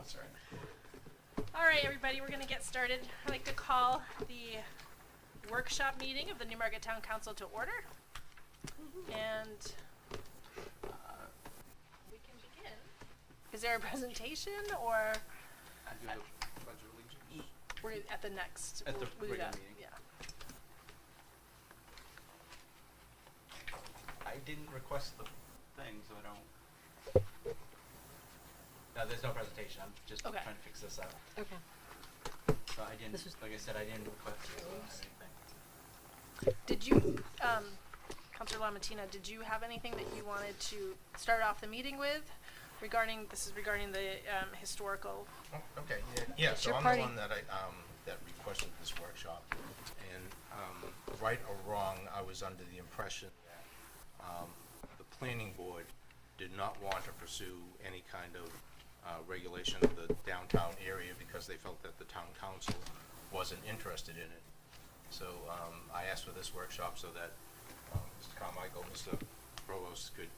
That's all right. All right, everybody, we're going to get started. I'd like to call the workshop meeting of the Newmarket Town Council to order. And we can begin. Is there a presentation or? I do the Pledge of Allegiance. We're at the next. At the we'll do regular that. meeting. Yeah. I didn't request the thing, so I don't. No, there's no presentation. I'm just Okay. trying to fix this up. Okay. So I didn't, like I said, I didn't request it, so I don't have anything. Did you, Councilor LaMattina, did you have anything that you wanted to start off the meeting with regarding, this is regarding the historical? Oh, okay, yeah, so your I'm party. the one that that requested this workshop, and right or wrong, I was under the impression that the planning board did not want to pursue any kind of regulation of the downtown area because they felt that the town council wasn't interested in it. So I asked for this workshop so that Mr. Carmichael, Mr. Provost could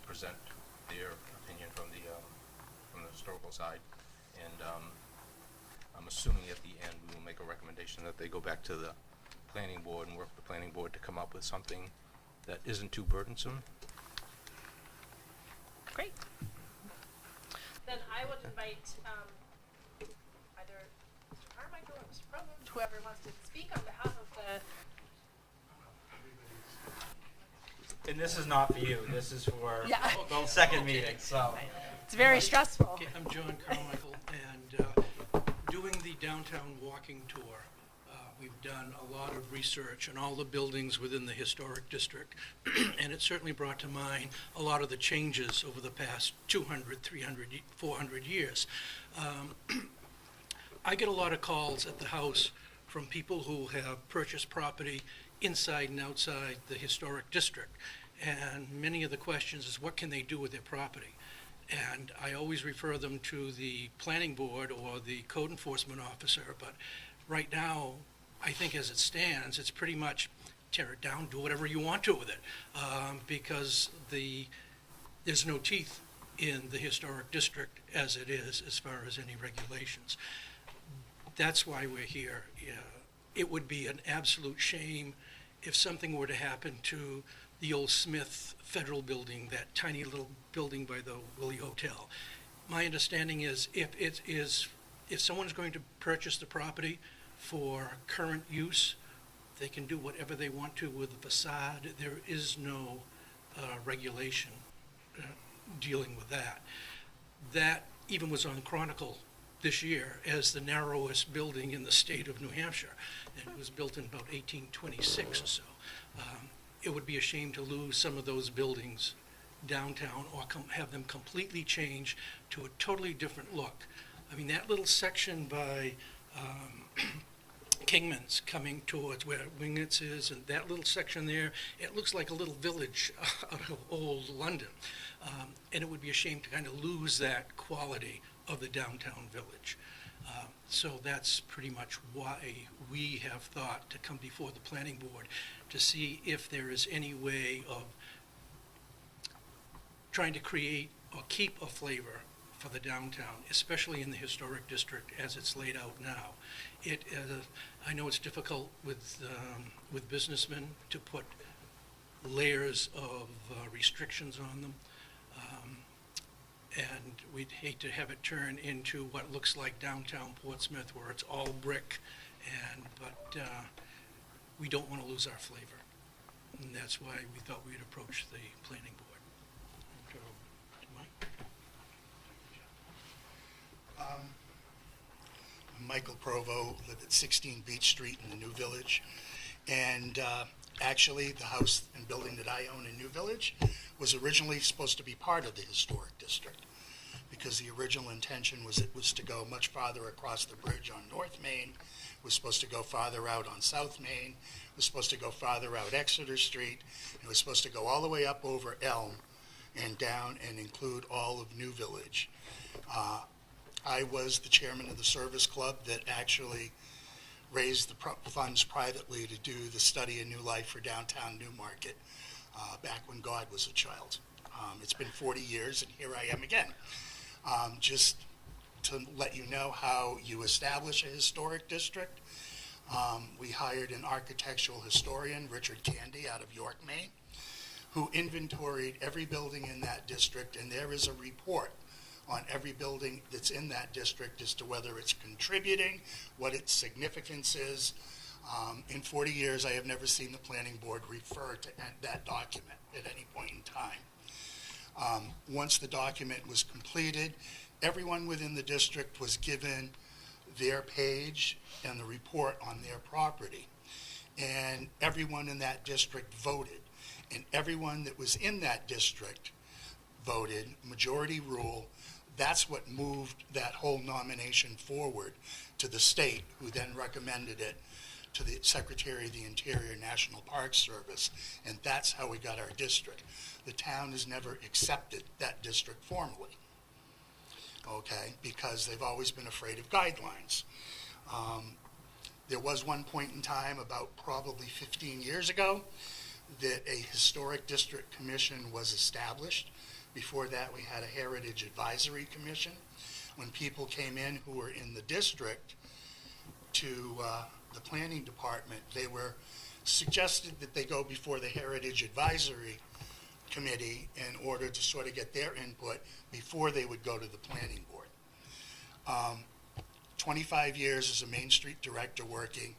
present their opinion from the historical side, and I'm assuming at the end we will make a recommendation that they go back to the planning board and work with the planning board to come up with something that isn't too burdensome. Great. Then I would invite either Mr. Carmichael or Mr. Provost, whoever wants to speak on behalf of the. And this is not for you. This is for Yeah. the second meeting. So It's very stressful. Okay, I'm John Carmichael, and doing the downtown walking tour, we've done a lot of research on all the buildings within the historic district, and it certainly brought to mind a lot of the changes over the past 200, 300, 400 years. I get a lot of calls at the house from people who have purchased property inside and outside the historic district, and many of the questions is what can they do with their property? And I always refer them to the planning board or the code enforcement officer, but right now, I think as it stands, it's pretty much tear it down, do whatever you want to with it, because there's no teeth in the historic district as it is as far as any regulations. That's why we're here. It would be an absolute shame if something were to happen to the old Smith Federal Building, that tiny little building by the Willie Hotel. My understanding is if someone's going to purchase the property for current use, they can do whatever they want to with the facade. There is no regulation dealing with that. That even was on Chronicle this year as the narrowest building in the state of New Hampshire, and it was built in about 1826 or so. It would be a shame to lose some of those buildings downtown or have them completely change to a totally different look. I mean, that little section by Kingman's coming towards where Winget's is, and that little section there, it looks like a little village out of old London. And it would be a shame to kind of lose that quality of the downtown village. So that's pretty much why we have thought to come before the planning board to see if there is any way of trying to create or keep a flavor for the downtown, especially in the historic district as it's laid out now. I know it's difficult with businessmen to put layers of restrictions on them, and we'd hate to have it turn into what looks like downtown Portsmouth, where it's all brick, but we don't want to lose our flavor, and that's why we thought we'd approach the planning board. So, Mike? Michael Provo, live at 16 Beach Street in the New Village, and actually the house and building that I own in New Village was originally supposed to be part of the historic district, because the original intention was it was to go much farther across the bridge on North Main, was supposed to go farther out on South Main, was supposed to go farther out Exeter Street, and was supposed to go all the way up over Elm and down and include all of New Village. I was the chairman of the service club that actually raised the funds privately to do the study of new life for downtown Newmarket back when God was a child. It's been 40 years, and here I am again. Just to let you know how you establish a historic district, we hired an architectural historian, Richard Candy, out of York, Maine, who inventoried every building in that district, and there is a report on every building that's in that district as to whether it's contributing, what its significance is. In 40 years, I have never seen the planning board refer to that document at any point in time. Once the document was completed, everyone within the district was given their page and the report on their property. And everyone in that district voted. And everyone that was in that district voted, majority rule. That's what moved that whole nomination forward to the state, who then recommended it to the Secretary of the Interior, National Park Service, and that's how we got our district. The town has never accepted that district formally, okay, because they've always been afraid of guidelines. There was one point in time, about probably 15 years ago, that a historic district commission was established. Before that, we had a heritage advisory commission. When people came in who were in the district to the planning department, they were suggested that they go before the heritage advisory committee in order to sort of get their input before they would go to the planning board. 25 years as a Main Street director working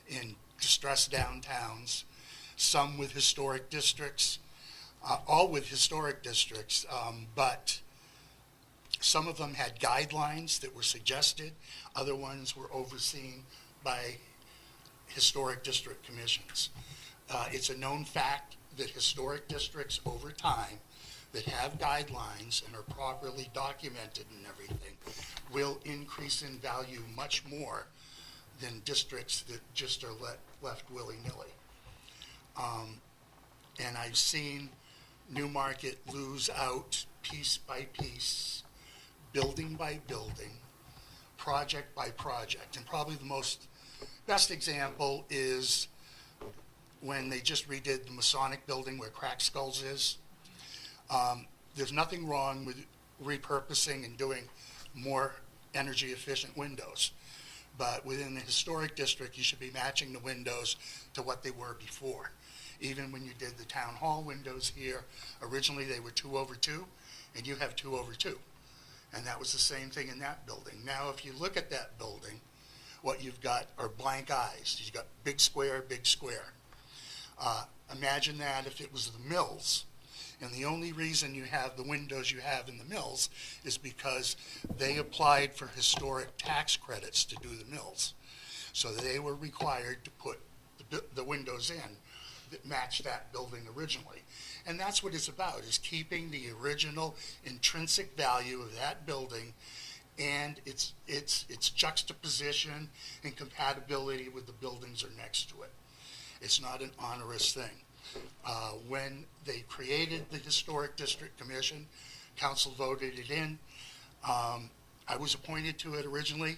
in distressed downtowns, some with historic districts, all with historic districts, but some of them had guidelines that were suggested. Other ones were overseen by historic district commissions. It's a known fact that historic districts over time that have guidelines and are properly documented and everything will increase in value much more than districts that just are left willy-nilly. And I've seen Newmarket lose out piece by piece, building by building, project by project. And probably the best example is when they just redid the Masonic building where Cracked Skulls is. There's nothing wrong with repurposing and doing more energy efficient windows. But within the historic district, you should be matching the windows to what they were before. Even when you did the town hall windows here, originally they were 2/2, and you have 2/2. And that was the same thing in that building. Now, if you look at that building, what you've got are blank eyes. You've got big square, big square. Imagine that if it was the mills. And the only reason you have the windows you have in the mills is because they applied for historic tax credits to do the mills. So they were required to put the windows in that matched that building originally. And that's what it's about, is keeping the original intrinsic value of that building and its juxtaposition and compatibility with the buildings are next to it. It's not an onerous thing. When they created the Historic District Commission, council voted it in. I was appointed to it originally.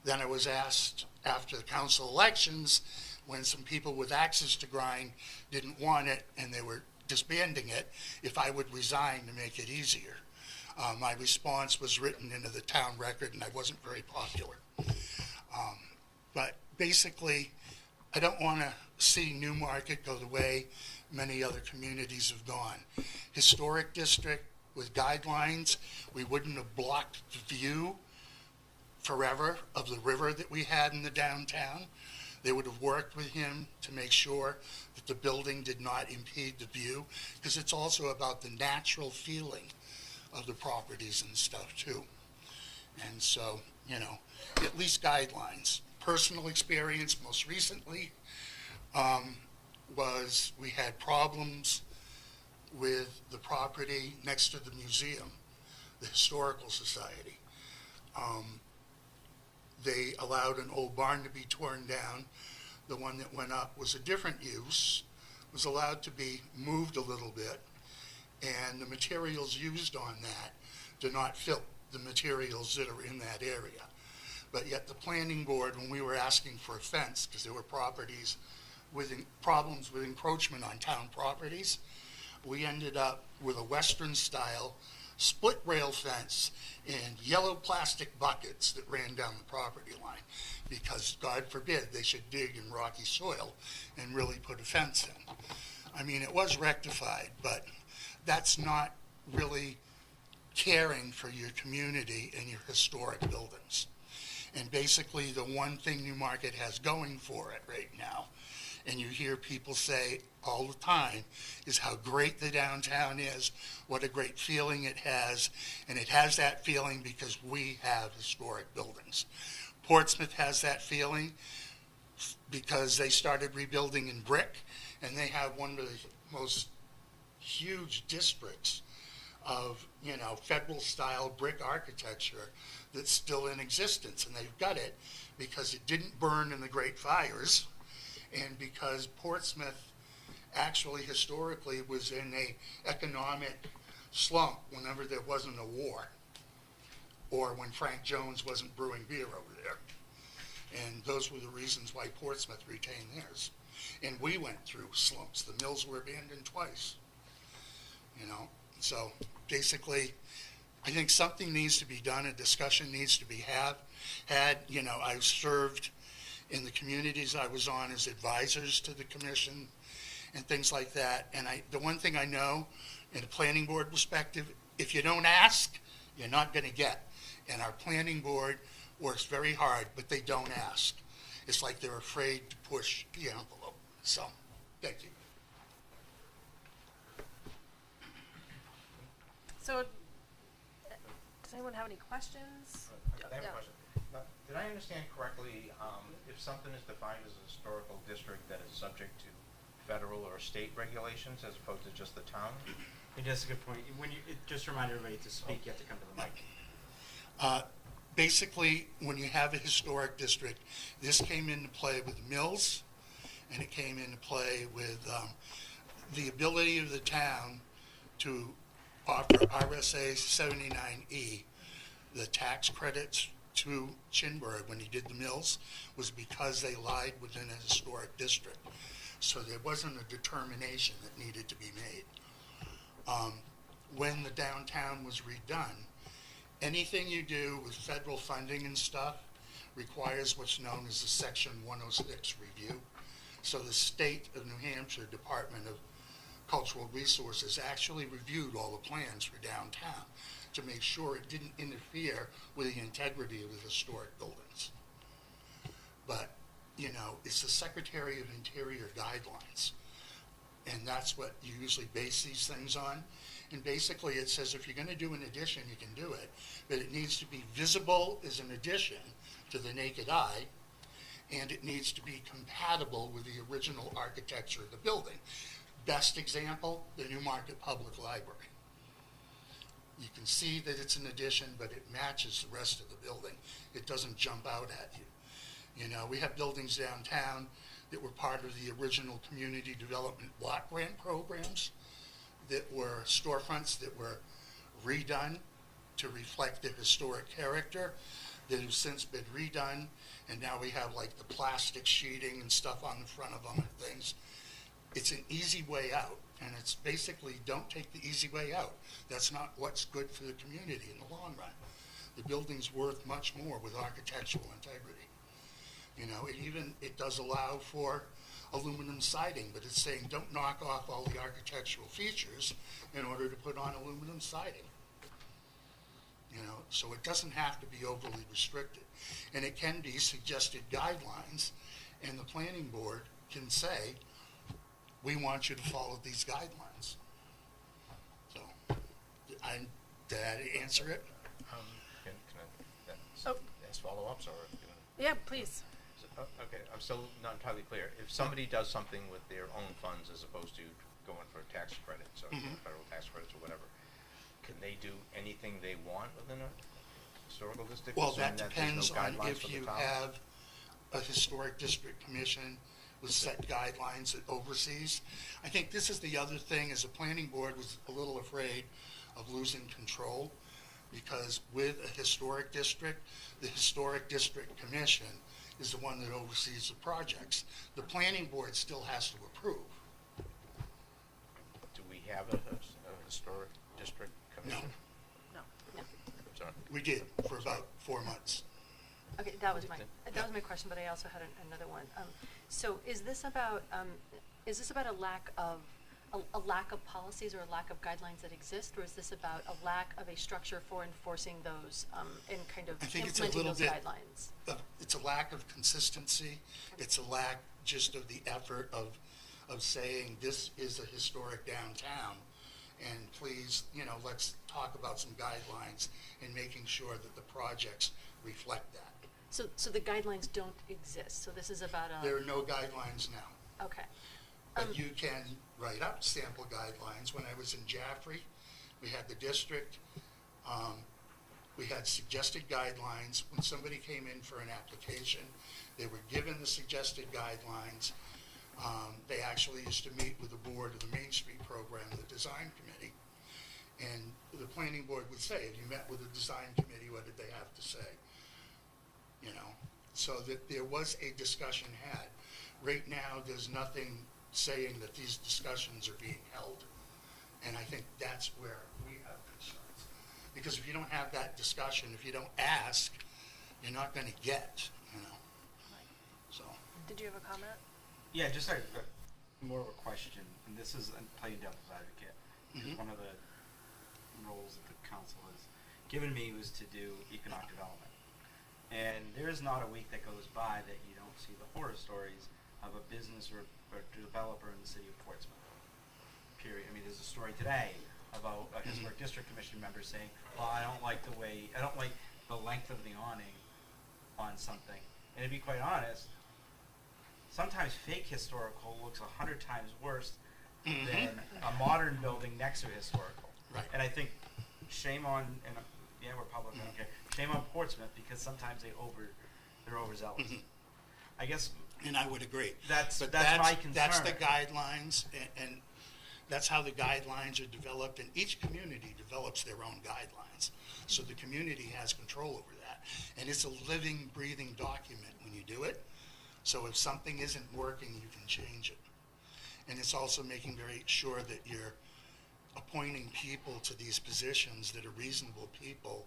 Then I was asked after the council elections, when some people with axes to grind didn't want it and they were disbanding it, if I would resign to make it easier. My response was written into the town record, and I wasn't very popular. But basically, I don't want to see Newmarket go the way many other communities have gone. Historic district with guidelines, we wouldn't have blocked the view forever of the river that we had in the downtown. They would have worked with him to make sure that the building did not impede the view, because it's also about the natural feeling of the properties and stuff too. And so, you know, at least guidelines. Personal experience most recently was we had problems with the property next to the museum, the Historical Society. They allowed an old barn to be torn down. The one that went up was a different use, was allowed to be moved a little bit, and the materials used on that do not fit the materials that are in that area. But yet the planning board, when we were asking for a fence, because there were properties with problems with encroachment on town properties, we ended up with a Western style split rail fence and yellow plastic buckets that ran down the property line, because God forbid they should dig in rocky soil and really put a fence in. I mean, it was rectified, but that's not really caring for your community and your historic buildings. And basically the one thing Newmarket has going for it right now, and you hear people say all the time, is how great the downtown is, what a great feeling it has, and it has that feeling because we have historic buildings. Portsmouth has that feeling because they started rebuilding in brick, and they have one of the most huge districts of, you know, federal style brick architecture that's still in existence. And they've got it because it didn't burn in the Great Fires, and because Portsmouth actually historically was in a economic slump whenever there wasn't a war, or when Frank Jones wasn't brewing beer over there. And those were the reasons why Portsmouth retained theirs. And we went through slumps. The mills were abandoned twice, you know. So basically, I think something needs to be done, a discussion needs to be had. You know, I served in the communities I was on as advisors to the commission and things like that. And the one thing I know in a planning board perspective, if you don't ask, you're not going to get. And our planning board works very hard, but they don't ask. It's like they're afraid to push the envelope. So, thank you. So, does anyone have any questions? I have a question. Now, did I understand correctly, if something is defined as a historical district that is subject to federal or state regulations as opposed to just the town? I think that's a good point. Just remind everybody to speak, you have to come to the mic. Basically, when you have a historic district, this came into play with mills, and it came into play with the ability of the town to offer RSA 79E, the tax credits to Chinburg when he did the mills, was because they lied within a historic district. So there wasn't a determination that needed to be made. When the downtown was redone, anything you do with federal funding and stuff requires what's known as the Section 106 review. So the state of New Hampshire Department of Cultural Resources actually reviewed all the plans for downtown to make sure it didn't interfere with the integrity of the historic buildings. But, you know, it's the Secretary of Interior guidelines, and that's what you usually base these things on. And basically it says if you're going to do an addition, you can do it, but it needs to be visible as an addition to the naked eye, and it needs to be compatible with the original architecture of the building. Best example, the Newmarket Public Library. You can see that it's an addition, but it matches the rest of the building. It doesn't jump out at you. You know, we have buildings downtown that were part of the original community development block grant programs that were storefronts that were redone to reflect their historic character, that have since been redone, and now we have like the plastic sheeting and stuff on the front of them and things. It's an easy way out, and it's basically don't take the easy way out. That's not what's good for the community in the long run. The building's worth much more with architectural integrity. You know, it does allow for aluminum siding, but it's saying don't knock off all the architectural features in order to put on aluminum siding. You know, so it doesn't have to be overly restricted. And it can be suggested guidelines, and the planning board can say, we want you to follow these guidelines. So, did I answer it? Can I ask follow-ups, or? Yeah, please. Okay, I'm still not entirely clear. If somebody does something with their own funds as opposed to going for tax credits or federal tax credits or whatever, can they do anything they want within a historical district? Well, that there's depends no on guidelines if for the you town? have a historic district commission with set guidelines that oversees. I think this is the other thing, is the planning board was a little afraid of losing control, because with a historic district, the historic district commission is the one that oversees the projects. The planning board still has to approve. Do we have a historic district commission? We did, for about 4 months. Okay, that was my question, but I also had another one. So is this about a lack of policies or a lack of guidelines that exist, or is this about a lack of a structure for enforcing those and kind of I think it's a implementing little those bit, guidelines? It's a lack of consistency. It's a lack just of the effort of saying this is a historic downtown, and please, let's talk about some guidelines and making sure that the projects reflect that. So the guidelines don't exist. So this is about a. There are no guidelines now. Okay. But you can write up sample guidelines. When I was in Jaffrey, we had the district, we had suggested guidelines. When somebody came in for an application, they were given the suggested guidelines. They actually used to meet with the board of the Main Street program, the design committee. And the planning board would say, if you met with the design committee, what did they have to say? So that there was a discussion had. Right now, there's nothing saying that these discussions are being held. And I think that's where we have concerns. Because if you don't have that discussion, if you don't ask, you're not going to get, So. Did you have a comment? Yeah, just more of a question, and this is playing devil's advocate. Mhm. One of the roles that the council has given me was to do economic development. And there is not a week that goes by that you don't see the horror stories of a business or developer in the city of Portsmouth. Period. I mean, there's a story today about a historic district commission member saying, well, I don't like the length of the awning on something. And to be quite honest, sometimes fake historical looks 100 times worse than a modern building next to historical. Right. And I think shame on, and yeah, we're public, I don't care. Shame on Portsmouth because sometimes they're overzealous. I guess. And I would agree. That's my concern. That's the guidelines, and that's how the guidelines are developed, and each community develops their own guidelines. So the community has control over that. And it's a living, breathing document when you do it. So if something isn't working, you can change it. And it's also making very sure that you're appointing people to these positions that are reasonable people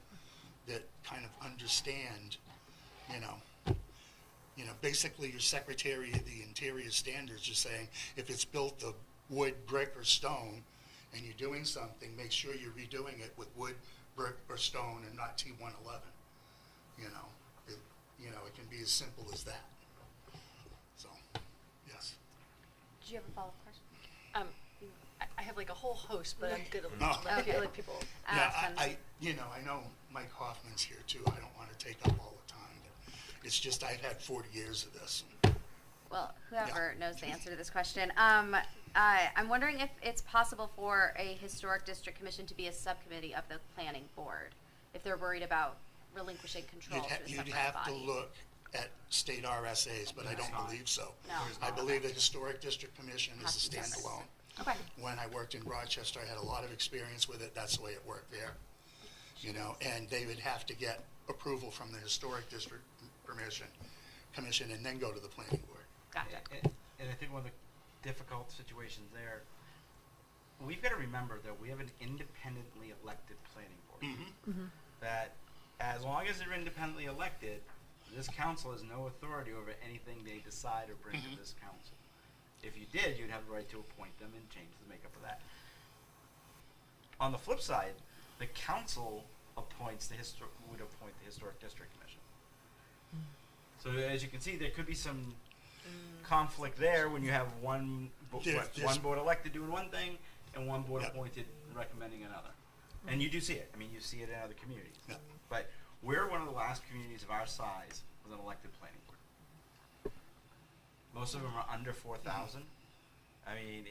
that kind of understand, basically your Secretary of the Interior standards are saying, if it's built of wood, brick, or stone, and you're doing something, make sure you're redoing it with wood, brick, or stone, and not T111. It can be as simple as that. So, yes. Do you have a follow-up question? I have like a whole host, but I'm good No. at let people Yeah, ask. I know Mike Hoffman's here too. I don't want to take up all the time, but it's just I've had 40 years of this. Well, whoever knows the answer to this question, I'm wondering if it's possible for a historic district commission to be a subcommittee of the planning board, if they're worried about relinquishing control to a separate You'd have to body. look at state RSAs, but I don't believe so. No. I believe the Historic District Commission is a Has to be separate. standalone. Okay. When I worked in Rochester, I had a lot of experience with it. That's the way it worked there. And they would have to get approval from the Historic District Commission and then go to the planning board. Gotcha. And I think one of the difficult situations there, we've got to remember that we have an independently elected planning board. That as long as they're independently elected, this council has no authority over anything they decide or bring to this council. If you did, you'd have the right to appoint them and change the makeup of that. On the flip side, the council would appoint the Historic District Commission. So as you can see, there could be some conflict there when you have one board elected doing one thing and one board appointed recommending another. And you do see it. I mean, you see it in other communities. Yeah. But we're one of the last communities of our size with an elected planning board. Most of them are under 4,000. I mean,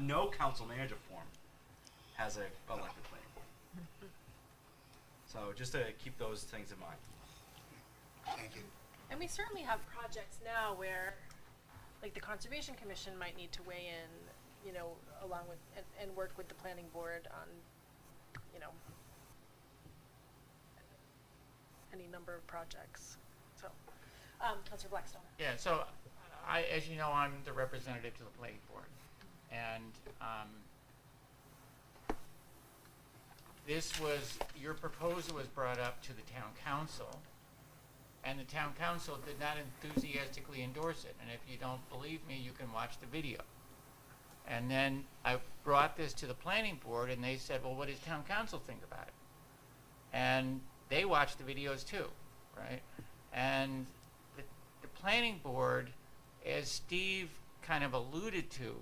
no council manager form has a elected planning board. So just to keep those things in mind. Thank you. And we certainly have projects now where, like, the Conservation Commission might need to weigh in, along with, and work with the planning board on, any number of projects. So, Councilor Blackstone. Yeah, so as you know, I'm the representative to the planning board. And your proposal was brought up to the town council, and the town council did not enthusiastically endorse it. And if you don't believe me, you can watch the video. And then I brought this to the planning board, and they said, well, what does town council think about it? And they watched the videos too, right? And the planning board, as Steve kind of alluded to,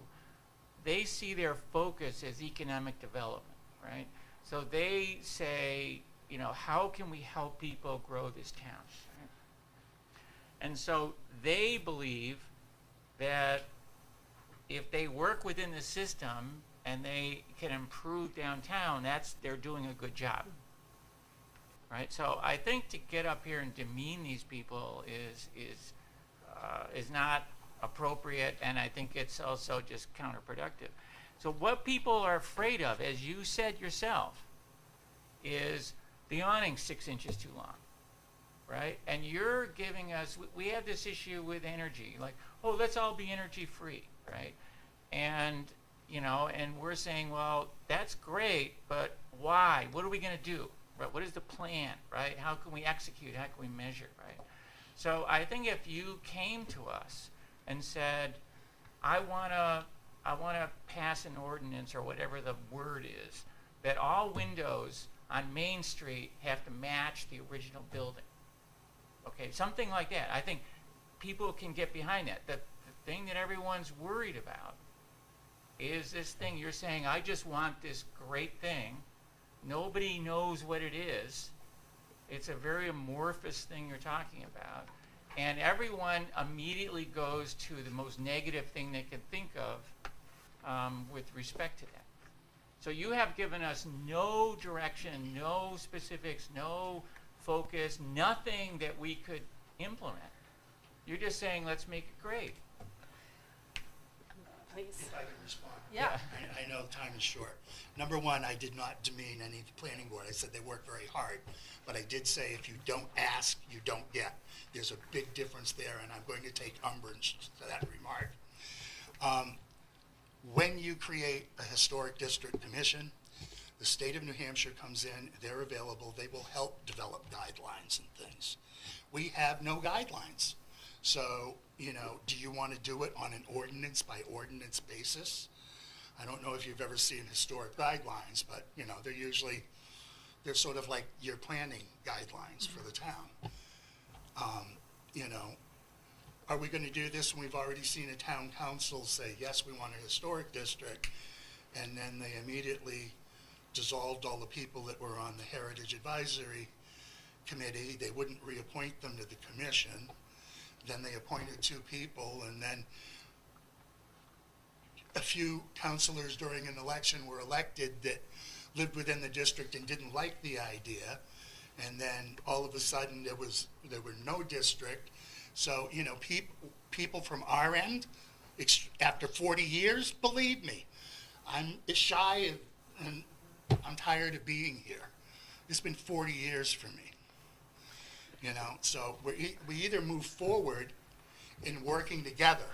they see their focus as economic development, right? So they say, you know, how can we help people grow this town? Right? And so they believe that if they work within the system and they can improve downtown, they're doing a good job, right? So I think to get up here and demean these people is not appropriate, and I think it's also just counterproductive. So what people are afraid of, as you said yourself, is the awning's 6 inches too long, right? And you're giving us, we have this issue with energy, like, oh, let's all be energy free, right? And, you know, and we're saying, well, that's great, but why? What are we going to do? Right? What is the plan, right? How can we execute? How can we measure, right? So I think if you came to us and said, I want to pass an ordinance, or whatever the word is, that all windows on Main Street have to match the original building. Okay, something like that. I think people can get behind that. The thing that everyone's worried about is this thing you're saying, I just want this great thing. Nobody knows what it is. It's a very amorphous thing you're talking about. And everyone immediately goes to the most negative thing they can think of with respect to that. So you have given us no direction, no specifics, no focus, nothing that we could implement. You're just saying, let's make it great. Please. If I can respond. Yeah. I know time is short. Number one, I did not demean any planning board. I said they work very hard. But I did say if you don't ask, you don't get. There's a big difference there, and I'm going to take umbrage to that remark. When you create a historic district commission, the state of New Hampshire comes in, they're available, they will help develop guidelines and things. We have no guidelines. So, you know, do you want to do it on an ordinance by ordinance basis? I don't know if you've ever seen historic guidelines, but, you know, they're sort of like your planning guidelines for the town. You know, are we going to do this when we've already seen a town council say, yes, we want a historic district, and then they immediately dissolved all the people that were on the Heritage Advisory Committee. They wouldn't reappoint them to the commission. Then they appointed 2 people, and then a few councilors during an election were elected that lived within the district and didn't like the idea. And then all of a sudden there were no district. So, you know, people from our end, after 40 years, believe me, I'm shy and I'm tired of being here. It's been 40 years for me. You know, so we either move forward in working together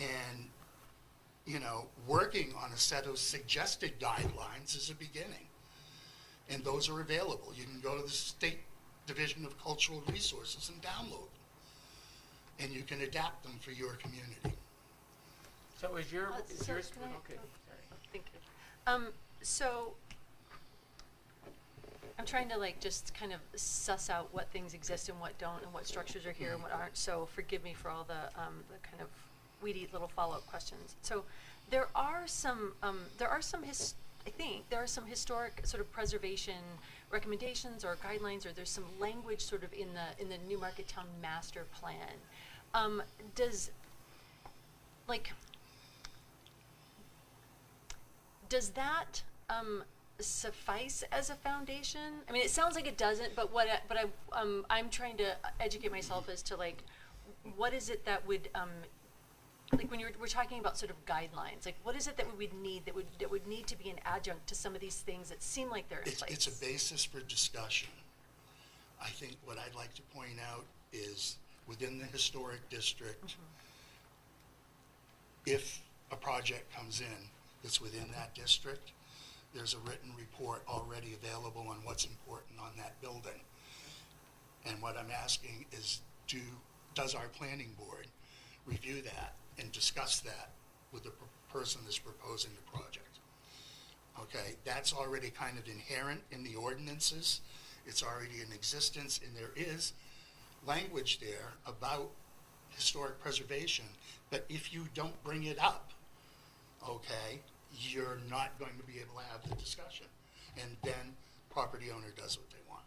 and, you know, working on a set of suggested guidelines is a beginning. And those are available. You can go to the State Division of Cultural Resources and download them. And you can adapt them for your community. So is your, can I- okay, sorry. Thank you. So I'm trying to like just kind of suss out what things exist and what don't, and what structures are here and what aren't. So forgive me for all the kind of weedy little follow-up questions. So there are some I think there are some historic sort of preservation recommendations or guidelines, or there's some language sort of in the Newmarket Town Master Plan. Does that suffice as a foundation? I mean, it sounds like it doesn't, but I'm trying to educate myself as to like, what is it that would like when we're talking about sort of guidelines, like what is it that we would need that would need to be an adjunct to some of these things that seem like they're in place? It's a basis for discussion. I think what I'd like to point out is within the historic district, if a project comes in that's within that district, there's a written report already available on what's important on that building. And what I'm asking is, does our planning board review that and discuss that with the person that's proposing the project? Okay, that's already kind of inherent in the ordinances. It's already in existence, and there is language there about historic preservation, but if you don't bring it up, okay, you're not going to be able to have the discussion. And then property owner does what they want.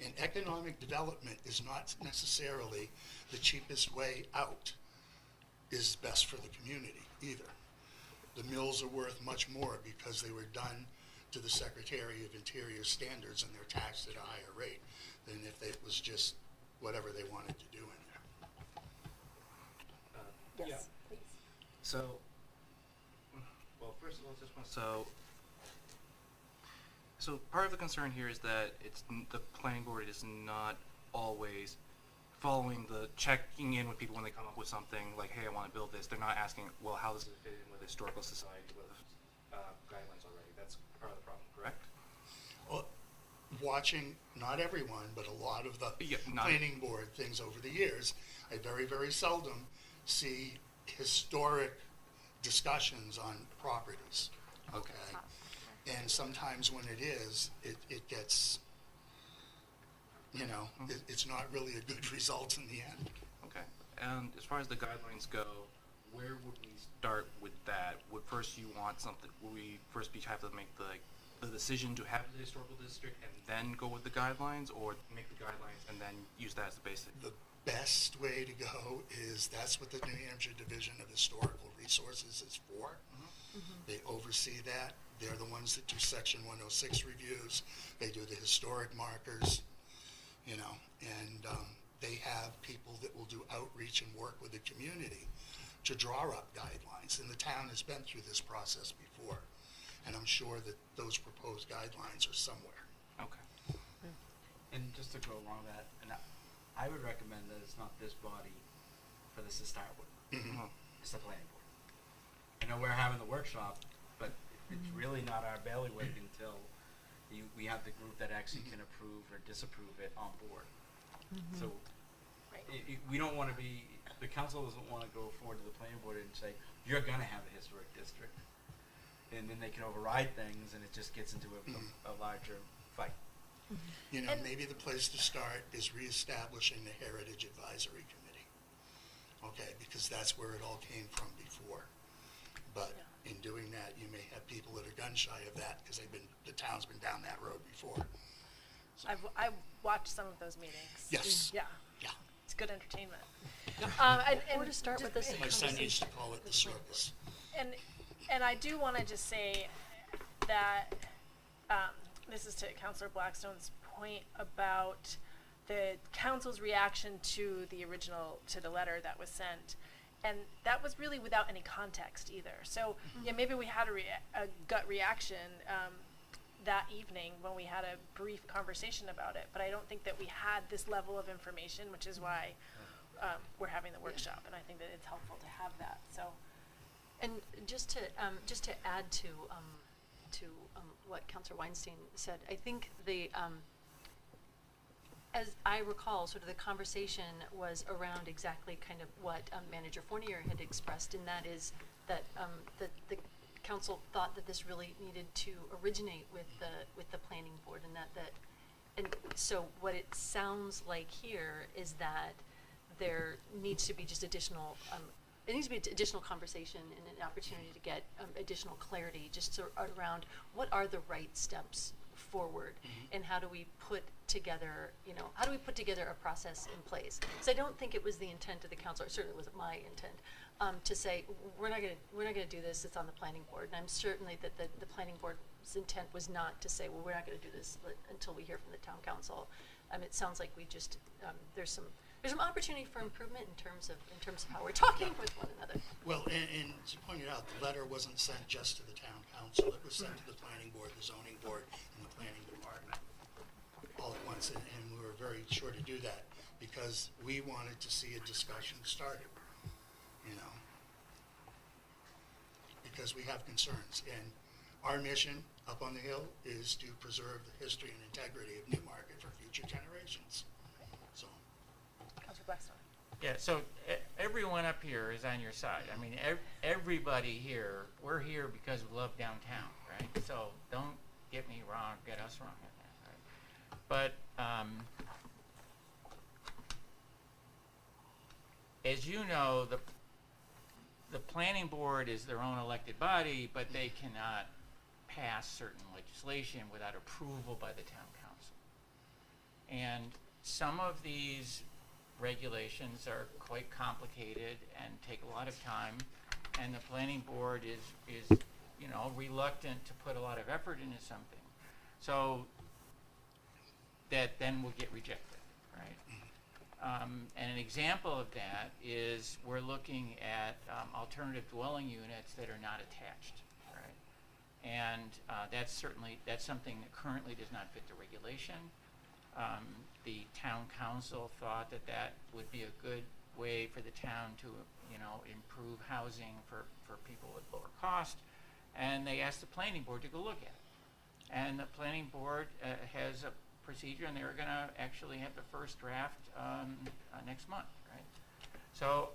And economic development is not necessarily the cheapest way out is best for the community either. The mills are worth much more because they were done to the Secretary of Interior standards and they're taxed at a higher rate than if it was just whatever they wanted to do in there. Yes, please. So, well, first of all, so part of the concern here is that the planning board is not always following checking in with people when they come up with something like, hey, I want to build this. They're not asking, well, how does it fit in with the historical society, with guidelines already? That's part of the problem, correct? Well, watching, not everyone, but a lot of the planning board things over the years, I very, very seldom see historic discussions on properties, okay? And sometimes when it is, it gets, you know, it's not really a good result in the end. Okay. And as far as the guidelines go, where would we start with that? Would we first have to make the decision to have the historical district and then go with the guidelines, or make the guidelines and then use that as the basic? The best way to go is that's what the New Hampshire Division of Historical Resources is for. They oversee that. They're the ones that do Section 106 reviews. They do the historic markers, you know, and they have people that will do outreach and work with the community to draw up guidelines. And the town has been through this process before, and I'm sure that those proposed guidelines are somewhere. Okay. And just to go along with that, and I would recommend that it's not this body for this to start with. It's the planning board. I know we're having the workshop, but it's really not our bailiwick until we have the group that actually can approve or disapprove it on board. So we don't want to be, the council doesn't want to go forward to the planning board and say, you're going to have a historic district. And then they can override things and it just gets into a larger fight. You know, maybe the place to start is reestablishing the Heritage Advisory Committee. Okay, because that's where it all came from before. But in doing that, you may have people that are gun shy of that because the town's been down that road before. So. I've watched some of those meetings. Yes. Yeah. Yeah. It's good entertainment. Or to start with this. My son used to call it the circus. And I do want to just say that this is to Councillor Blackstone's point about the council's reaction to the letter that was sent. And that was really without any context either. So yeah, maybe we had a gut reaction that evening when we had a brief conversation about it. But I don't think that we had this level of information, which is why we're having the workshop. And I think that it's helpful to have that. So, and just to add to what Councillor Weinstein said, I think as I recall, sort of the conversation was around exactly kind of what Manager Fournier had expressed, and that is that the council thought that this really needed to originate with the planning board, and so what it sounds like here is that there needs to be just additional. It needs to be additional conversation and an opportunity to get additional clarity just around what are the right steps forward, and how do we put together, a process in place? So I don't think it was the intent of the council, or certainly wasn't my intent, to say we're not gonna do this. It's on the planning board, and I'm certainly that the planning board's intent was not to say, well, we're not gonna do this until we hear from the town council. It sounds like we just there's some opportunity for improvement in terms of how we're talking with one another. Well, and as you pointed out, the letter wasn't sent just to the town council. It was sent to the planning board, the zoning board, and the planning department all at once. And we were very sure to do that because we wanted to see a discussion started, you know, because we have concerns. And our mission up on the hill is to preserve the history and integrity of Newmarket for future generations. So, Councilor Blackstone. Yeah, so everyone up here is on your side. I mean, everybody here, we're here because we love downtown, right? So don't get me wrong, get us wrong on that, right? But as you know, the planning board is their own elected body, but they cannot pass certain legislation without approval by the town council. And some of these regulations are quite complicated and take a lot of time, and the planning board is reluctant to put a lot of effort into something. So that then will get rejected, right? And an example of that is we're looking at alternative dwelling units that are not attached, right? And that's something that currently does not fit the regulation. The town council thought that would be a good way for the town to, improve housing for people with lower cost, and they asked the planning board to go look at it. And the planning board has a procedure, and they're going to actually have the first draft next month, right? So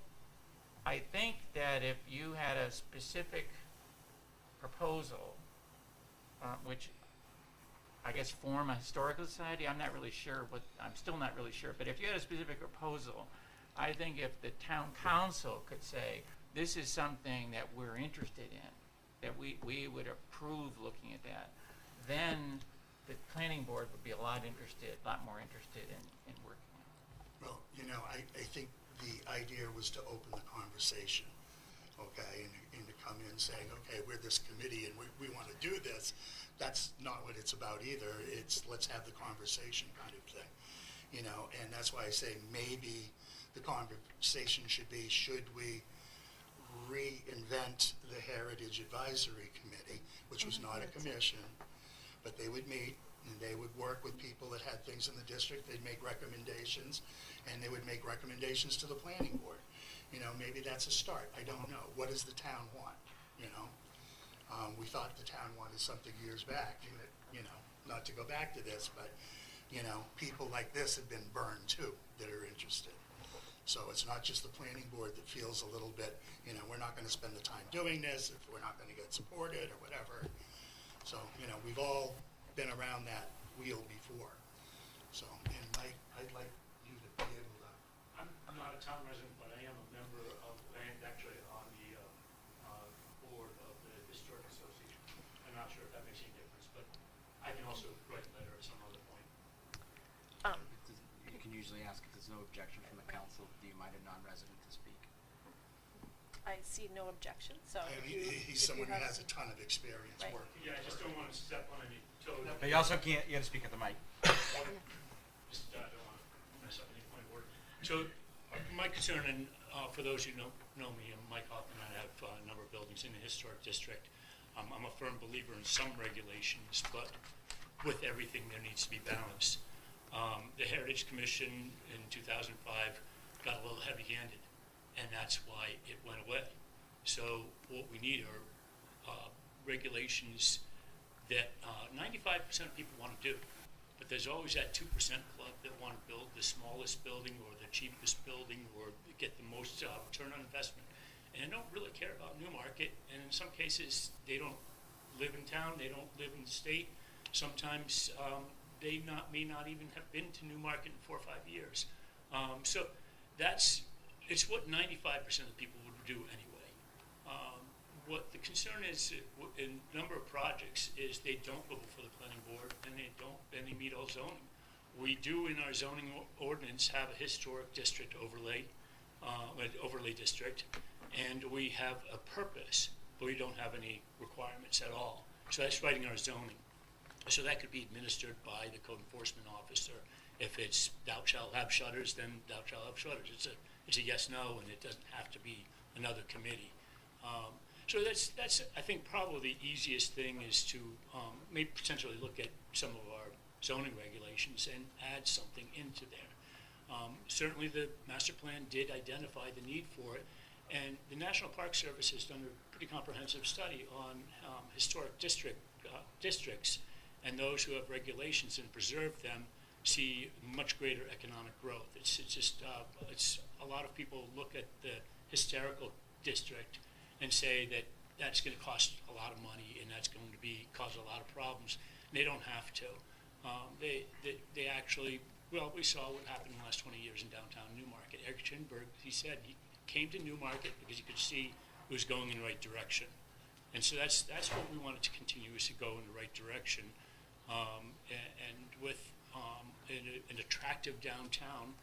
I think that if you had a specific proposal, which I guess form a historical society, I'm still not really sure, but if you had a specific proposal, I think if the town council could say, this is something that we're interested in, that we would approve looking at that, then the planning board would be a lot more interested in working on it. well, I think the idea was to open the conversation, okay, and to come in saying, okay, we're this committee and we want to do this. That's not what it's about either. It's let's have the conversation kind of thing, and that's why I say maybe the conversation should be, should we reinvent the Heritage Advisory Committee, which was not a commission, but they would meet and they would work with people that had things in the district. They'd make recommendations, and they would make recommendations to the planning board. Maybe that's a start. I don't know. What does the town want? We thought the town wanted something years back, not to go back to this, but, people like this have been burned too that are interested. So it's not just the planning board that feels a little bit, we're not going to spend the time doing this if we're not going to get supported or whatever. So, we've all been around that wheel before. So, and Mike, I'd like you to be able to. I'm not a town resident, but I am a member of, and actually on the board of the Historic Association. I'm not sure if that makes any difference, but I can also write a letter at some other point. You can usually ask if there's no objection from the council, do you mind a non-resident to speak? I see no objection, so He's someone who has a ton of experience Right. working. Yeah, I just don't want to step on any toes. But you also can't, you got to speak at the mic. Just don't want to mess up any point of order. So my concern, and for those who know me, I'm Mike Hoffman. I have a number of buildings in the historic district. I'm a firm believer in some regulations, but with everything there needs to be balance. The Heritage Commission in 2005 got a little heavy-handed, and that's why it went away. So what we need are regulations that 95% of people want to do. But there's always that 2% club that want to build the smallest building or the cheapest building or get the most return on investment. And don't really care about Newmarket. And in some cases, they don't live in town, they don't live in the state. Sometimes they may not even have been to Newmarket in 4 or 5 years. So it's what 95% of people would do anyway. What the concern is in a number of projects is they don't go before the planning board and they meet all zoning. We do in our zoning ordinance have a historic district overlay district, and we have a purpose, but we don't have any requirements at all. So that's writing our zoning. So that could be administered by the code enforcement officer. If it's thou shalt have shutters, then thou shalt have shutters. It's a yes, no, and it doesn't have to be another committee. So that's I think probably the easiest thing is to maybe potentially look at some of our zoning regulations and add something into there. Certainly the master plan did identify the need for it, and the National Park Service has done a pretty comprehensive study on historic district districts, and those who have regulations and preserve them see much greater economic growth. It's just it's a lot of people look at the historical district and say that that's going to cost a lot of money and that's going to cause a lot of problems. And they don't have to. They actually, well, we saw what happened in the last 20 years in downtown Newmarket. Eric Chinberg, he said he came to Newmarket because he could see it was going in the right direction. And so that's what we wanted to continue, is to go in the right direction. And with an attractive downtown,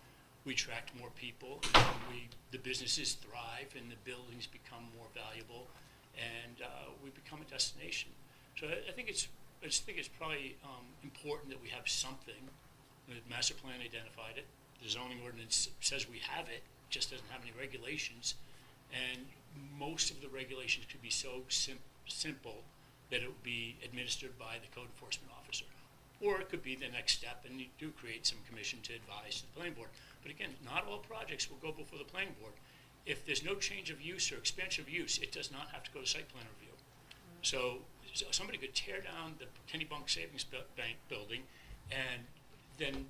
we attract more people, and the businesses thrive, and the buildings become more valuable, and we become a destination. So I just think it's probably important that we have something. The master plan identified it. The zoning ordinance says we have it, just doesn't have any regulations. And most of the regulations could be so simple that it would be administered by the code enforcement officer. Or it could be the next step, and you do create some commission to advise the planning board. But again, not all projects will go before the planning board. If there's no change of use or expansion of use, it does not have to go to site plan review. So somebody could tear down the Kennebunk Savings Bank building and then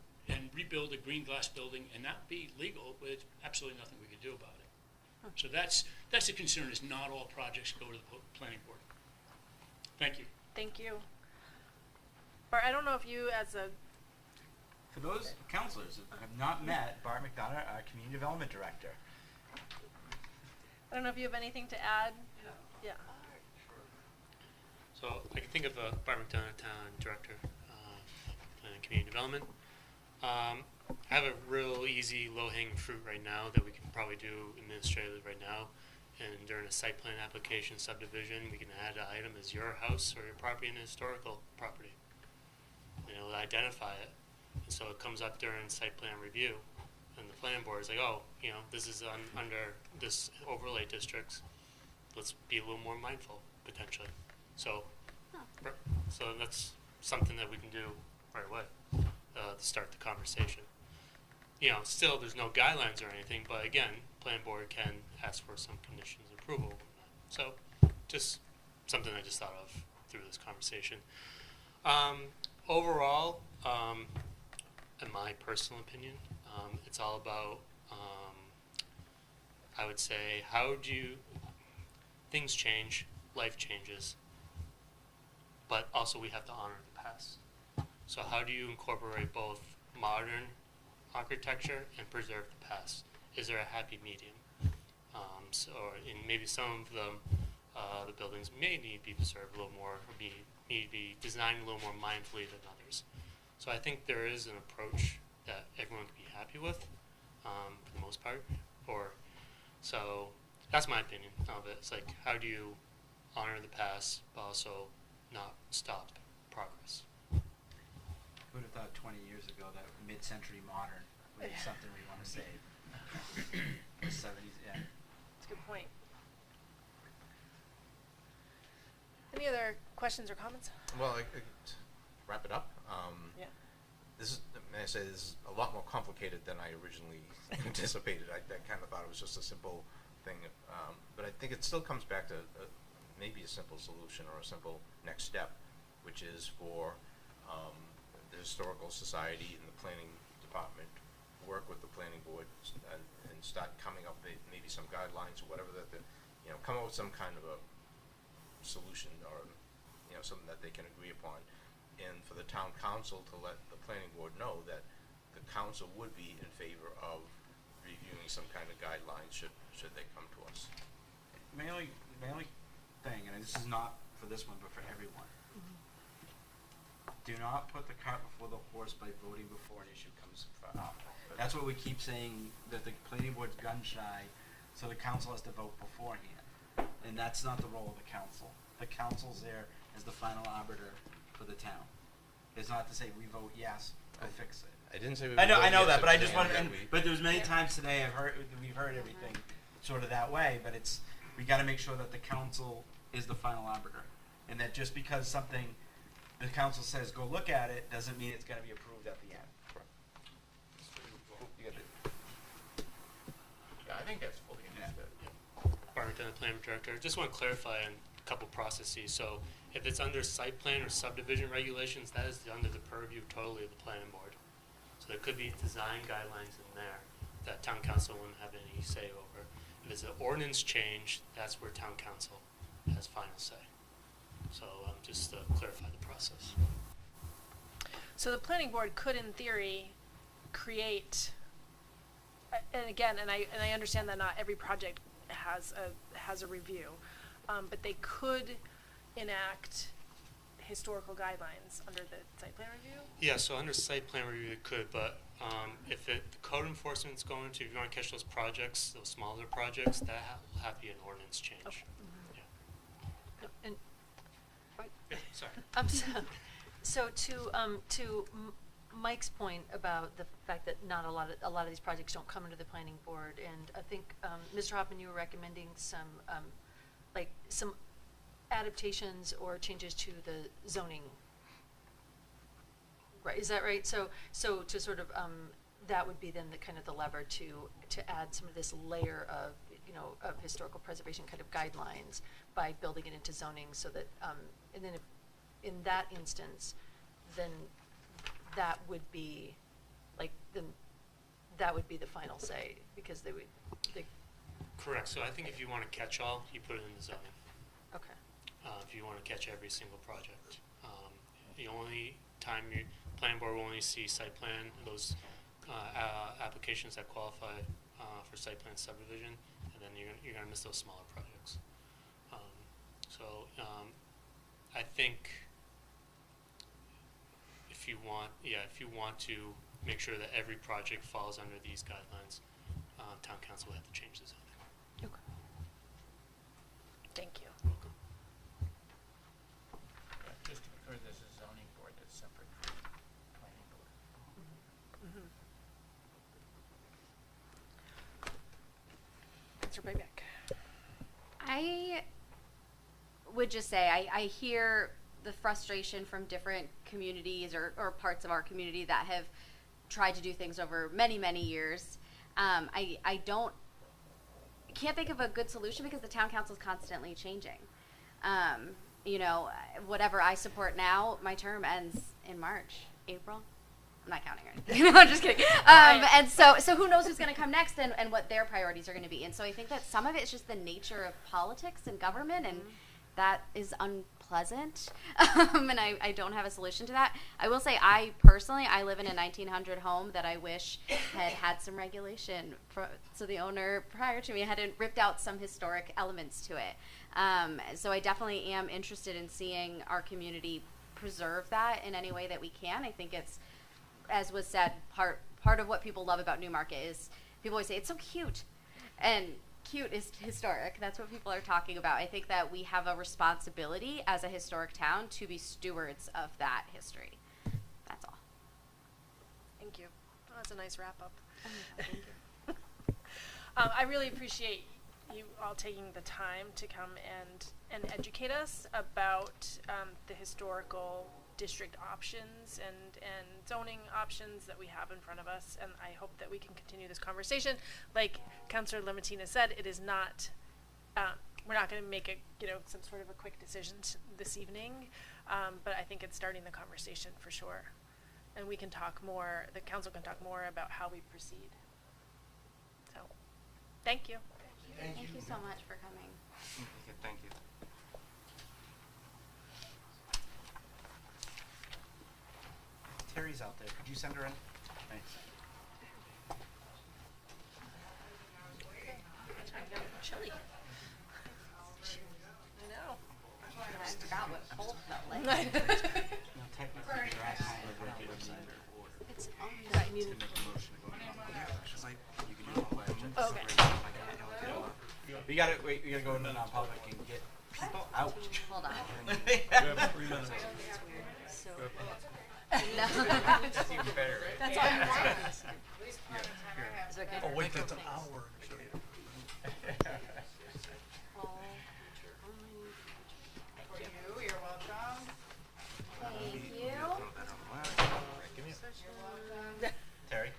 rebuild a green glass building, and that would be legal with absolutely nothing we could do about it. So that's the concern, is not all projects go to the planning board. Thank you. Thank you. Bart, I don't know if you, as a For those counselors who have not met Bart McDonough, our Community Development Director. I don't know if you have anything to add. Yeah. So I can think of Bart McDonough, Town Director, Planning and Community Development. I have a real easy, low-hanging fruit right now that we can probably do administratively right now. And during a site plan application subdivision, we can add an item as your house or your property in a historical property. And it'll identify it. And so it comes up during site plan review. And the planning board is like, oh, this is under this overlay districts. Let's be a little more mindful, potentially. So, so that's something that we can do right away to start the conversation. Still there's no guidelines or anything, but again, planning board can ask for some conditions of approval. So, just something I just thought of through this conversation. Overall, in my personal opinion, it's all about, I would say, things change, life changes, but also we have to honor the past. So how do you incorporate both modern architecture and preserve the past? Is there a happy medium? And maybe some of them, the buildings may need to be preserved a little more, or need to be designed a little more mindfully than others. So I think there is an approach that everyone can be happy with, for the most part. So that's my opinion of it. It's like, how do you honor the past, but also not stop progress? Who would have thought 20 years ago that mid-century modern would be something we want to save? The 70s, yeah. That's a good point. Any other questions or comments? Well, to wrap it up. Yeah. May I say, this is a lot more complicated than I originally anticipated. I kind of thought it was just a simple thing, but I think it still comes back to maybe a simple solution or a simple next step, which is for the Historical Society and the Planning Department work with the Planning Board and start coming up with maybe some guidelines or whatever come up with some kind of a solution or something that they can agree upon. And for the town council to let the planning board know that the council would be in favor of reviewing some kind of guidelines should they come to us. My only thing, and this is not for this one, but for everyone. Do not put the cart before the horse by voting before an issue comes up. That's what we keep saying, that the planning board's gun shy, so the council has to vote beforehand. And that's not the role of the council. The council's there as the final arbiter for the town. It's not to say we vote yes, go fix it. I didn't say we I know yes that, but I at just the want end to. that But there's many times today we've heard everything sort of that way. But we got to make sure that the council is the final arbiter, and that just because something the council says go look at it doesn't mean it's going to be approved at the end. Yeah, I think that's fully understood. Bart McDonough, Planning Director. Just want to clarify on a couple processes. So if it's under site plan or subdivision regulations, that is under the purview totally of the planning board. So there could be design guidelines in there that town council wouldn't have any say over. If it's an ordinance change, that's where town council has final say. So just to clarify the process. So the planning board could, in theory, create, and again, and I understand that not every project has a review, but they could enact historical guidelines under the site plan review? Yeah, so under site plan review it could, but if the code enforcement's going to, if you want to catch those projects, those smaller projects, that will have to be an ordinance change. Okay. Yeah. And Yeah, sorry. so to Mike's point about the fact that not a lot of these projects don't come into the planning board, and I think Mr. Hoffman, you were recommending some some adaptations or changes to the zoning. Right? Is that right? So to sort of that would be then the kind of the lever to add some of this layer of of historical preservation kind of guidelines by building it into zoning, so that and then if in that instance, then that would be that would be the final say, because they. Correct. So I think if you want to catch all, you put it in the zoning. Okay. If you want to catch every single project, the only time your planning board will only see site plan, those applications that qualify for site plan subdivision, and then you're gonna miss those smaller projects. I think if you want to make sure that every project falls under these guidelines, town council will have to change the zoning. Okay. Thank you. Welcome. Just to be clear, there's a zoning board that's separate from the planning board. Mr. Payback. I would just say I hear the frustration from different communities or parts of our community that have tried to do things over many, many years. I can't think of a good solution because the town council is constantly changing. Whatever I support now, my term ends in March, April. I'm not counting or anything. No, I'm just kidding. And so who knows who's going to come next and what their priorities are going to be. And so I think that some of it's just the nature of politics and government, and that is unpleasant. And I don't have a solution to that. I will say I live in a 1900 home that I wish had some regulation so the owner prior to me hadn't ripped out some historic elements to it. So I definitely am interested in seeing our community preserve that in any way that we can. I think it's, as was said, part of what people love about Newmarket is people always say it's so cute, and cute is historic. That's what people are talking about. I think that we have a responsibility as a historic town to be stewards of that history. That's all. Thank you. Oh, that's a nice wrap up. Thank you. I really appreciate you all taking the time to come and educate us about the historical district options and zoning options that we have in front of us, and I hope that we can continue this conversation. Like Councilor Lematina said, it is not we're not going to make some sort of a quick decision this evening, but I think it's starting the conversation for sure, and we can talk more. The council can talk more about how we proceed. So, thank you. Thank you so much for coming. Thank you. Terry's out there. Could you send her in? Thanks. Chilly. I know. I forgot what cold felt like. No, technically, you're asking for the website order. It's To make a motion to go into non-public. You can do non-public. Okay. You gotta wait. You gotta go into non-public and get people out. Hold on. You have 3 minutes. So No. That's even better, right? That's all you want. is it okay? Oh, wait, that's an hour. You're welcome. Thank you. Terry.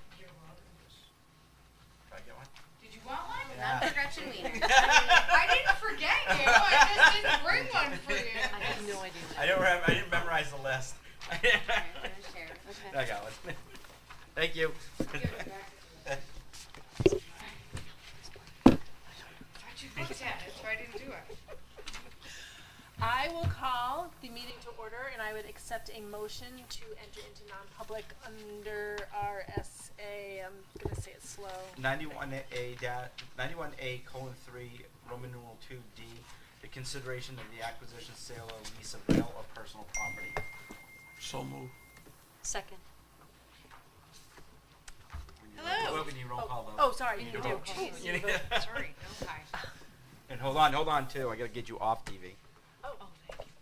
Try to get one. Did you want one? Not for Gretchen Wiener. I didn't forget you. I just didn't bring one I didn't memorize the list. Alright, I'm gonna share. Okay. I got one. Thank you. I will call the meeting to order, and I would accept a motion to enter into non-public under RSA. I'm gonna say it slow. 91A colon 3 Roman numeral 2D. The consideration of the acquisition, sale, or lease of real or personal property. So moved. Second. What when you roll call vote? Oh, sorry, you do. You need- Sorry, okay. And hold on too. I gotta get you off TV. Oh, thank you.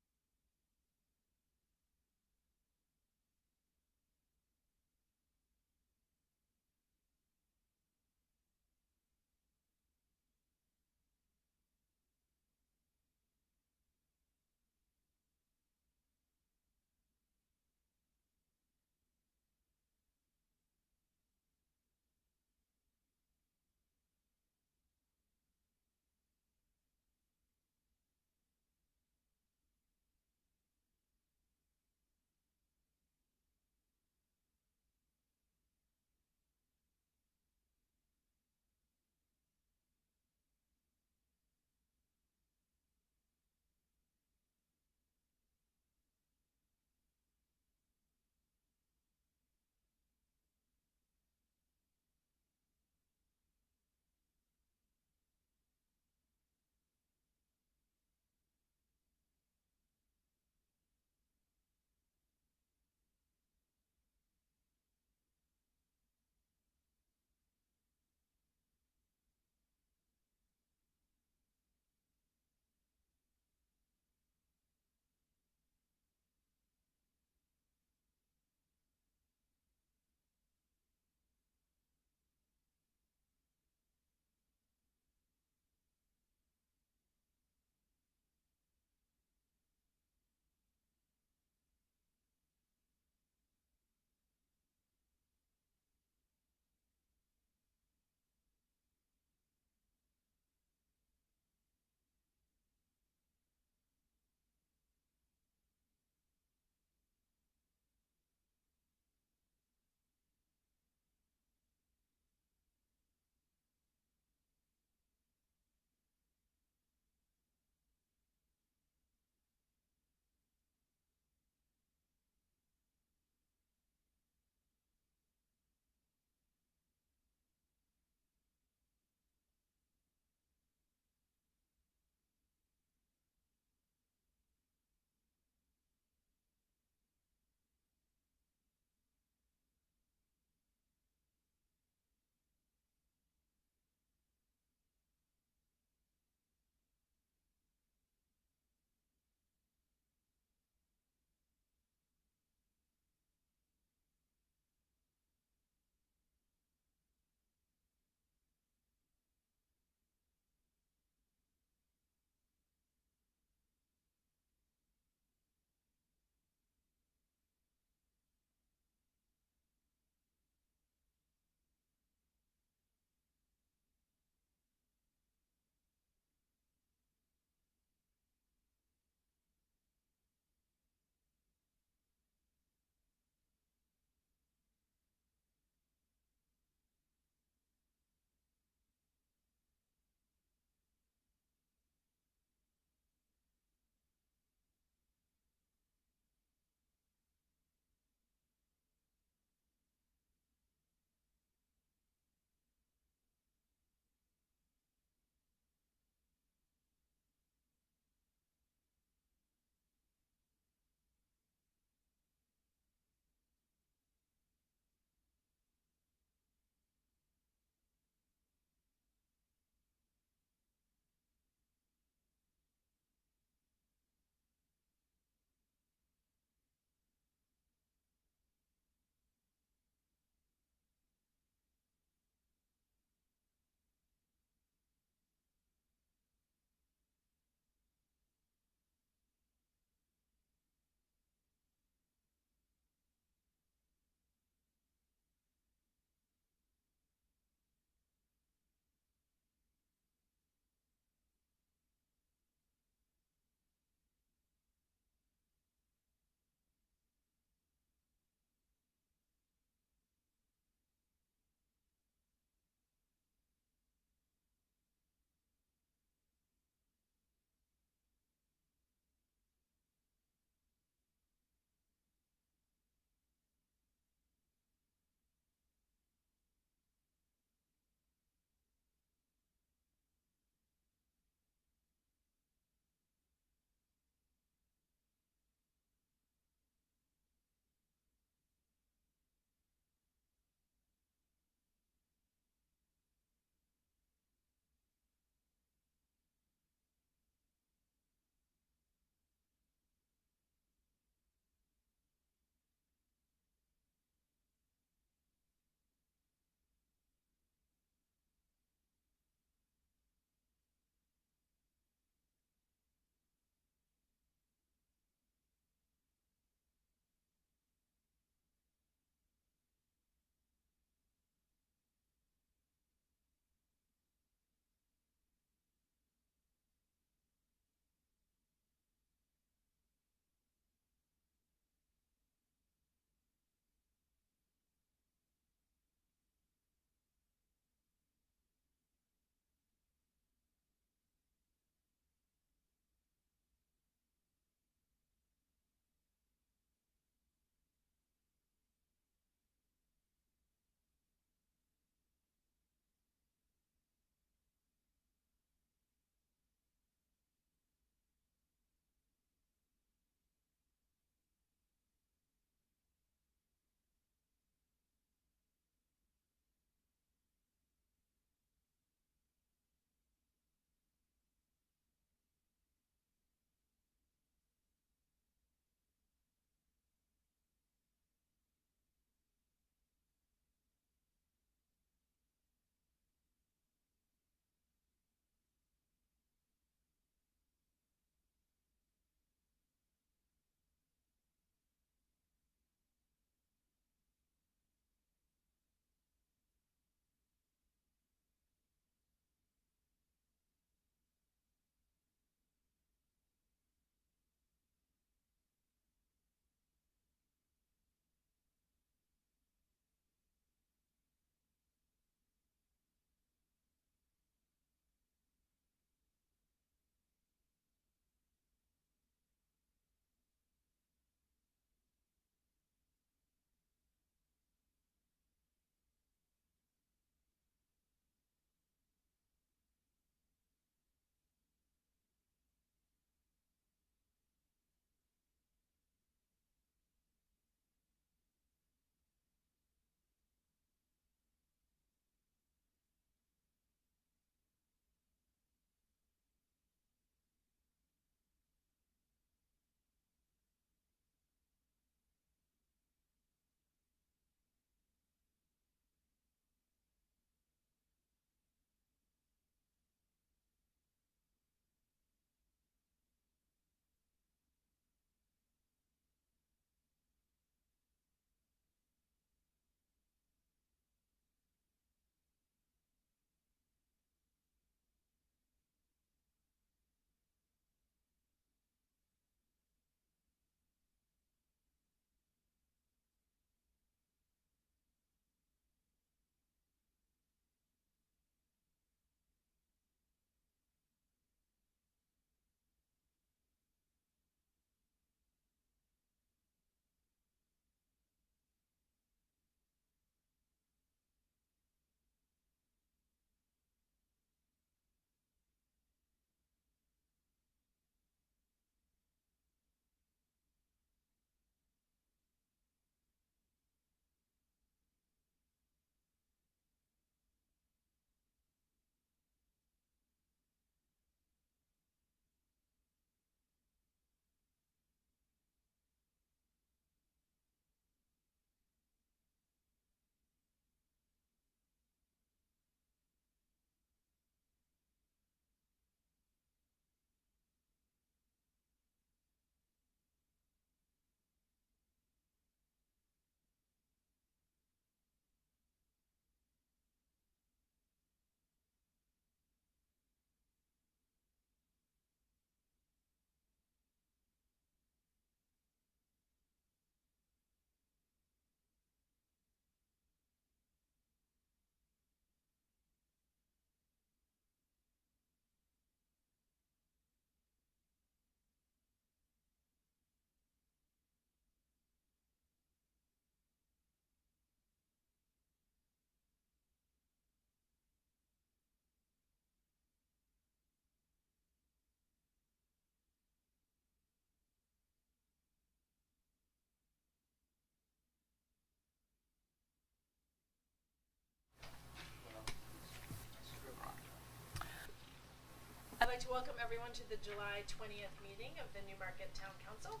welcome everyone to the July 20th meeting of the Newmarket Town Council.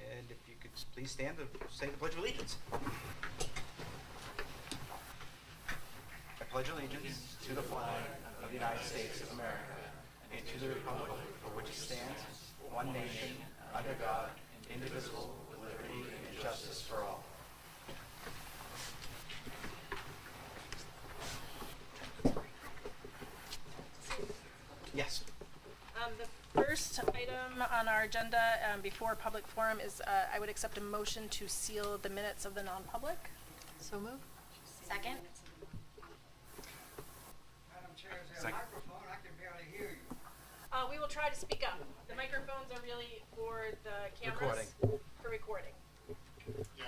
And if you could please stand to say the Pledge of Allegiance. I pledge allegiance to the flag of the United States of America and to the republic for which it stands, one nation, under God, indivisible, with liberty and justice for all. Yes. The first item on our agenda before public forum is I would accept a motion to seal the minutes of the non-public. So moved. Second? Madam Chair, is there a microphone? I can barely hear you. We will try to speak up. The microphones are really for the cameras. For recording. Yeah,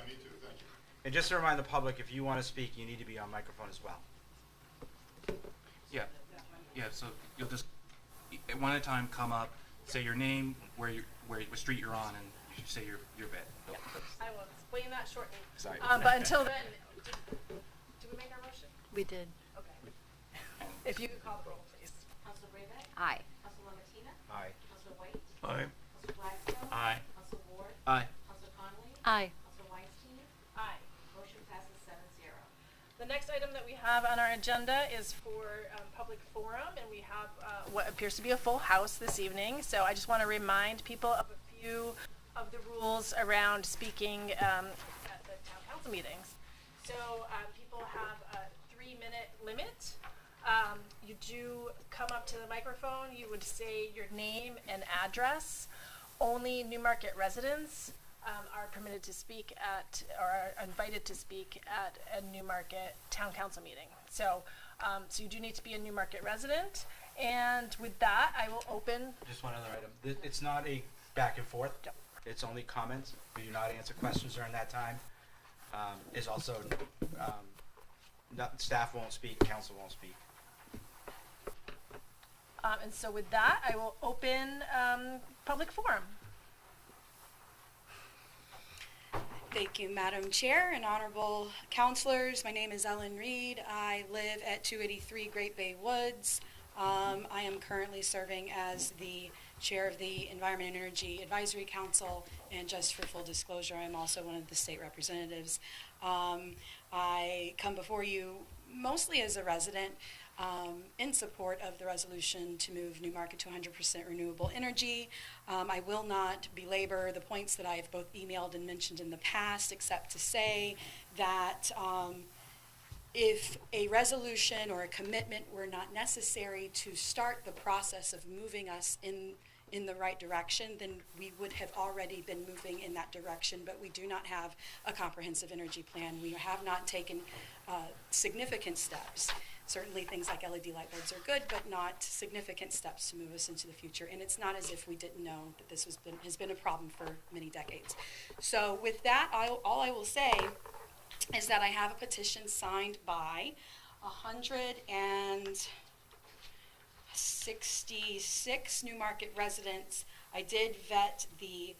me too, thank you. And just to remind the public, if you want to speak, you need to be on microphone as well. Yeah, so you'll just, one at a time, come up, say your name, what street you're on, and you say your bit. I will explain that shortly. Sorry. But until then, did we make our motion? We did. Okay. If you could call the roll, please. Council Brayback? Aye. Council Lamatina? Aye. Council White? Aye. Council Blackstone? Aye. Council Ward? Aye. Council Connolly? Aye. Council Weinstein? Aye. Motion passes 7-0. The next item that we have on our agenda is for public forum, and we have what appears to be a full house this evening. So I just want to remind people of a few of the rules around speaking at the town council meetings. So people have a 3-minute limit. You do come up to the microphone. You would say your name and address. Only Newmarket residents are permitted to speak at, or are invited to speak at a Newmarket Town Council meeting. So, so you do need to be a Newmarket resident. And with that, I will open. Just one other item. It's not a back and forth. Yep. It's only comments. We do not answer questions during that time. Is also, staff won't speak, council won't speak. And so with that, I will open public forum. Thank you, Madam Chair and honorable counselors. My name is Ellen Reed. I live at 283 Great Bay Woods. I am currently serving as the chair of the Environment and Energy Advisory Council, and just for full disclosure, I'm also one of the state representatives. I come before you mostly as a resident in support of the resolution to move Newmarket to 100% renewable energy. I will not belabor the points that I have both emailed and mentioned in the past, except to say that if a resolution or a commitment were not necessary to start the process of moving us in the right direction, then we would have already been moving in that direction, but we do not have a comprehensive energy plan. We have not taken significant steps. Certainly things like LED light bulbs are good, but not significant steps to move us into the future. And it's not as if we didn't know that this has been a problem for many decades. So with that, all I will say is that I have a petition signed by 166 Newmarket residents. I did vet the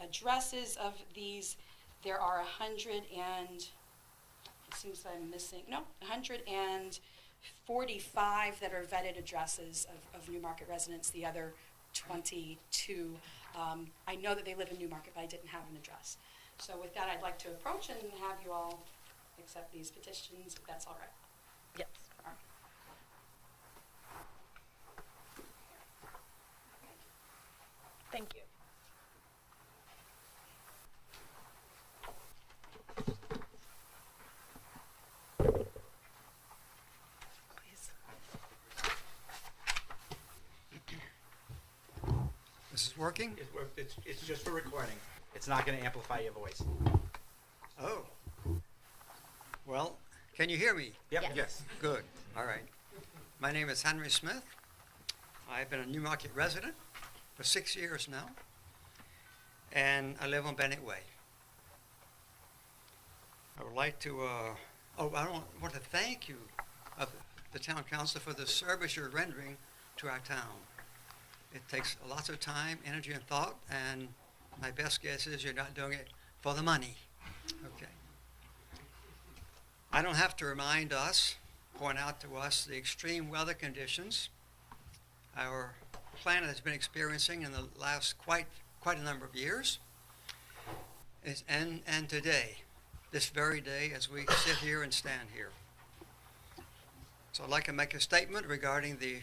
addresses of these. There are 145 that are vetted addresses of Newmarket residents. The other 22, I know that they live in Newmarket, but I didn't have an address. So with that, I'd like to approach and have you all accept these petitions, if that's all right. Yes. Thank you. Please. This is working? It's just for recording. It's not going to amplify your voice. Oh. Well, can you hear me? Yep. Yes. Good. All right. My name is Henry Smith. I've been a Newmarket resident for 6 years now, and I live on Bennett Way. I would like to, I want to thank you, the town council, for the service you're rendering to our town. It takes lots of time, energy, and thought, and my best guess is you're not doing it for the money. Okay. I don't have to point out to us the extreme weather conditions our planet has been experiencing in the last quite a number of years. And today, this very day, as we sit here and stand here. So I'd like to make a statement regarding the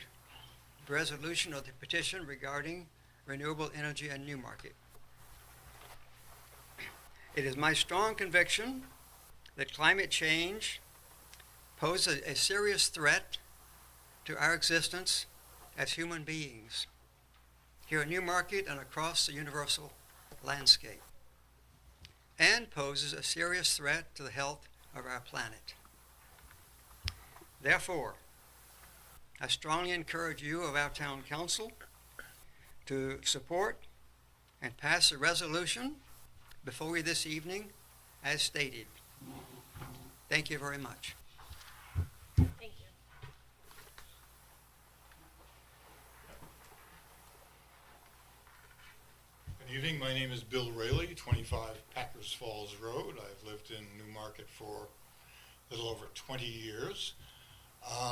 resolution or the petition regarding renewable energy and Newmarket. It is my strong conviction that climate change poses a serious threat to our existence as human beings here in Newmarket and across the universal landscape, and poses a serious threat to the health of our planet. Therefore, I strongly encourage you of our town council to support and pass a resolution before you this evening as stated. Thank you very much. Thank you. Good evening. My name is Bill Rayleigh, 25 Packers Falls Road. I've lived in Newmarket for a little over 20 years.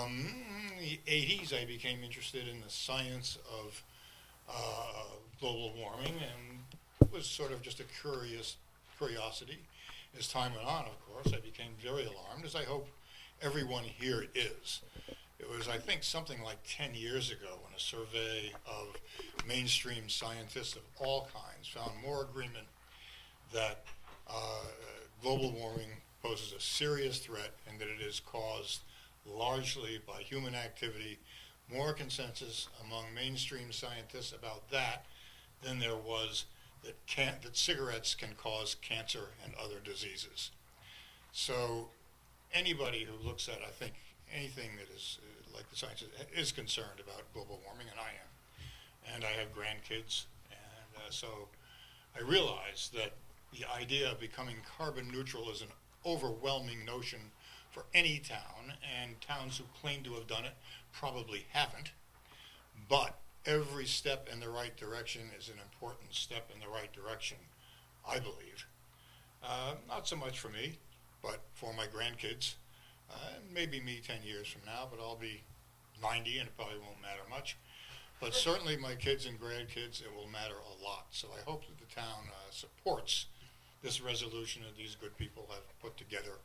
In the 80s, I became interested in the science of global warming, and it was sort of just a curiosity. As time went on, of course, I became very alarmed, as I hope everyone here is. It was, I think, something like 10 years ago when a survey of mainstream scientists of all kinds found more agreement that global warming poses a serious threat and that it is caused largely by human activity, more consensus among mainstream scientists about that than there was that cigarettes can cause cancer and other diseases. So anybody who looks at, I think, anything that is like the science is concerned about global warming, and I am. And I have grandkids, and so I realize that the idea of becoming carbon neutral is an overwhelming notion for any town, and towns who claim to have done it probably haven't. But every step in the right direction is an important step in the right direction, I believe. Not so much for me, but for my grandkids. Maybe me 10 years from now, but I'll be 90 and it probably won't matter much. But certainly my kids and grandkids, it will matter a lot. So I hope that the town supports this resolution that these good people have put together,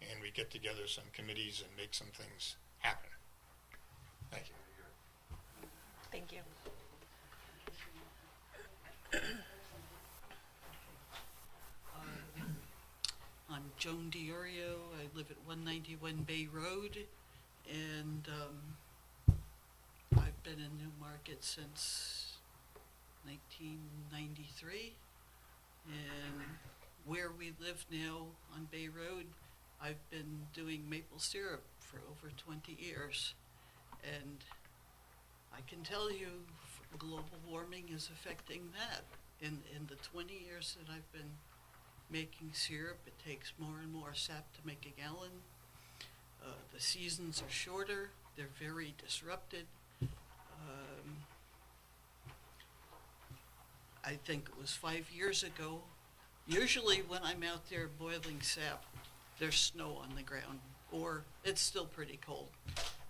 and we get together some committees and make some things happen. Thank you. Thank you. I'm Joan DiOrio. I live at 191 Bay Road, and I've been in Newmarket since 1993. And where we live now on Bay Road, I've been doing maple syrup for over 20 years. And I can tell you global warming is affecting that. In the 20 years that I've been making syrup, it takes more and more sap to make a gallon. The seasons are shorter. They're very disrupted. I think it was 5 years ago. Usually when I'm out there boiling sap, there's snow on the ground, or it's still pretty cold.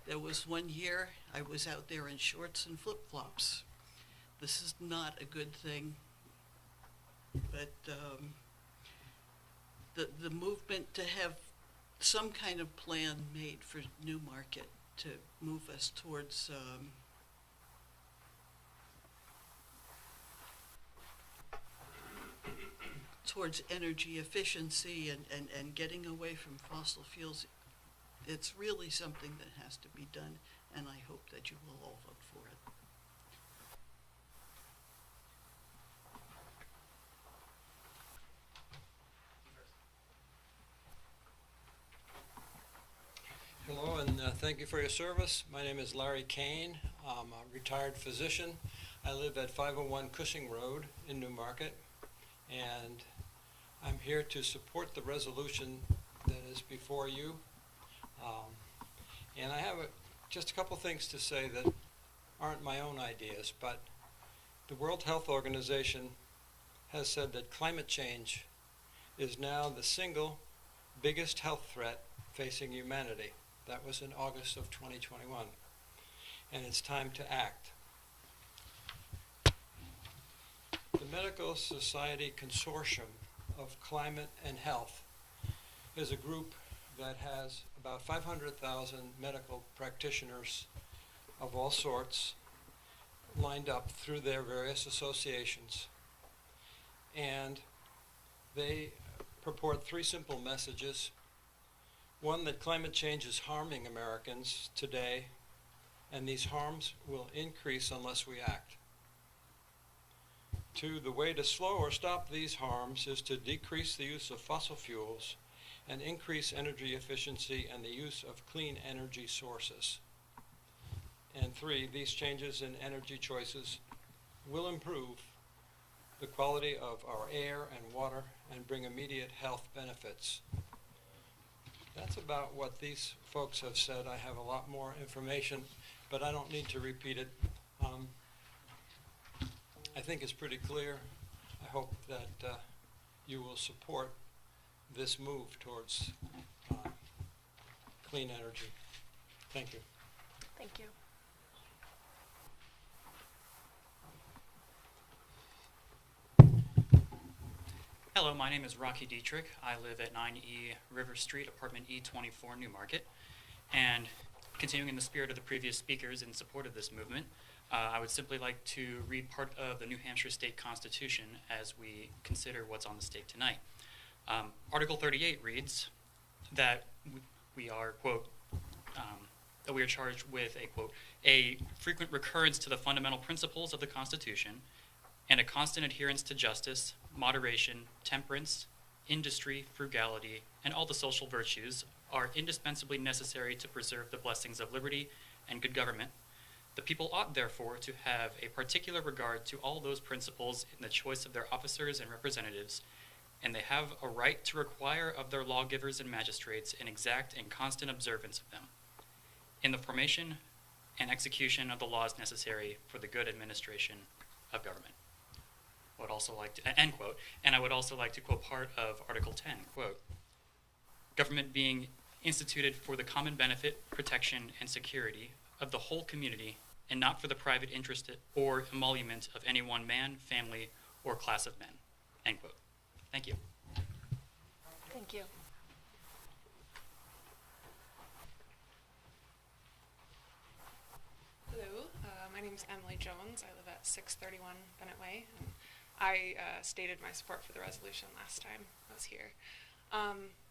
There was one year I was out there in shorts and flip-flops. This is not a good thing, but the movement to have some kind of plan made for Newmarket to move us towards energy efficiency and getting away from fossil fuels, it's really something that has to be done, and I hope that you will all vote for it. Hello, and thank you for your service. My name is Larry Kane. I'm a retired physician. I live at 501 Cushing Road in Newmarket, and I'm here to support the resolution that is before you. And I have just a couple things to say that aren't my own ideas, but the World Health Organization has said that climate change is now the single biggest health threat facing humanity. That was in August of 2021. And it's time to act. Medical Society Consortium of Climate and Health is a group that has about 500,000 medical practitioners of all sorts lined up through their various associations. And they purport three simple messages. One, that climate change is harming Americans today, and these harms will increase unless we act. Two, the way to slow or stop these harms is to decrease the use of fossil fuels and increase energy efficiency and the use of clean energy sources. And three, these changes in energy choices will improve the quality of our air and water and bring immediate health benefits. That's about what these folks have said. I have a lot more information, but I don't need to repeat it. I think it's pretty clear. I hope that you will support this move towards clean energy. Thank you. Thank you. Hello, my name is Rocky Dietrich. I live at 9E River Street, apartment E24, Newmarket. And continuing in the spirit of the previous speakers in support of this movement, I would simply like to read part of the New Hampshire State Constitution as we consider what's on the stake tonight. Article 38 reads that we are, quote, that we are charged with a, quote, a frequent recurrence to the fundamental principles of the Constitution and a constant adherence to justice, moderation, temperance, industry, frugality, and all the social virtues are indispensably necessary to preserve the blessings of liberty and good government. The people ought, therefore, to have a particular regard to all those principles in the choice of their officers and representatives, and they have a right to require of their lawgivers and magistrates an exact and constant observance of them, in the formation and execution of the laws necessary for the good administration of government. I would also like to, end quote, and I would also like to quote part of Article 10, quote, government being instituted for the common benefit, protection, and security of the whole community, and not for the private interest or emolument of any one man, family, or class of men, end quote. Thank you. Thank you. Hello, my name is Emily Jones. I live at 631 Bennett Way, and I stated my support for the resolution last time I was here.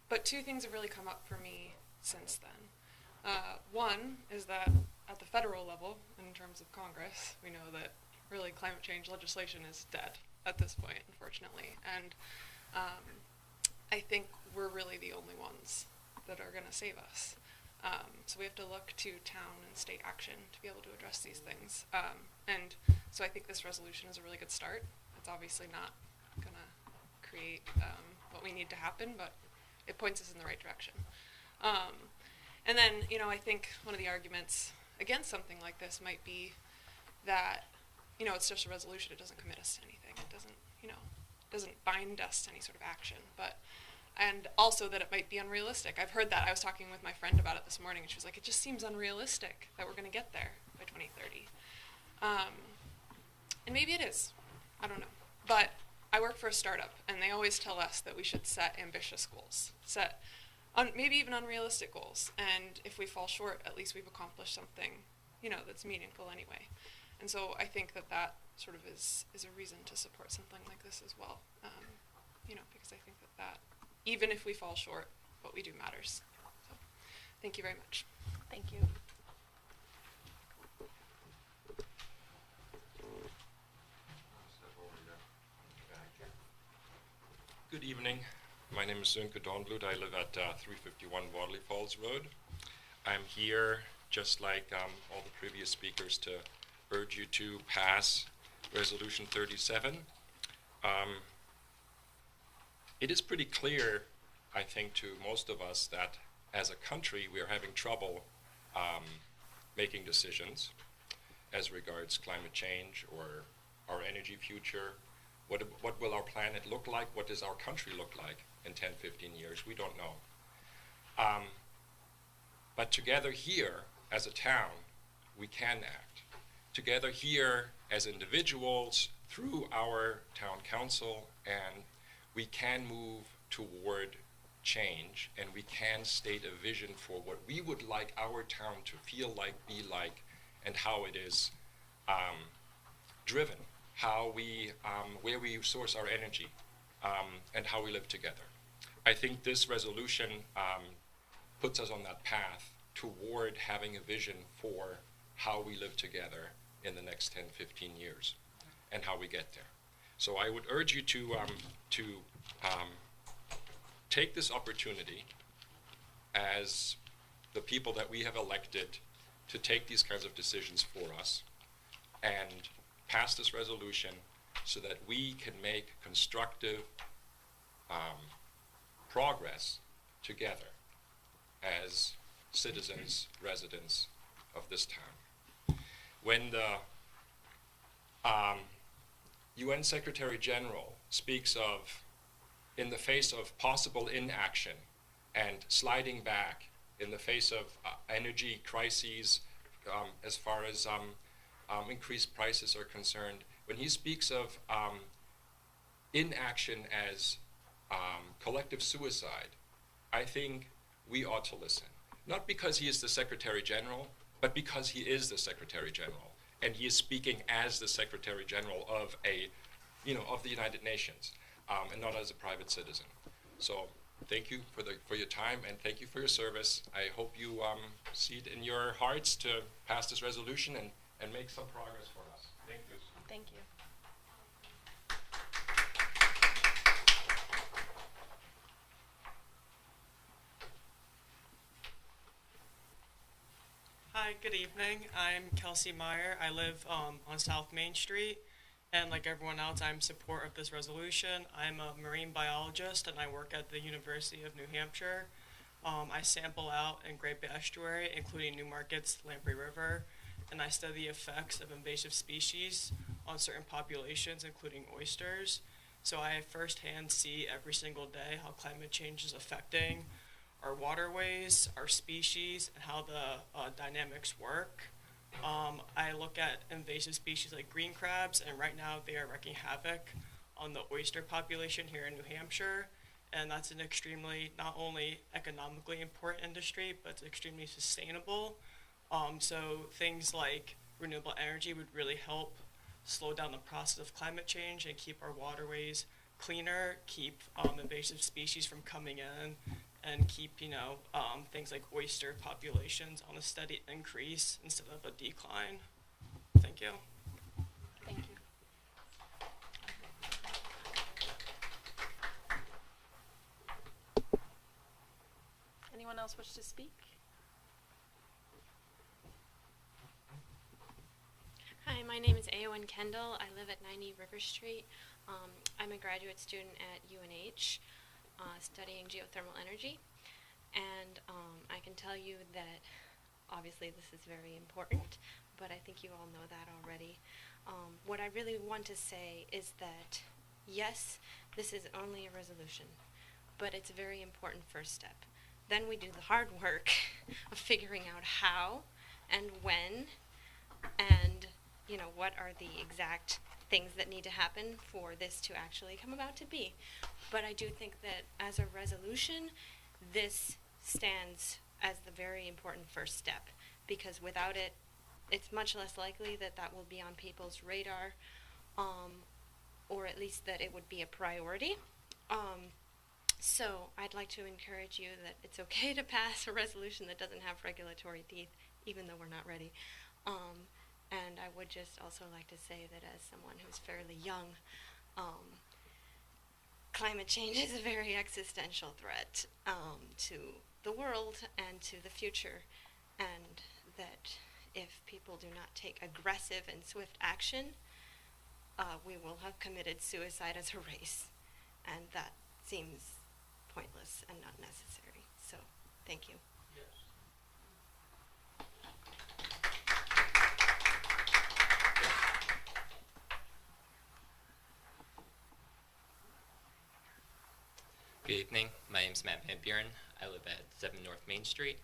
But two things have really come up for me since then. One is that at the federal level, in terms of Congress, we know that really climate change legislation is dead at this point, unfortunately. And I think we're really the only ones that are going to save us. So we have to look to town and state action to be able to address these things. And so I think this resolution is a really good start. It's obviously not going to create what we need to happen, but it points us in the right direction. And then, you know, I think one of the arguments against something like this might be that, you know, it's just a resolution. It doesn't commit us to anything. It doesn't, you know, doesn't bind us to any sort of action. And also that it might be unrealistic. I've heard that. I was talking with my friend about it this morning, and she was like, it just seems unrealistic that we're going to get there by 2030. And maybe it is. I don't know. But I work for a startup, and they always tell us that we should set ambitious goals, set maybe even unrealistic goals. And if we fall short, at least we've accomplished something, you know, that's meaningful anyway. And so I think that that sort of is a reason to support something like this as well. You know, because I think that even if we fall short, what we do matters. So thank you very much. Thank you. Good evening. My name is Sönke Dornblut. I live at 351 Wadley Falls Road. I'm here, just like all the previous speakers, to urge you to pass Resolution 37. It is pretty clear, I think, to most of us that as a country we are having trouble making decisions as regards climate change or our energy future. What will our planet look like? What does our country look like in 10, 15 years? We don't know. But together here, as a town, we can act. Together here, as individuals through our town council, and we can move toward change, and we can state a vision for what we would like our town to feel like, be like, and how it is driven, how we, where we source our energy, and how we live together. I think this resolution puts us on that path toward having a vision for how we live together in the next 10, 15 years, and how we get there. So I would urge you to take this opportunity as the people that we have elected to take these kinds of decisions for us and pass this resolution so that we can make constructive progress together as citizens, residents of this town. When the UN Secretary General speaks of, in the face of possible inaction and sliding back in the face of energy crises as far as increased prices are concerned, when he speaks of inaction as collective suicide, I think we ought to listen. Not because he is the Secretary General, but because he is the Secretary General, and he is speaking as the Secretary General of of the United Nations, and not as a private citizen. So thank you for your time, and thank you for your service. I hope you see it in your hearts to pass this resolution and make some progress for us. Thank you. Thank you. Hi, good evening. I'm Kelsey Meyer. I live on South Main Street, and like everyone else, I'm in support of this resolution. I'm a marine biologist, and I work at the University of New Hampshire. I sample out in Great Bay Estuary, including Newmarket's Lamprey River, and I study the effects of invasive species on certain populations, including oysters. So I firsthand see every single day how climate change is affecting our waterways, our species, and how the dynamics work. I look at invasive species like green crabs, and right now they are wreaking havoc on the oyster population here in New Hampshire, and that's an extremely, not only economically important industry, but it's extremely sustainable. So things like renewable energy would really help slow down the process of climate change and keep our waterways cleaner, keep invasive species from coming in, and keep, things like oyster populations on a steady increase instead of a decline. Thank you. Thank you. Anyone else wish to speak? Hi, my name is Aowen Kendall. I live at 90 River Street. I'm a graduate student at UNH. Studying geothermal energy, and I can tell you that obviously this is very important, but I think you all know that already. What I really want to say is that yes, this is only a resolution, but it's a very important first step. Then we do the hard work of figuring out how and when, and what are the exact things that need to happen for this to actually come about to be. But I do think that as a resolution, this stands as the very important first step, because without it, it's much less likely that that will be on people's radar, or at least that it would be a priority. So I'd like to encourage you that it's okay to pass a resolution that doesn't have regulatory teeth, even though we're not ready. And I would just also like to say that as someone who's fairly young, climate change is a very existential threat to the world and to the future, and that if people do not take aggressive and swift action, we will have committed suicide as a race, and that seems pointless and not necessary. So, thank you. Good evening. My name is Matt Van Buren. I live at 7 North Main Street.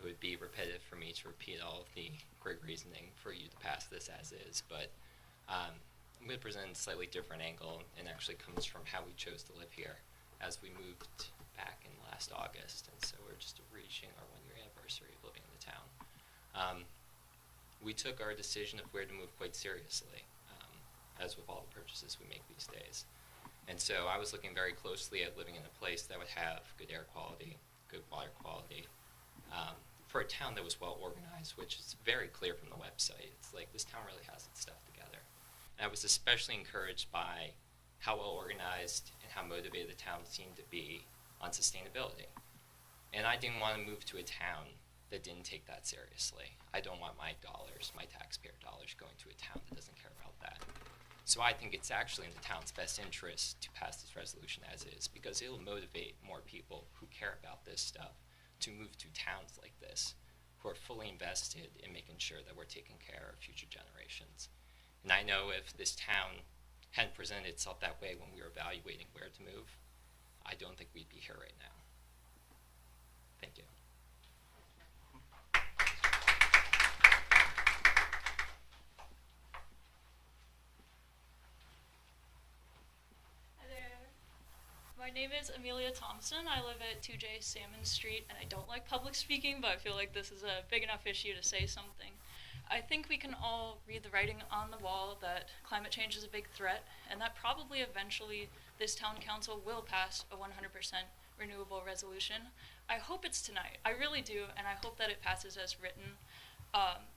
it would be repetitive for me to repeat all of the great reasoning for you to pass this as is, but I'm going to present a slightly different angle, and actually comes from how we chose to live here as we moved back in last August, and so we're just reaching our 1-year anniversary of living in the town. We took our decision of where to move quite seriously, as with all the purchases we make these days. And so I was looking very closely at living in a place that would have good air quality, good water quality, for a town that was well organized, which is very clear from the website. It's like this town really has its stuff together. And I was especially encouraged by how well organized and how motivated the town seemed to be on sustainability. And I didn't want to move to a town that didn't take that seriously. I don't want my dollars, my taxpayer dollars, going to a town that doesn't care about that. So I think it's actually in the town's best interest to pass this resolution as is, because it'll motivate more people who care about this stuff to move to towns like this, who are fully invested in making sure that we're taking care of future generations. And I know if this town hadn't presented itself that way when we were evaluating where to move, I don't think we'd be here right now. Thank you. My name is Amelia Thompson. I live at 2J Salmon Street, and I don't like public speaking, but I feel like this is a big enough issue to say something. I think we can all read the writing on the wall that climate change is a big threat, and that probably eventually this town council will pass a 100% renewable resolution. I hope it's tonight. I really do, and I hope that it passes as written.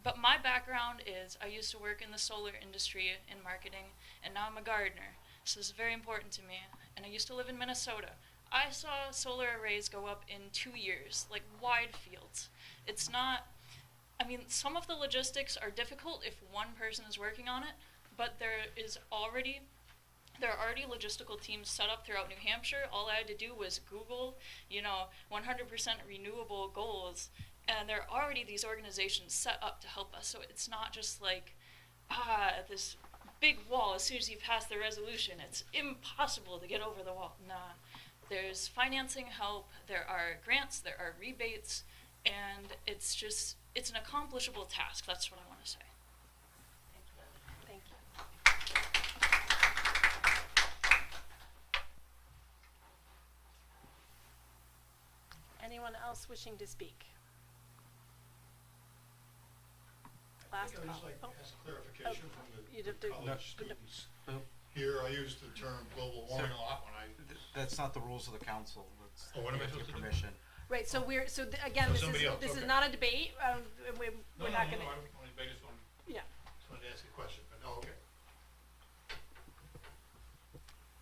But my background is I used to work in the solar industry in marketing, and now I'm a gardener. So this is very important to me. And I used to live in Minnesota. I saw solar arrays go up in 2 years, like wide fields. It's not, I mean, some of the logistics are difficult if one person is working on it, but there are already logistical teams set up throughout New Hampshire. All I had to do was Google, 100% renewable goals, and there are already these organizations set up to help us. So it's not just like, this big wall as soon as you pass the resolution. It's impossible to get over the wall. Nah. There's financing help, there are grants, there are rebates, and it's an accomplishable task. That's what I want to say. Thank you. Anyone else wishing to speak? Last I would just call. like to ask clarification from you'd the have to- college students. Here, I use the term global warming a lot when I. That's not the rules of the council. That's Oh, what am I with supposed your to do? permission. Right, so again, So this somebody else, is okay. not a debate. We're not going No, to. I don't want to debate, Yeah. just wanted to ask a question, but, okay.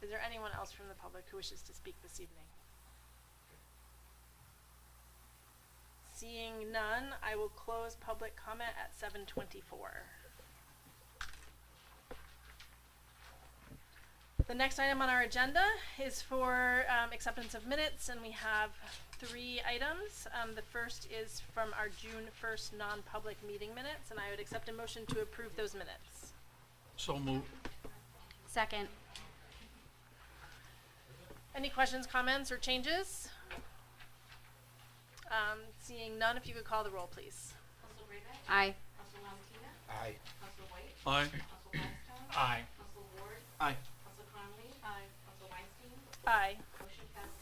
Is there anyone else from the public who wishes to speak this evening? Seeing none, I will close public comment at 7:24. The next item on our agenda is for acceptance of minutes, and we have 3 items. The first is from our June 1st non-public meeting minutes, and I would accept a motion to approve those minutes. So moved. Second. Any questions, comments, or changes? Seeing none, if you could call the roll, please. Council Brayback? Aye. Council Wamatina? Aye. Council White? Aye. Council Blackstone? Aye. Council Ward? Aye. Council Conley? Aye. Council Weinstein? Aye. Motion passes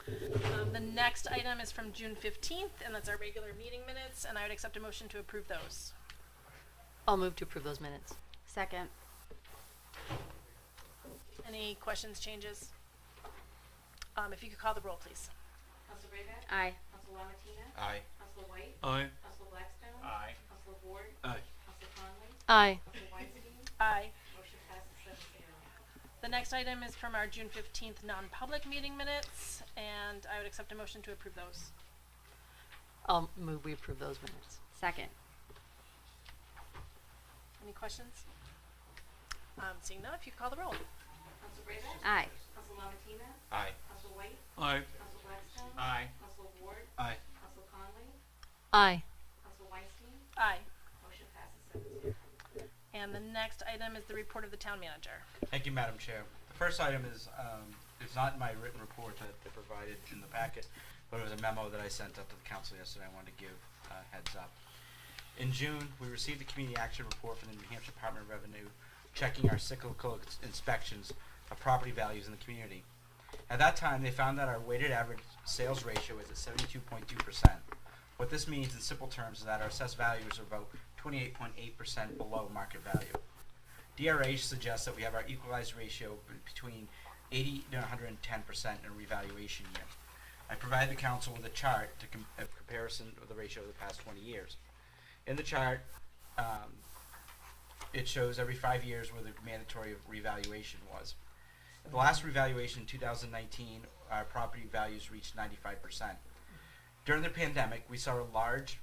7-0. The next item is from June 15th, and that's our regular meeting minutes, and I would accept a motion to approve those. I'll move to approve those minutes. Second. Any questions, changes? If you could call the roll, please. Council Brayback? Aye. Council Wamatina? Aye. Council White? Aye. Council Blackstone? Aye. Council Ward? Aye. Council Conley? Aye. Council Weinstein? Aye. Motion passes 7-0. The next item is from our June 15th non-public meeting minutes, and I would accept a motion to approve those. I'll move we approve those minutes. Second. Any questions? Seeing none, if you could call the roll. Council Brayback? Aye. Council Wamatina? Aye. Council White? Aye. Council Blackstone? Aye. Council Ward? Aye. Council Conley? Aye. Council Weinstein? Aye. Motion passes 7-0. And the next item is the report of the town manager. Thank you, Madam Chair. The first item is not in my written report that they provided in the packet, but it was a memo that I sent up to the council yesterday. I wanted to give heads up. In June, we received a community action report from the New Hampshire Department of Revenue checking our cyclical inspections of property values in the community. At that time, they found that our weighted average sales ratio is at 72.2%. What this means in simple terms is that our assessed values are about 28.8% below market value. DRH suggests that we have our equalized ratio between 80 to 110% in a revaluation year. I provided the council with a chart to a comparison of the ratio of the past 20 years. In the chart, it shows every 5 years where the mandatory revaluation was. At the last revaluation in 2019, our property values reached 95%. During the pandemic, we saw a large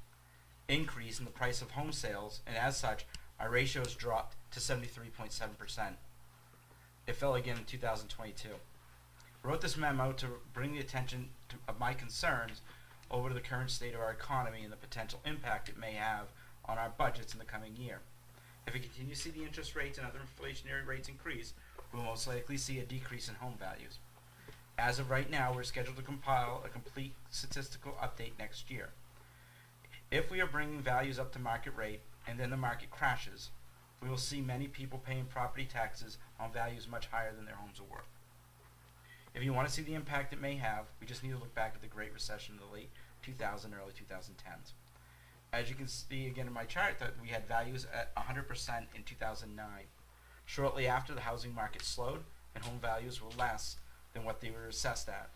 increase in the price of home sales, and as such, our ratios dropped to 73.7%. It fell again in 2022. I wrote this memo to bring the attention of my concerns over the current state of our economy and the potential impact it may have on our budgets in the coming year. If we continue to see the interest rates and other inflationary rates increase, we will most likely see a decrease in home values. As of right now, we're scheduled to compile a complete statistical update next year. If we are bringing values up to market rate and then the market crashes, we will see many people paying property taxes on values much higher than their homes are worth. If you want to see the impact it may have, we just need to look back at the Great Recession of the late 2000s, early 2010s. As you can see again in my chart, that we had values at 100% in 2009. Shortly after, the housing market slowed and home values were less than what they were assessed at.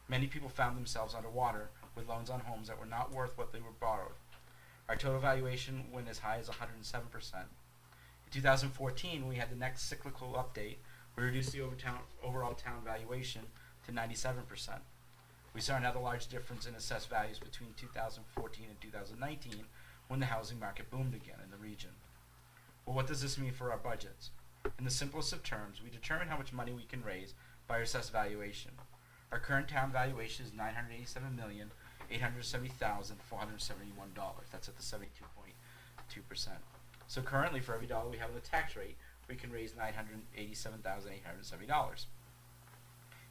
Many people found themselves underwater with loans on homes that were not worth what they were borrowed. Our total valuation went as high as 107%. In 2014, we had the next cyclical update. We reduced the overall town valuation to 97%. We saw another large difference in assessed values between 2014 and 2019 when the housing market boomed again in the region. Well, what does this mean for our budgets? In the simplest of terms, we determine how much money we can raise by our assessed valuation. Our current town valuation is $987,870,471. That's at the 72.2%. So currently, for every dollar we have in the tax rate, we can raise $987,870.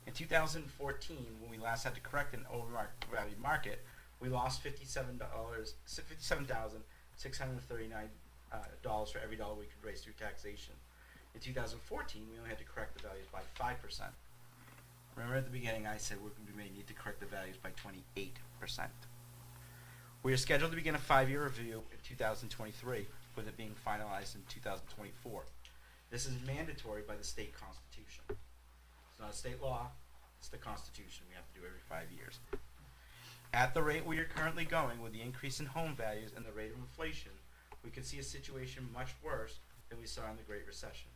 In 2014, when we last had to correct an overvalued market, we lost $57,639 for every dollar we could raise through taxation. In 2014, we only had to correct the values by 5%. Remember at the beginning I said we may need to correct the values by 28%. We are scheduled to begin a 5-year review in 2023, with it being finalized in 2024. This is mandatory by the state constitution. It's not a state law, it's the constitution we have to do every 5 years. At the rate we are currently going, with the increase in home values and the rate of inflation, we could see a situation much worse than we saw in the Great Recession.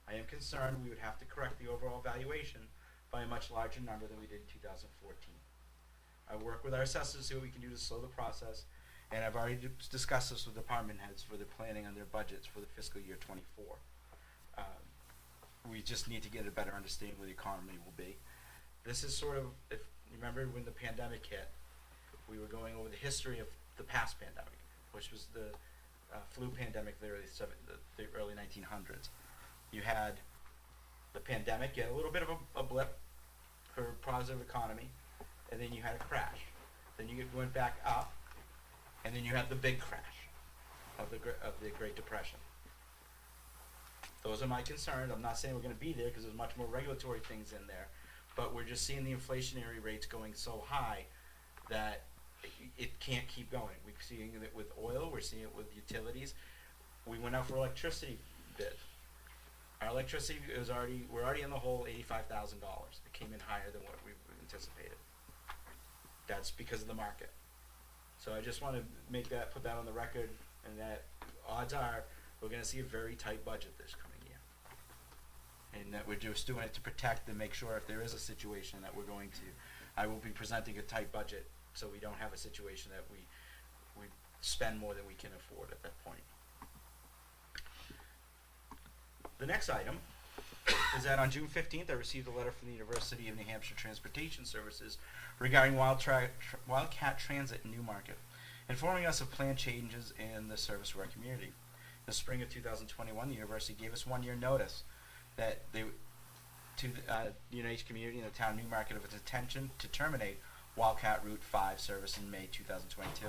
I am concerned we would have to correct the overall valuation by a much larger number than we did in 2014. I work with our assessors to see what we can do to slow the process, and I've already discussed this with department heads for the planning on their budgets for the fiscal year 24. We just need to get a better understanding where the economy will be. This is sort of, if you remember when the pandemic hit, we were going over the history of the past pandemic, which was the flu pandemic in the early 1900s. You had the pandemic, you had a little bit of a blip for a positive economy, and then you had a crash. Then you went back up, and then you had the big crash of the Great Depression. Those are my concerns. I'm not saying we're going to be there because there's much more regulatory things in there, but we're just seeing the inflationary rates going so high that it can't keep going. We're seeing it with oil. We're seeing it with utilities. We went out for electricity bid. Our electricity is we're already in the hole $85,000. It came in higher than what we anticipated. That's because of the market. So I just want to put that on the record, and that odds are we're going to see a very tight budget this coming year. And that we're just doing it to protect and make sure if there is a situation that we're going to, I will be presenting a tight budget so we don't have a situation that we spend more than we can afford at that point. The next item is that on June 15th, I received a letter from the University of New Hampshire Transportation Services regarding Wildcat Transit in Newmarket, informing us of planned changes in the service for our community. In the spring of 2021, the university gave us 1-year notice that to the UNH community and the town of Newmarket of its intention to terminate Wildcat Route 5 service in May 2022.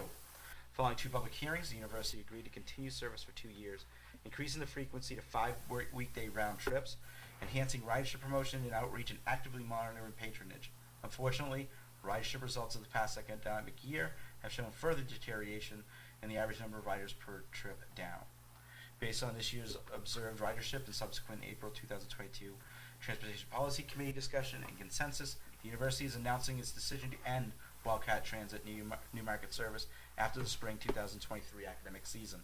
Following 2 public hearings, the university agreed to continue service for 2 years, increasing the frequency to 5 weekday round trips, enhancing ridership promotion and outreach, and actively monitoring patronage. Unfortunately, ridership results of the past academic year have shown further deterioration in the average number of riders per trip down. Based on this year's observed ridership and subsequent April 2022 Transportation Policy Committee discussion and consensus, the university is announcing its decision to end Wildcat Transit Newmarket service after the spring 2023 academic season.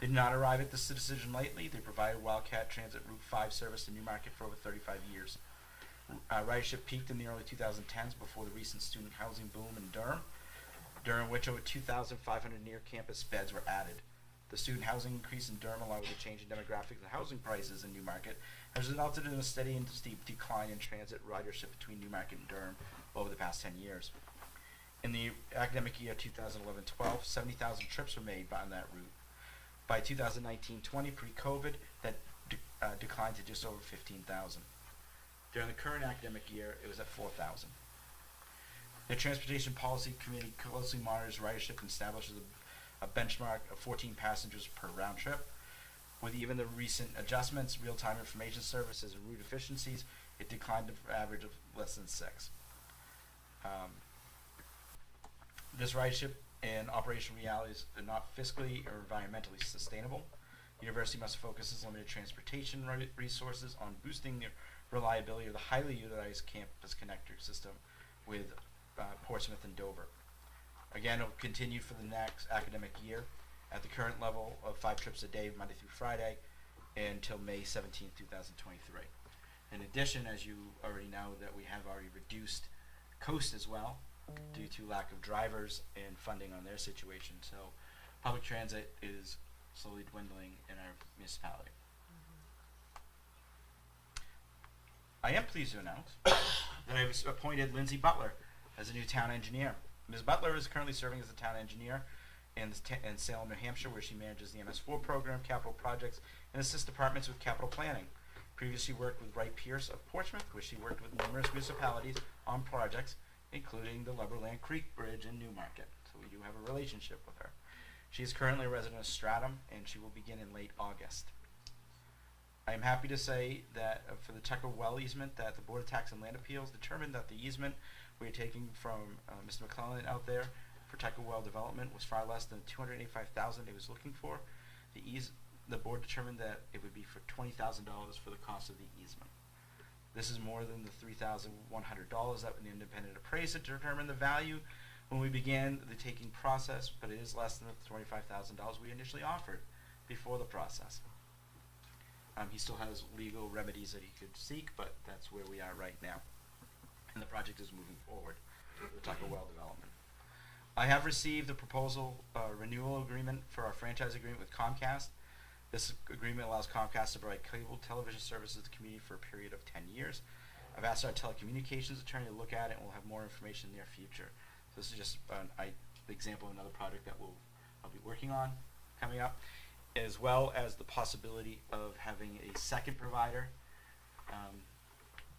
They did not arrive at this decision lightly. They provided Wildcat Transit Route 5 service to Newmarket for over 35 years. Ridership peaked in the early 2010s before the recent student housing boom in Durham, during which over 2,500 near-campus beds were added. The student housing increase in Durham, along with the change in demographics and housing prices in Newmarket, has resulted in a steady and steep decline in transit ridership between Newmarket and Durham over the past 10 years. In the academic year 2011-12, 70,000 trips were made on that route. By 2019-20, pre-COVID, that declined to just over 15,000. During the current academic year, it was at 4,000. The Transportation Policy Committee closely monitors ridership and establishes a benchmark of 14 passengers per round trip. With even the recent adjustments, real-time information services, and route efficiencies, it declined to an average of less than 6. This ridership and operational realities are not fiscally or environmentally sustainable. The university must focus its limited transportation resources on boosting the reliability of the highly utilized campus connector system with Portsmouth and Dover. Again, it will continue for the next academic year at the current level of 5 trips a day, Monday through Friday, until May 17, 2023. In addition, as you already know, that we have already reduced Coast as well due to lack of drivers and funding on their situation. So public transit is slowly dwindling in our municipality. I am pleased to announce that I was appointed Lindsay Butler as a new town engineer. Ms. Butler is currently serving as the town engineer in Salem, New Hampshire, where she manages the MS4 program, capital projects, and assists departments with capital planning. Previously worked with Wright Pierce of Portsmouth, where she worked with numerous municipalities on projects, including the Lumberland Creek Bridge in Newmarket. So we do have a relationship with her. She is currently a resident of Stratham, and she will begin in late August. I am happy to say that for the Tucker Well easement, that the Board of Tax and Land Appeals determined that the easement we are taking from Mr. McClellan out there for Tucker Well development was far less than $285,000 he was looking for. The board determined that it would be for $20,000 for the cost of the easement. This is more than the $3,100 that an independent appraiser determined the value when we began the taking process, but it is less than the $25,000 we initially offered before the process. He still has legal remedies that he could seek, but that's where we are right now. And the project is moving forward with the Tucker Well development. I have received a proposal renewal agreement for our franchise agreement with Comcast. This agreement allows Comcast to provide cable television services to the community for a period of 10 years. I've asked our telecommunications attorney to look at it, and we'll have more information in the near future. So this is just an example of another project that I'll be working on coming up, as well as the possibility of having a second provider.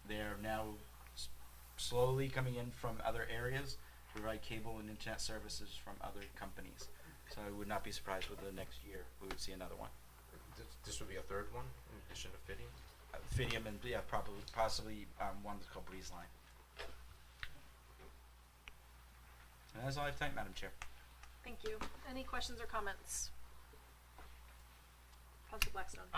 They're now slowly coming in from other areas to provide cable and internet services from other companies. So I would not be surprised with the next year we would see another one. This would be a third one in addition to Fidium? Fidium and yeah, possibly one that's called Breezeline. And that's all I have tonight, Madam Chair. Thank you. Any questions or comments? Councilor Blackstone.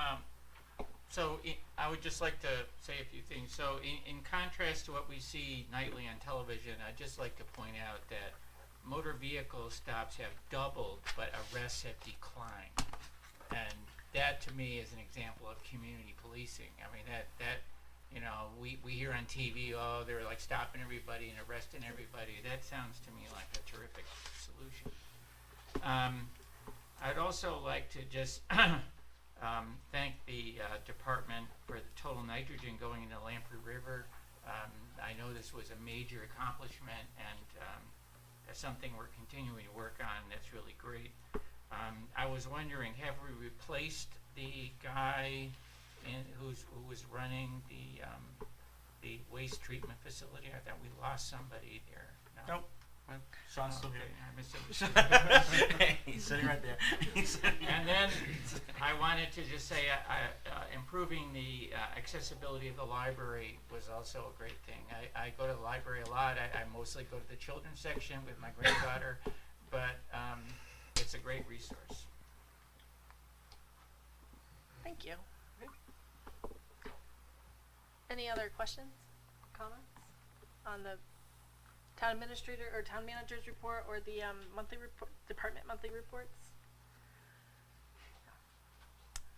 I would just like to say a few things. So in contrast to what we see nightly on television, I'd just like to point out that motor vehicle stops have doubled, but arrests have declined. And that to me is an example of community policing. I mean, we hear on TV, oh, they're like stopping everybody and arresting everybody. That sounds to me like a terrific solution. I'd also like to just thank the department for the total nitrogen going into Lamprey River. I know this was a major accomplishment, and that's something we're continuing to work on. That's really great. I was wondering, have we replaced the guy who was running the waste treatment facility? I thought we lost somebody there. Nope. Sean's still here. I misunderstood. He's sitting right there. And then I wanted to just say improving the accessibility of the library was also a great thing. I go to the library a lot. I mostly go to the children's section with my granddaughter, but it's a great resource. Thank you. Any other questions, comments on the town administrator or town manager's report or the monthly report, department monthly reports?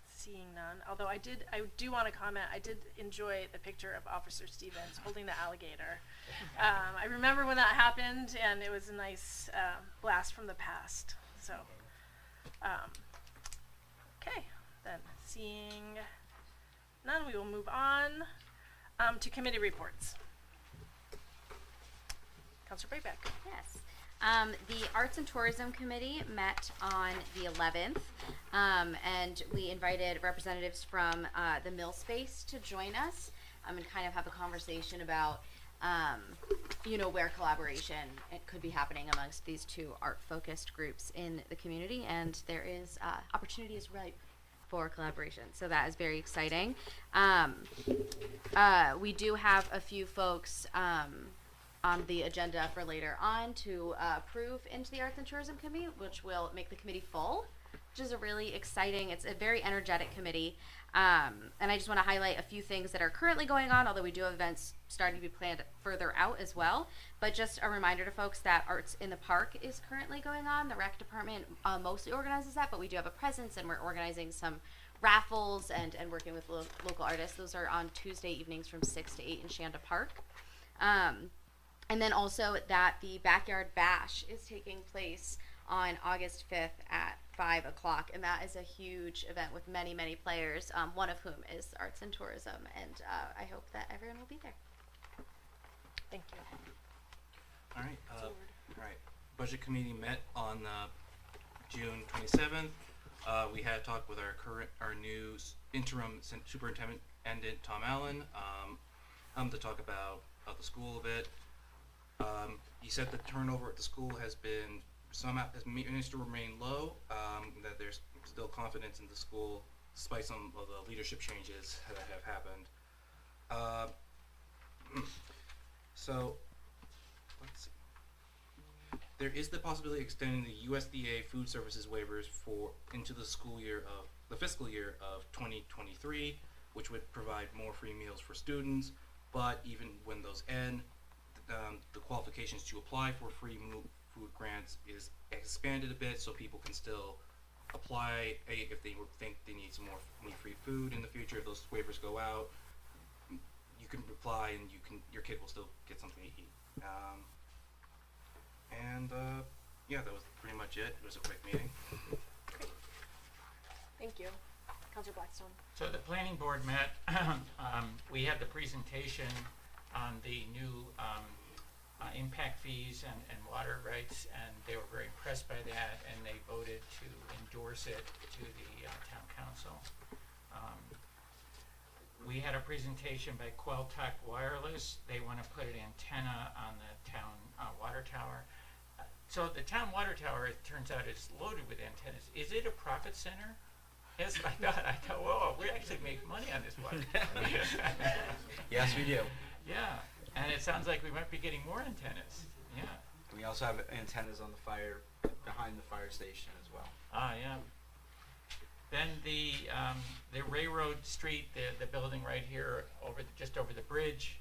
Seeing none, although I do want to comment, I did enjoy the picture of Officer Stevens holding the alligator. I remember when that happened, and it was a nice blast from the past. So, okay, then seeing none, we will move on to committee reports. Councilor Brayback. Yes. The Arts and Tourism Committee met on the 11th, and we invited representatives from the Mill Space to join us and kind of have a conversation about, where collaboration could be happening amongst these two art-focused groups in the community, and there is opportunity is ripe for collaboration, so that is very exciting. We do have a few folks on the agenda for later on to approve into the Arts and Tourism Committee, which will make the committee full, which is a really exciting, it's a very energetic committee. And I just want to highlight a few things that are currently going on, although we do have events starting to be planned further out as well. But just a reminder to folks that Arts in the Park is currently going on. The rec department mostly organizes that, but we do have a presence, and we're organizing some raffles and working with local artists. Those are on Tuesday evenings from 6 to 8 in Shanda Park. And then also that the Backyard Bash is taking place on August 5th at 5 o'clock, and that is a huge event with many, many players, one of whom is Arts and Tourism, and I hope that everyone will be there. Thank you. All right. Budget Committee met on June 27th. We had a talk with our new interim superintendent, Tom Allen, to talk about the school a bit. He said the turnover at the school has managed to remain low, that there's still confidence in the school despite some of the leadership changes that have happened. So, let's see. There is the possibility of extending the USDA food services waivers into the fiscal year of 2023, which would provide more free meals for students, but even when those end, the qualifications to apply for free food grants is expanded a bit, so people can still apply if they think they need some more free food in the future. If those waivers go out, you can apply, and your kid will still get something to eat. Yeah, that was pretty much it. It was a quick meeting. Great. Thank you. Councilor Blackstone. So the planning board met. We had the presentation on the new impact fees and water rights, and they were very impressed by that, and they voted to endorse it to the town council. We had a presentation by Quelltech Wireless. They want to put an antenna on the town water tower. So the town water tower, it turns out, is loaded with antennas. Is it a profit center? Yes, I thought, whoa, we actually make money on this water tower. Yes, we do. Yeah, and it sounds like we might be getting more antennas. Yeah. We also have antennas on behind the fire station as well. Ah, yeah. Then the Railroad Street, the building right here just over the bridge,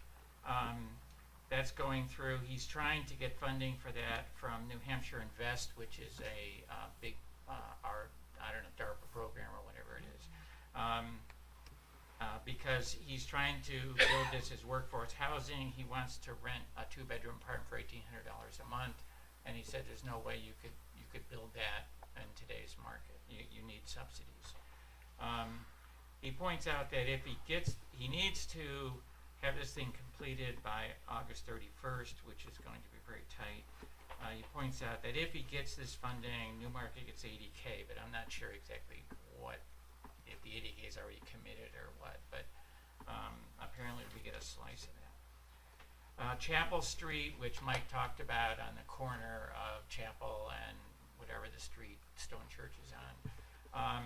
that's going through. He's trying to get funding for that from New Hampshire Invest, which is a big DARPA program or whatever it is. Because he's trying to build this as workforce housing. He wants to rent a 2-bedroom apartment for $1,800 a month, and he said there's no way you could build that in today's market. You need subsidies. He points out that if he needs to have this thing completed by August 31st, which is going to be very tight. He points out that if he gets this funding, Newmarket gets $80K, but I'm not sure exactly if the $80K is already committed or what, but apparently we get a slice of that. Chapel Street, which Mike talked about on the corner of Chapel and whatever the street Stone Church is on.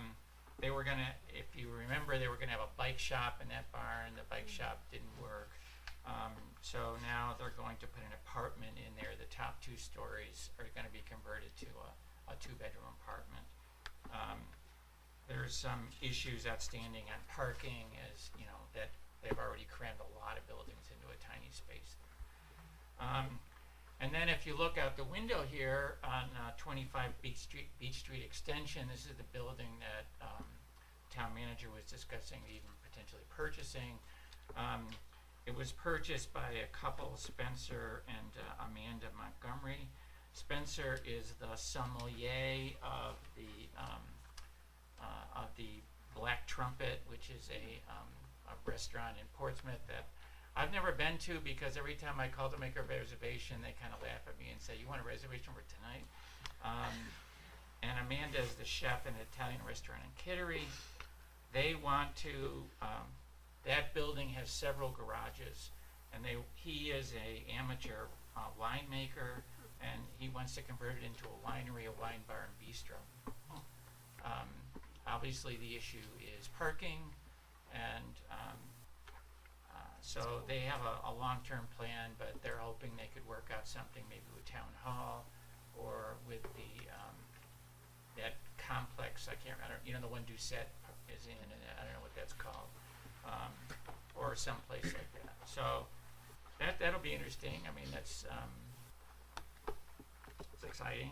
They were gonna, if you remember, they were gonna have a bike shop in that barn. The bike shop didn't work. So now they're going to put an apartment in there. The top 2 stories are gonna be converted to a 2-bedroom apartment. There's some issues outstanding on parking, as you know, that they've already crammed a lot of buildings into a tiny space. And then if you look out the window here on 25 Beach Street Extension, this is the building that town manager was discussing even potentially purchasing. It was purchased by a couple, Spencer and Amanda Montgomery. Spencer is the sommelier of the Black Trumpet, which is a restaurant in Portsmouth that I've never been to, because every time I call to make a reservation, they kind of laugh at me and say, "You want a reservation for tonight?" And Amanda is the chef in an Italian restaurant in Kittery. They want to, that building has several garages, and he is a amateur winemaker, and he wants to convert it into a winery, a wine bar, and bistro. Obviously the issue is parking, and so they have a long-term plan, but they're hoping they could work out something maybe with Town Hall or with the that complex, I can't remember, you know, the one Doucette is in, and I don't know what that's called, or someplace like that. So that'll be interesting. I mean, that's it's exciting.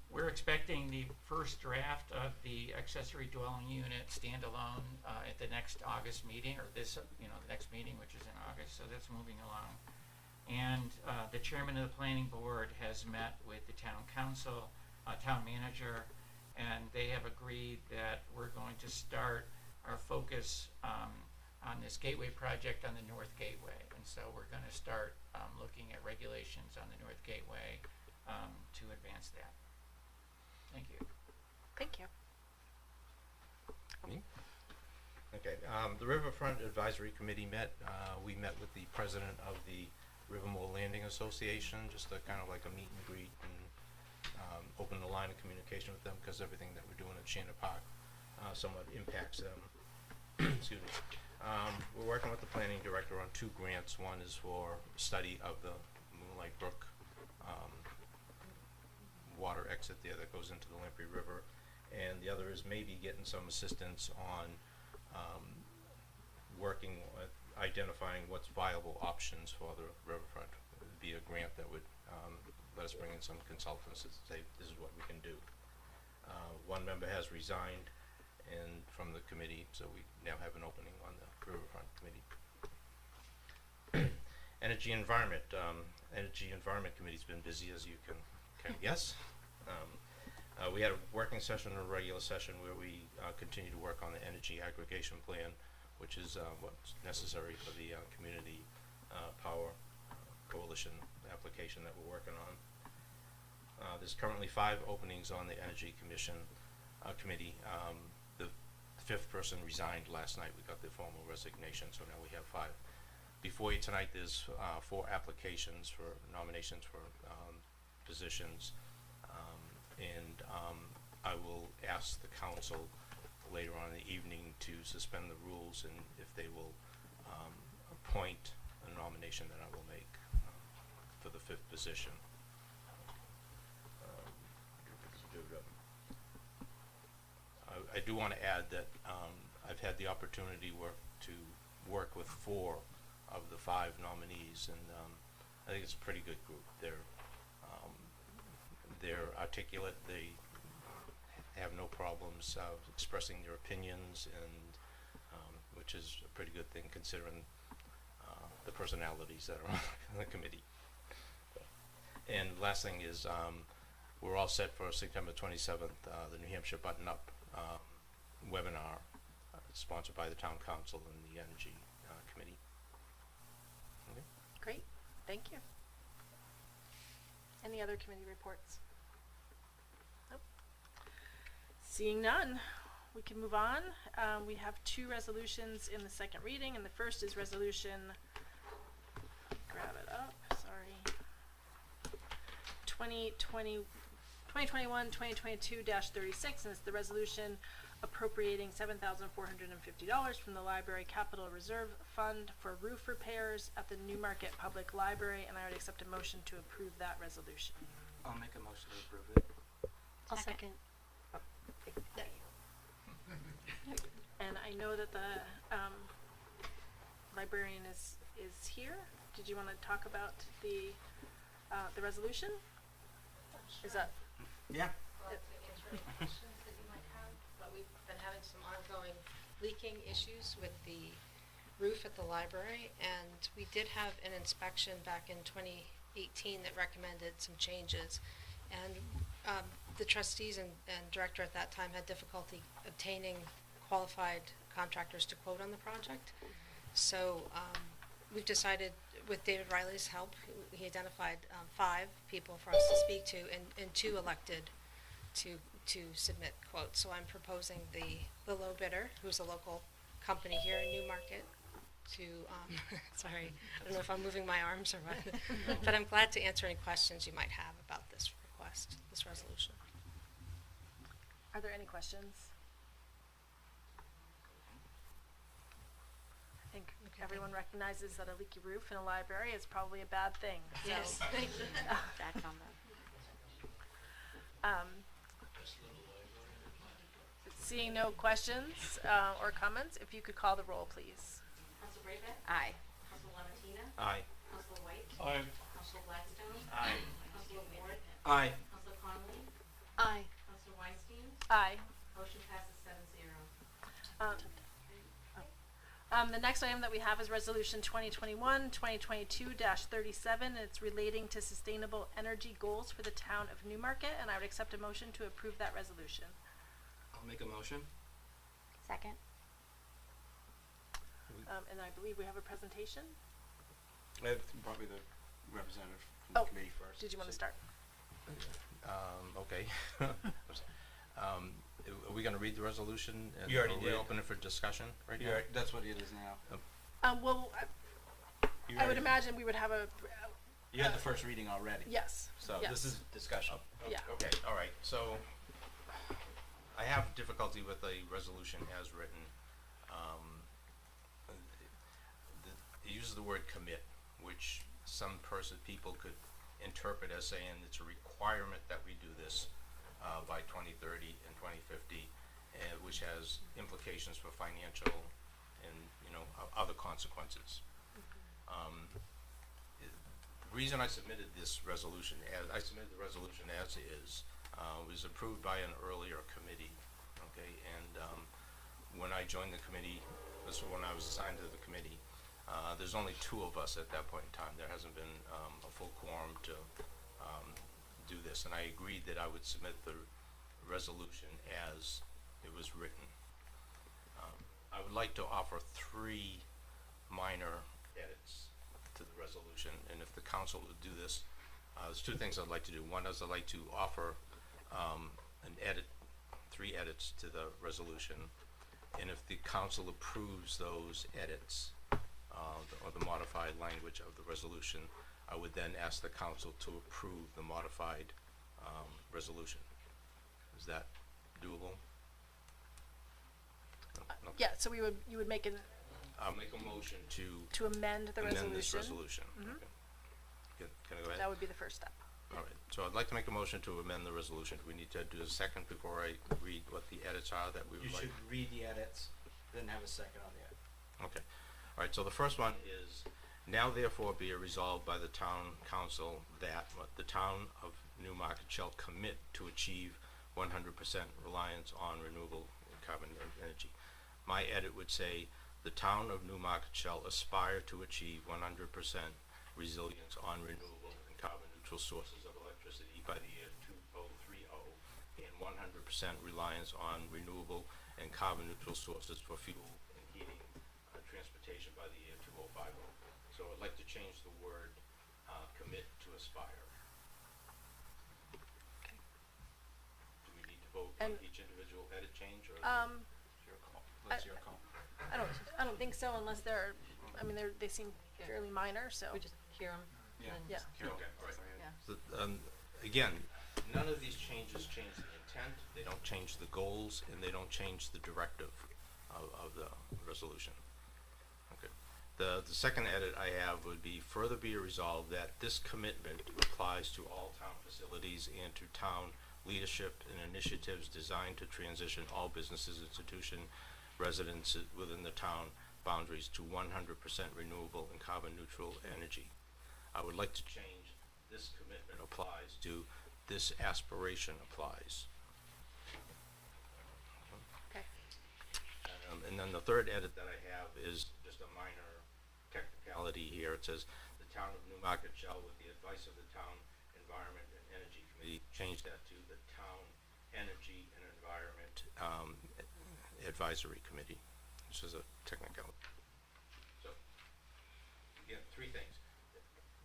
We're expecting the first draft of the accessory dwelling unit standalone at the next August meeting, or this, the next meeting, which is in August. So that's moving along. And the chairman of the planning board has met with the town council, town manager, and they have agreed that we're going to start our focus on this gateway project on the North Gateway. And so we're going to start looking at regulations on the North Gateway to advance that. Thank you. Thank you. Me? Okay. The Riverfront Advisory Committee met. We met with the president of the Rivermore Landing Association, just to kind of like a meet and greet and open the line of communication with them, because everything that we're doing at Shannon Park somewhat impacts them. Excuse me. We're working with the planning director on 2 grants. One is for study of the Moonlight Brook water exit there that goes into the Lamprey River, and the other is maybe getting some assistance on working with identifying what's viable options for the riverfront. It would be a grant that would let us bring in some consultants to say this is what we can do. One member has resigned from the committee, so we now have an opening on the Riverfront Committee. Energy Environment. Energy Environment Committee's been busy, as you can kind of guess. We had a working session and a regular session where we continue to work on the energy aggregation plan, which is what's necessary for the community power coalition application that we're working on. There's currently 5 openings on the Energy Commission committee. The 5th person resigned last night. We got the formal resignation, so now we have 5. Before you tonight, there's 4 applications for nominations for positions, and I will ask the council later on in the evening to suspend the rules, and if they will appoint a nomination that I will make for the 5th position. I do want to add that I've had the opportunity to work with 4 of the 5 nominees, and I think it's a pretty good group. They're articulate. They have no problems expressing their opinions, and which is a pretty good thing considering the personalities that are on the committee. And last thing is we're all set for September 27th, the New Hampshire Button Up webinar sponsored by the Town Council and the Energy Committee. Okay. Great. Thank you. Any other committee reports? Nope. Seeing none, we can move on. We have 2 resolutions in the second reading, and the first is resolution 2021-2022-36, and it's the resolution appropriating $7,450 from the Library Capital Reserve Fund for roof repairs at the Newmarket Public Library, and I would accept a motion to approve that resolution. I'll make a motion to approve it. I'll second. And I know that the librarian is here. Did you want to talk about the resolution? Is that? Yeah. Questions that you might have, but we've been having some ongoing leaking issues with the roof at the library, and we did have an inspection back in 2018 that recommended some changes, and the trustees and director at that time had difficulty obtaining qualified contractors to quote on the project. So we've decided, with David Riley's help, he identified 5 people for us to speak to, and 2 elected to submit quotes. So I'm proposing the low bidder, who's a local company here in Newmarket, to, sorry, I don't know if I'm moving my arms or what, but I'm glad to answer any questions you might have about this request, this resolution. Are there any questions? I think everyone recognizes that a leaky roof in a library is probably a bad thing. Yes. So. Bad combo. Seeing no questions or comments, if you could call the roll, please. Council Brayback? Aye. Council Lamatina? Aye. Council White? Aye. Council Blackstone? Aye. Council Ward? Aye. Council Conley? Aye. Council Weinstein? Aye. Motion passes 7-0. The next item that we have is Resolution 2021-2022-37, and it's relating to sustainable energy goals for the town of Newmarket, and I would accept a motion to approve that resolution. I'll make a motion. Second. And I believe we have a presentation. Probably the representative from the committee first. Did you want to start? Okay. Are we going to read the resolution? You already did. We're open it for discussion right now? That's what it is now. Well, I would imagine we would have a. You had the first reading already. Yes. So yes. this is discussion. Yeah. Okay, all right. So I have difficulty with the resolution as written. It uses the word commit, which some people could interpret as saying it's a requirement that we do this by 2030 and 2050, which has implications for financial and other consequences. The reason I submitted this resolution, the resolution as is, was approved by an earlier committee. Okay, and when I joined the committee, this was when I was assigned to the committee. There's only 2 of us at that point in time. There hasn't been a full quorum to do this, and I agreed that I would submit the resolution as it was written. I would like to offer 3 minor edits to the resolution, and if the council would do this, there's 2 things I'd like to do. One is I'd like to offer 3 edits to the resolution, and if the council approves those edits, or the modified language of the resolution, I would then ask the council to approve the modified resolution. Is that doable? No. Yeah. So you would make I'll make a motion to amend the resolution. this resolution. Mm-hmm. Okay. Can I go ahead? That would be the first step. All right. So I'd like to make a motion to amend the resolution. Do we need to do a second before I read what the edits are that we would You like? should read the edits, then have a second on the edit. Okay. All right, so the first one is, now therefore be it resolved by the town council that the town of Newmarket shall commit to achieve 100% reliance on renewable carbon energy. My edit would say, the town of Newmarket shall aspire to achieve 100% resilience on renewable and carbon neutral sources of electricity by the year 2030, and 100% reliance on renewable and carbon neutral sources for fuel and heating transportation by the year 2050. So I'd like to change the word commit to aspire. Okay. Do we need to vote on each individual edit change, or Your call. That's your call. I don't think so, unless they're. I mean, they seem fairly minor. So We just hear them. Yeah. Yeah. Okay, all right. Yeah. So, again, none of these changes change the intent, they don't change the goals, and they don't change the directive of the resolution. Okay. The second edit I have would be further be resolved that this commitment applies to all town facilities and to town leadership and initiatives designed to transition all businesses, institutions, residents within the town boundaries to 100% renewable and carbon neutral energy. I would like to change this commitment applies to this aspiration applies. Okay. And then the third edit that I have is just a minor technicality here. It says the town of Newmarket shall, with the advice of the town environment and energy committee, change that to the town energy and environment advisory committee. This is a technicality. So again, three things.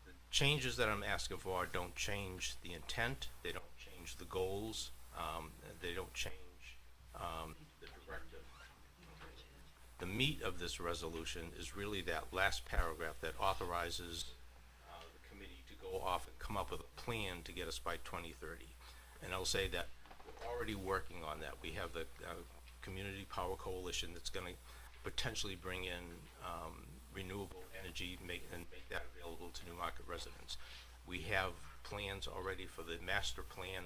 The changes that I'm asking for don't change the intent, they don't change the goals, they don't change the directive. The meat of this resolution is really that last paragraph that authorizes the committee to go off and come up with a plan to get us by 2030. And I'll say that we're already working on that. We have the Community Power Coalition that's going to potentially bring in renewable energy and make that available to Newmarket residents. We have plans already for the master plan,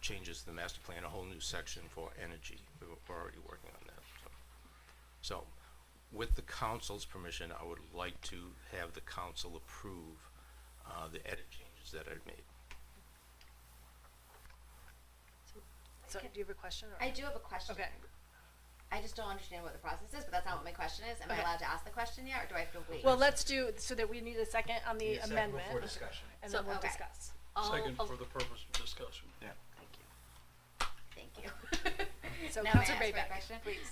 changes to the master plan, a whole new section for energy. We're already working on that. So with the council's permission, I would like to have the council approve the edit changes that I've made. So do you have a question? Or? I do have a question. Okay. I just don't understand what the process is, but that's not what my question is. Am I Okay. allowed to ask the question yet, or do I have to wait? Well, let's do, so that we need a second on the amendment. Before discussion. And So, then we'll okay. discuss. Second for the purpose of discussion. Yeah. Thank you. So Now Councilor may I ask my Baybeck, question? please.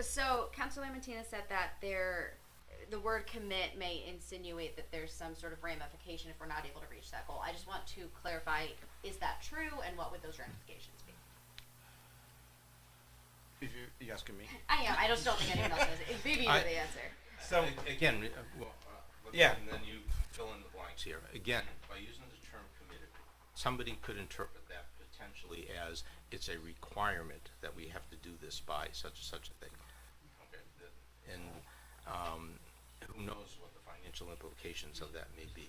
So Councilor Lamantina said that the word commit may insinuate that there's some sort of ramification if we're not able to reach that goal. I just want to clarify, is that true, and what would those ramifications be? If you asking me? I am. I just don't think anyone else knows it. Maybe you know the answer. So again, yeah. And then you fill in the blanks here. Again, by using the term committed, somebody could interpret that potentially as it's a requirement that we have to do this by such a thing. Okay. And who knows what the financial implications of that may be?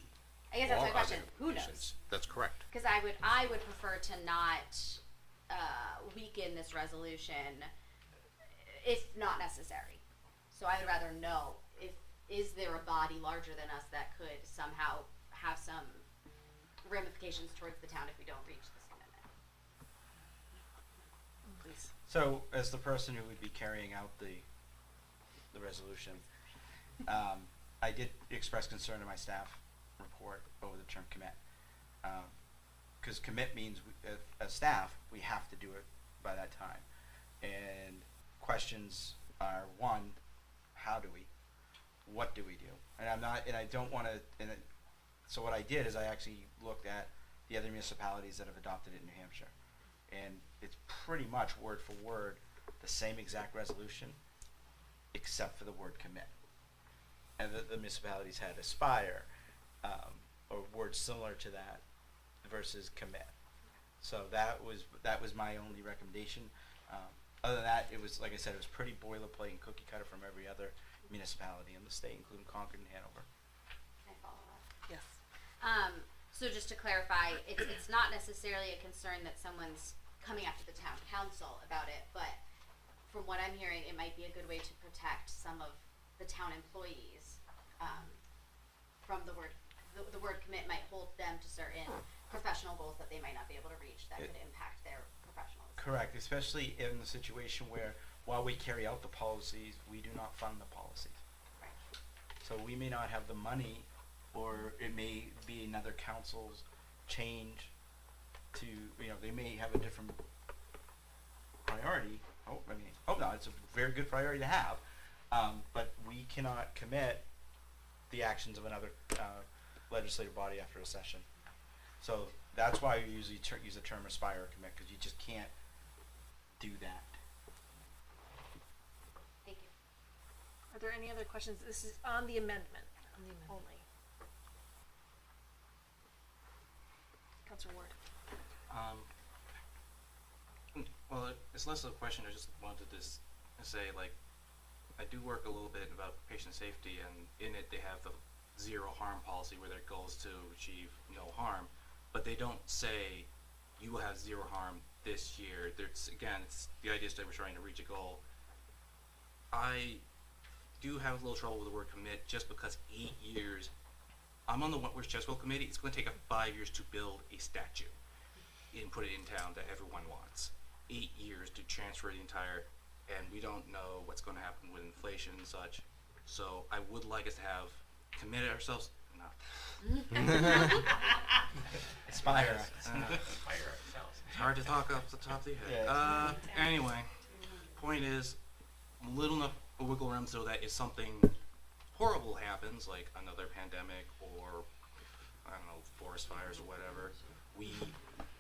I guess that's my Or question. other Who knows? implications. That's correct. Because I would prefer to not weaken this resolution if not necessary. So I would rather know is there a body larger than us that could somehow have some ramifications towards the town if we don't reach this commitment. Please. So, as the person who would be carrying out the resolution, I did express concern in my staff report over the term commit, because commit means as staff we have to do it by that time, and questions are one, how do we, what do we do, and I don't want to, so what I did is I actually looked at the other municipalities that have adopted it in New Hampshire, and it's pretty much word for word the same exact resolution except for the word commit. And the municipalities had aspire, or words similar to that versus commit. So that was my only recommendation. Other than that, it was, like I said, it was pretty boilerplate and cookie cutter from every other municipality in the state, including Concord and Hanover. Can I follow up? Yes. So just to clarify, it's not necessarily a concern that someone's coming after the town council about it, but from what I'm hearing, it might be a good way to protect some of the town employees from the word. The word commit might hold them to certain professional goals that they might not be able to reach that could impact their professionalism. Correct, especially in the situation where while we carry out the policies, we do not fund the policies. Right. So we may not have the money, or it may be another council's change to, they may have a different priority. Hope not, it's a very good priority to have, but we cannot commit the actions of another legislative body after a session. So that's why we usually use the term aspire or commit, because you just can't do that. Thank you. Are there any other questions? This is on the amendment only. Councilor Ward. Well, it's less of a question. I just wanted to say, like, I do work a little bit about patient safety, and in it they have the zero harm policy where their goal is to achieve no harm, but they don't say you will have zero harm this year. There's, again, it's the idea is that we're trying to reach a goal. I do have a little trouble with the word commit just because 8 years. I'm on the Wentworth Cheswell committee. It's going to take 5 years to build a statue and put it in town that everyone wants. 8 years to transfer the entire, and we don't know what's going to happen with inflation and such. So I would like us to have committed ourselves. No. Aspire. It's hard to talk off the top of the head. Anyway, point is, little enough wiggle room so that if something horrible happens, like another pandemic or, I don't know, forest fires or whatever, we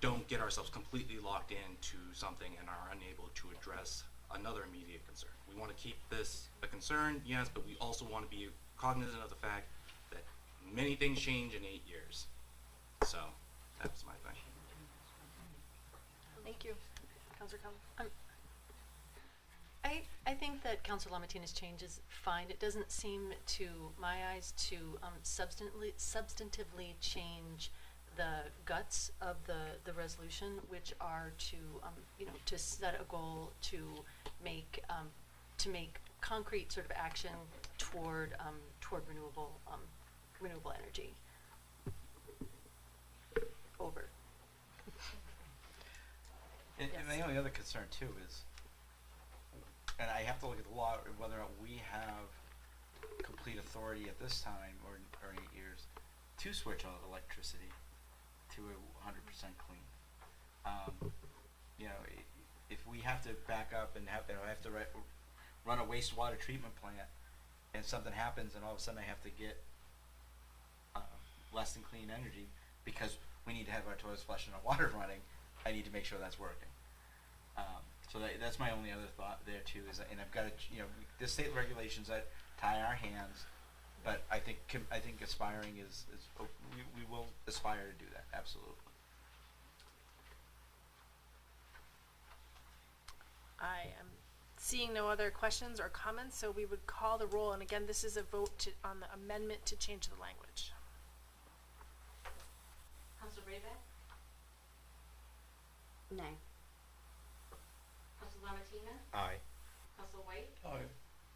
don't get ourselves completely locked into something and are unable to address another immediate concern. We want to keep this a concern, yes, but we also want to be cognizant of the fact that many things change in 8 years. So, that was my thing. Thank you. Councilor Cullen. I think that Councilor LaMatina's change is fine. It doesn't seem, to my eyes, to substantively change the guts of the resolution, which are to to set a goal to make concrete sort of action toward renewable energy. Over. And the only other concern too is, and I have to look at the law, whether or not we have complete authority at this time or in 8 years to switch on electricity to 100% clean. If we have to back up and have to run a wastewater treatment plant, and something happens, and all of a sudden I have to get less than clean energy because we need to have our toilets flushed and our water running, I need to make sure that's working. So that's my only other thought there too. And I've got to, the state regulations that tie our hands, but I think aspiring is we will aspire to do that, absolutely. I am seeing no other questions or comments, so we would call the roll. And again, this is a vote on the amendment to change the language. Council Raybeck? Nay. Council LaMatina? Aye. Council White? Aye.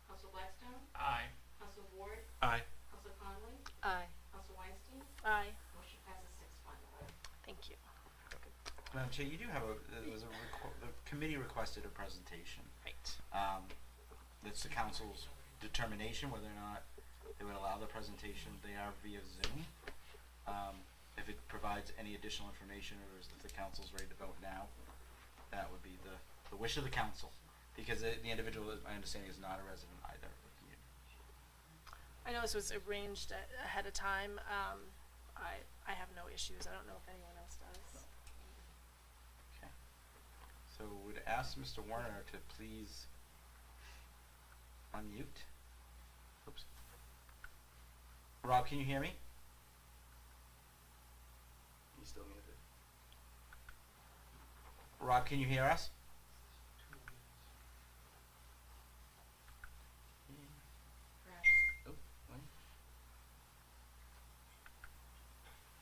Council Blackstone? Aye. Council Ward? Aye. Council Conley? Aye. Council Weinstein? Aye. Motion passes 6-1. Thank you. Madam Chair, you do have the committee requested a presentation. Right. It's the council's determination whether or not they would allow the presentation. They are via Zoom. If it provides any additional information, or if the council's ready to vote now, that would be the wish of the council, because the individual, my understanding, is not a resident either of the community. I know this was arranged ahead of time. I have no issues. I don't know if anyone else does. Okay. So would ask Mr. Warner to please unmute. Oops. Rob, can you hear me? He's still muted. Rob, can you hear us? Oh, wait.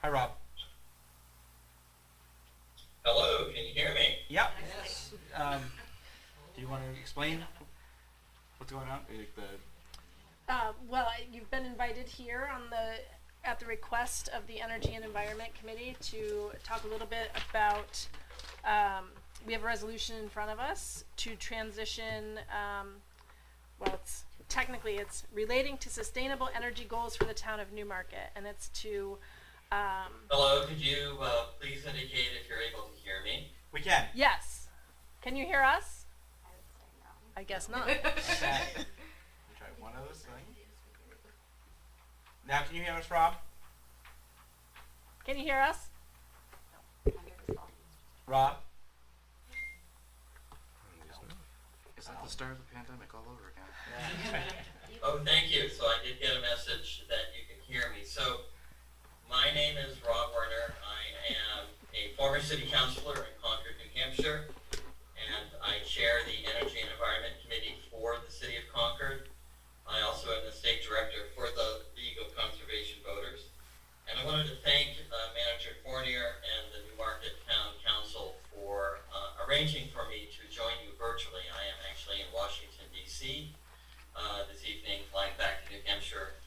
Hi, Rob. Hello, can you hear me? Yeah. Yes. Do you want to explain what's going on? Well, you've been invited here at the request of the Energy and Environment Committee to talk a little bit about, we have a resolution in front of us to transition, it's relating to sustainable energy goals for the town of Newmarket, and it's to... Hello, could you please indicate if you're able to hear me? We can. Yes. Can you hear us? I guess not. Okay. We'll try one of those things. Now, can you hear us, Rob? Can you hear us? Rob? Is that the start of the pandemic all over again? Yeah. Oh, thank you. So I did get a message that you can hear me. So my name is Rob Werner. I am former city councilor in Concord, New Hampshire, and I chair the Energy and Environment Committee for the City of Concord. I also am the state director for the League of Conservation Voters. And I wanted to thank Manager Fournier and the Newmarket Town Council for arranging for me to join you virtually. I am actually in Washington, D.C. This evening, flying back to New Hampshire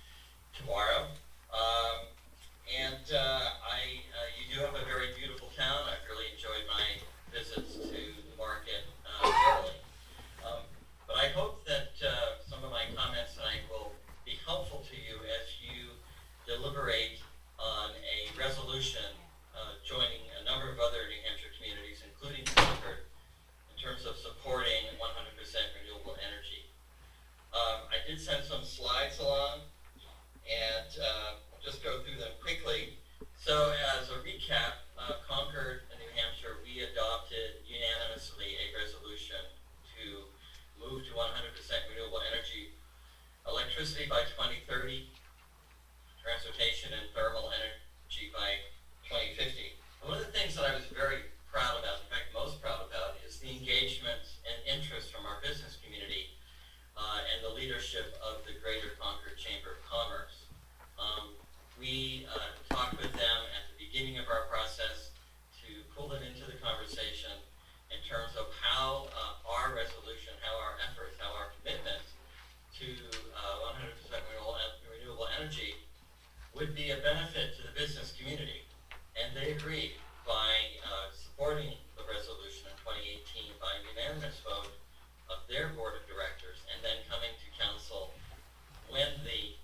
tomorrow. You do have a very beautiful town. I've really enjoyed my visits to Newmarket thoroughly. But I hope that some of my comments tonight will be helpful to you as you deliberate on a resolution joining a number of other New Hampshire communities, including Concord, in terms of supporting 100% renewable energy. I did send some slides along, and I'll just go through them quickly. So as a recap, Concord and New Hampshire, we adopted unanimously a resolution to move to 100% renewable energy electricity by 2030, transportation and thermal energy by 2050. And one of the things that I was very proud about, in fact most proud about, is the engagement and interest from our business community and the leadership of the Greater Concord Chamber of Commerce. We talked with them at the beginning of our process to pull them into the conversation in terms of how our resolution, how our efforts, how our commitment to 100% renewable energy would be a benefit to the business community. And they agreed by supporting the resolution in 2018 by a unanimous vote of their board of directors, and then coming to council when the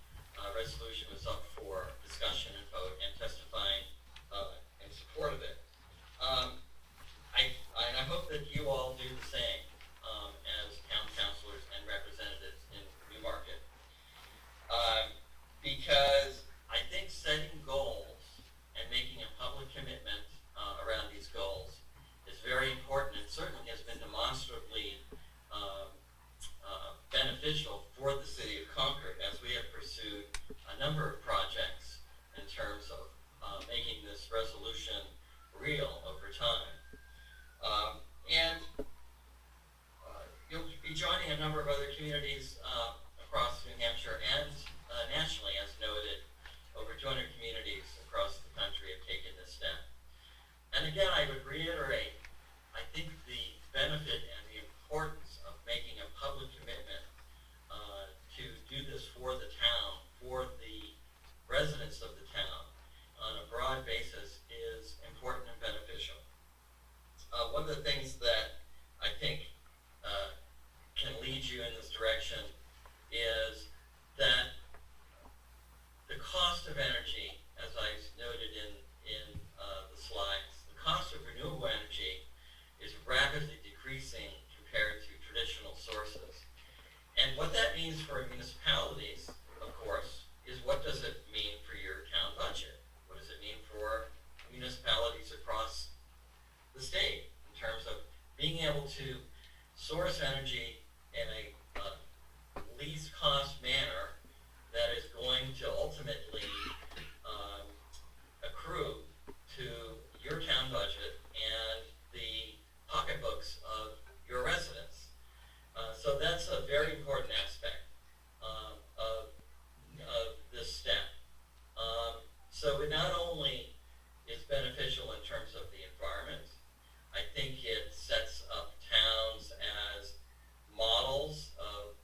resolution was up for discussion and vote, and testifying in support of it. I hope that you all do the same as town councilors and representatives in Newmarket. Because I think setting goals and making a public commitment around these goals is very important, and certainly has been demonstrably beneficial for the city of Concord as we have pursued a number of projects in terms of making this resolution real over time. You'll be joining a number of other communities across New Hampshire and nationally, as noted. Over 200 communities across the country have taken this step. And again, I would reiterate, I think the benefit and the importance of making a public commitment to do this for the town, for the residents of the town, on a broad basis is important and beneficial. One of the things that I think can lead you in this direction is that the cost of energy, as I noted in the slides, the cost of renewable energy is rapidly decreasing compared to traditional sources. And what that means for municipalities, of course, is what does it mean for your town budget? What does it mean for municipalities across the state in terms of being able to source energy in a least cost manner that is going to ultimately accrue to your town budget and the pocketbooks of your residents. So that's a very important aspect of this step. So it not only is beneficial in terms of the environment, I think it sets up towns as models of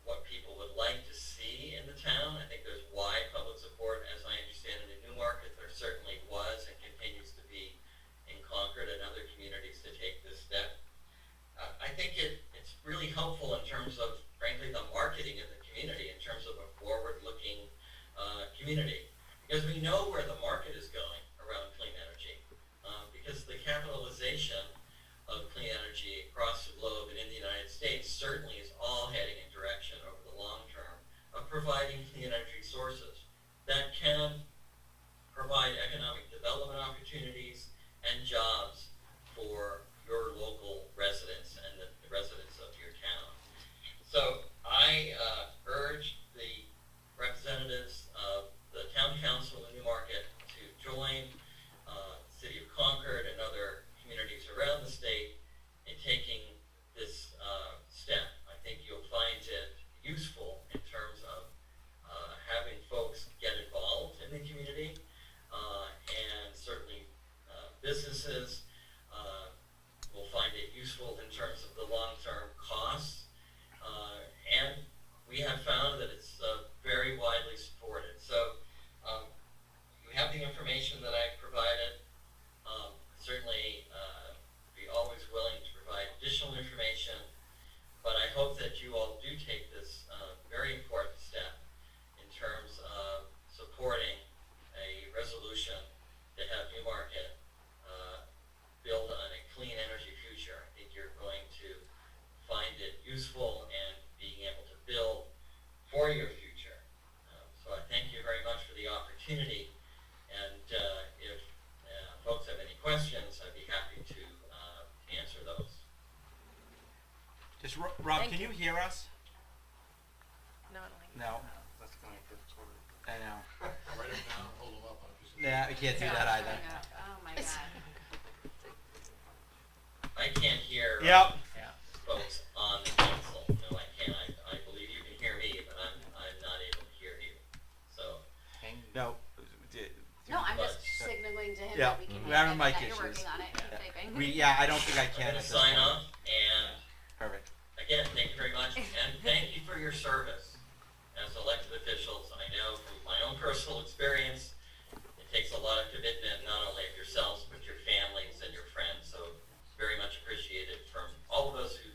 what people would like to see in the town. I think there's wide public support, as I understand it, in Newmarket. There certainly was and continues to be in Concord and other communities to take this step. I think it's really helpful in terms of, frankly, the marketing of the community, in terms of a forward-looking community. Because we know where the market is going around clean energy. Because the capitalization of clean energy across the globe and in the United States certainly is all heading in direction over the long term of providing clean energy sources that can provide economic development opportunities and jobs for your local residents and the residents of your town. So I urge the representatives of the town council in Newmarket that you all do take this very important step in terms of supporting a resolution to have Newmarket build on a clean energy future. I think you're going to find it useful and being able to build for your future. So I thank you very much for the opportunity. And if folks have any questions, I'd be happy to answer those. Just Rob, can you hear us? No, I don't think. No. That's kind of difficult. I know. Write them down, hold them up on a piece of Yeah, I can't do that either. Oh my god. I can't hear Yep. folks on the council. No, I can't. I believe you can hear me, but I'm not able to hear you. So. No. No, I'm just But- signaling to him Yeah. that we can We're hear having him and mic that you're issues. working on it. Keep typing. I don't think I I'm can. going at to this sign point. off, and Perfect. again, thank you very much, and thank you for your service as elected officials. I know from my own personal experience, it takes a lot of commitment, not only of yourselves, but your families and your friends. So very much appreciated from all of us who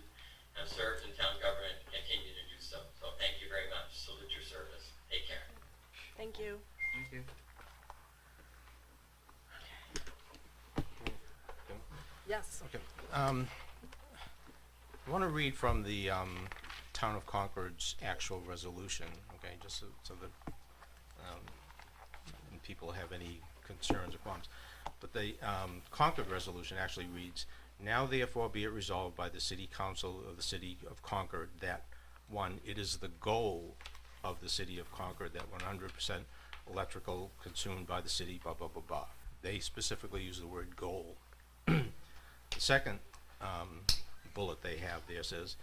have served in town government and continue to do so. So thank you very much. Salute your service. Take care. Thank you. Thank you. Yes. Okay. I want to read from the Town of Concord's actual resolution, okay, just so that people have any concerns or qualms. But the Concord resolution actually reads, "Now therefore be it resolved by the City Council of the City of Concord that, one, it is the goal of the City of Concord that 100% electrical consumed by the city, blah, blah, blah, blah." They specifically use the word goal. The second bullet they have there says,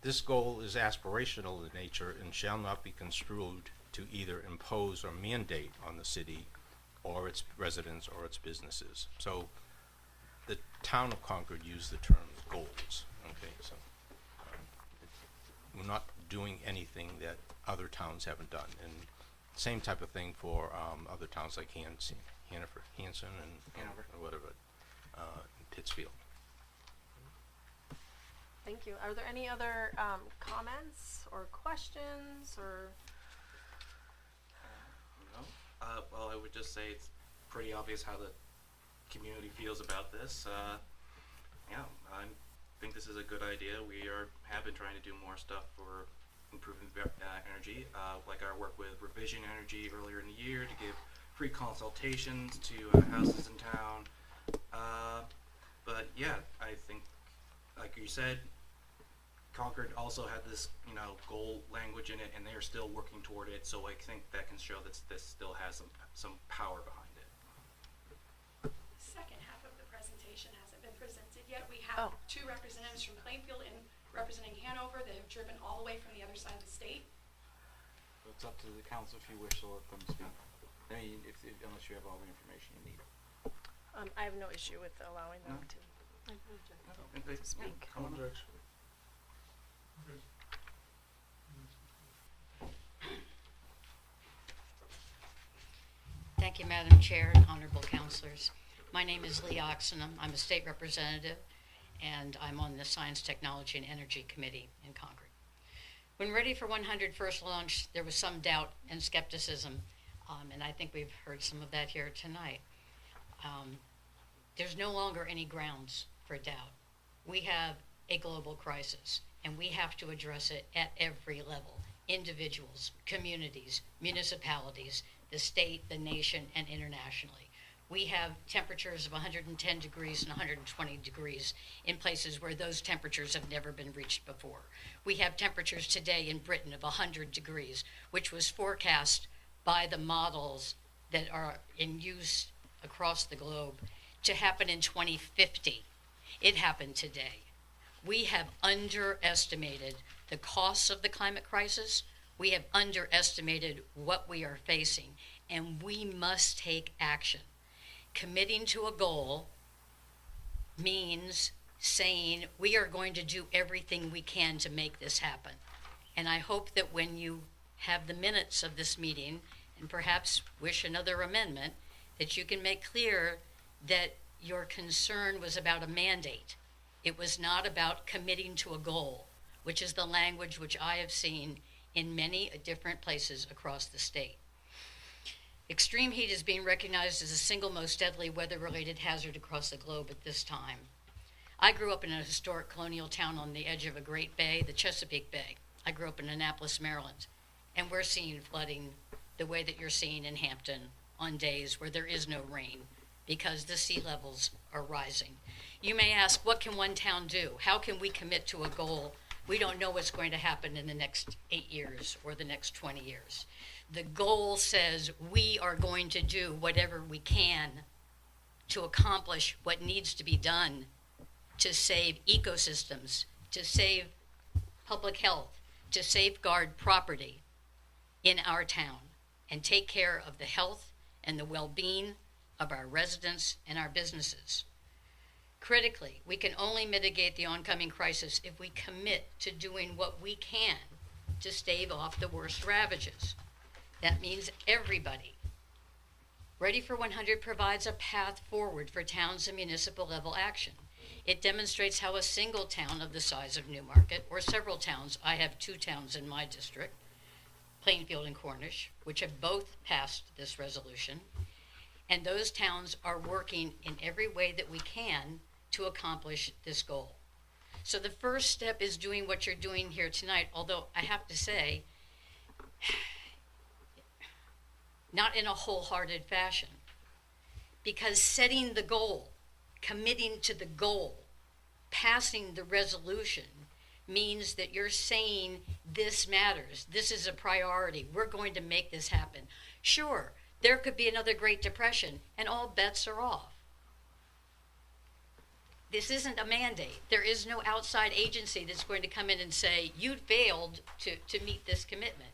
"This goal is aspirational in nature and shall not be construed to either impose or mandate on the city or its residents or its businesses." So the Town of Concord used the term goals, okay, so we're not doing anything that other towns haven't done. And same type of thing for other towns like Hanson and Hanover. or whatever, Pittsfield. Thank you. Are there any other comments or questions or? No. Well, I would just say it's pretty obvious how the community feels about this. Yeah, I think this is a good idea. We have been trying to do more stuff for improving energy, like our work with Revision Energy earlier in the year to give free consultations to houses in town. But yeah, I think, like you said, Concord also had this, goal language in it, and they are still working toward it. So I think that can show that this still has some power behind it. The second half of the presentation hasn't been presented yet. We have two representatives from Plainfield and representing Hanover that have driven all the way from the other side of the state. It's up to the council if you wish to let them speak. I mean, unless you have all the information you need. I have no issue with allowing them to speak. Come on. Thank you, Madam Chair and honorable councilors. My name is Lee Oxenham. I'm a state representative, and I'm on the Science, Technology, and Energy Committee in Concord. When Ready for 100 first launched, there was some doubt and skepticism, and I think we've heard some of that here tonight. There's no longer any grounds for doubt. We have a global crisis, and we have to address it at every level. Individuals, communities, municipalities, the state, the nation, and internationally. We have temperatures of 110 degrees and 120 degrees in places where those temperatures have never been reached before. We have temperatures today in Britain of 100 degrees, which was forecast by the models that are in use across the globe to happen in 2050. It happened today. We have underestimated the costs of the climate crisis. We have underestimated what we are facing, and we must take action. Committing to a goal means saying we are going to do everything we can to make this happen. And I hope that when you have the minutes of this meeting and perhaps wish another amendment, that you can make clear that your concern was about a mandate. It was not about committing to a goal. which is the language which I have seen in many different places across the state. Extreme heat is being recognized as the single most deadly weather-related hazard across the globe at this time. I grew up in a historic colonial town on the edge of a great bay, the Chesapeake Bay. I grew up in Annapolis, Maryland, and we're seeing flooding the way that you're seeing in Hampton on days where there is no rain because the sea levels are rising. You may ask, what can one town do? How can we commit to a goal? We don't know what's going to happen in the next 8 years or the next 20 years. The goal says we are going to do whatever we can to accomplish what needs to be done to save ecosystems, to save public health, to safeguard property in our town and take care of the health and the well-being of our residents and our businesses. Critically, we can only mitigate the oncoming crisis if we commit to doing what we can to stave off the worst ravages. That means everybody. Ready for 100 provides a path forward for towns and municipal level action. It demonstrates how a single town of the size of Newmarket, or several towns, I have 2 towns in my district, Plainfield and Cornish, which have both passed this resolution, and those towns are working in every way that we can to accomplish this goal. So the first step is doing what you're doing here tonight, although I have to say, not in a wholehearted fashion, because setting the goal, committing to the goal, passing the resolution means that you're saying this matters, this is a priority, we're going to make this happen. Sure, there could be another Great Depression and all bets are off. This isn't a mandate. There is no outside agency that's going to come in and say, you failed to meet this commitment.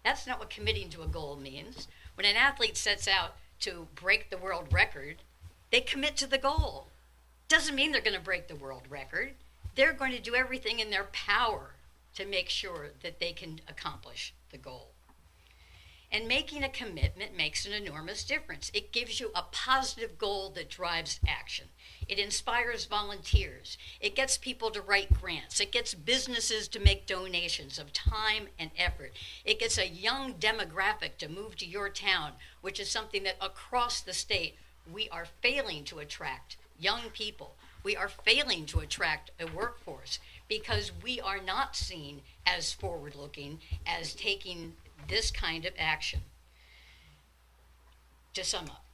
That's not what committing to a goal means. When an athlete sets out to break the world record, they commit to the goal. Doesn't mean they're going to break the world record. They're going to do everything in their power to make sure that they can accomplish the goal. And making a commitment makes an enormous difference. It gives you a positive goal that drives action. It inspires volunteers. It gets people to write grants. It gets businesses to make donations of time and effort. It gets a young demographic to move to your town, which is something that across the state we are failing to attract young people. We are failing to attract a workforce because we are not seen as forward-looking as taking this kind of action. To sum up,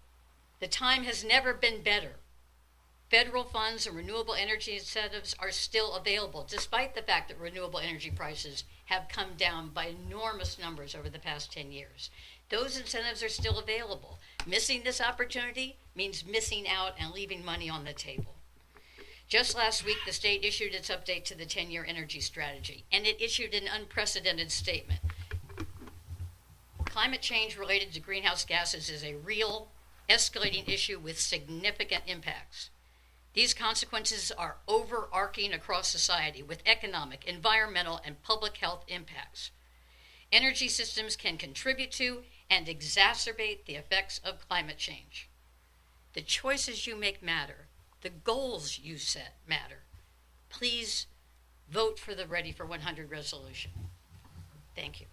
the time has never been better. Federal funds and renewable energy incentives are still available, despite the fact that renewable energy prices have come down by enormous numbers over the past 10 years. Those incentives are still available. Missing this opportunity means missing out and leaving money on the table. Just last week, the state issued its update to the 10-year energy strategy, and it issued an unprecedented statement. Climate change related to greenhouse gases is a real, escalating issue with significant impacts. These consequences are overarching across society with economic, environmental, and public health impacts. Energy systems can contribute to and exacerbate the effects of climate change. The choices you make matter. The goals you set matter. Please vote for the Ready for 100 resolution. Thank you.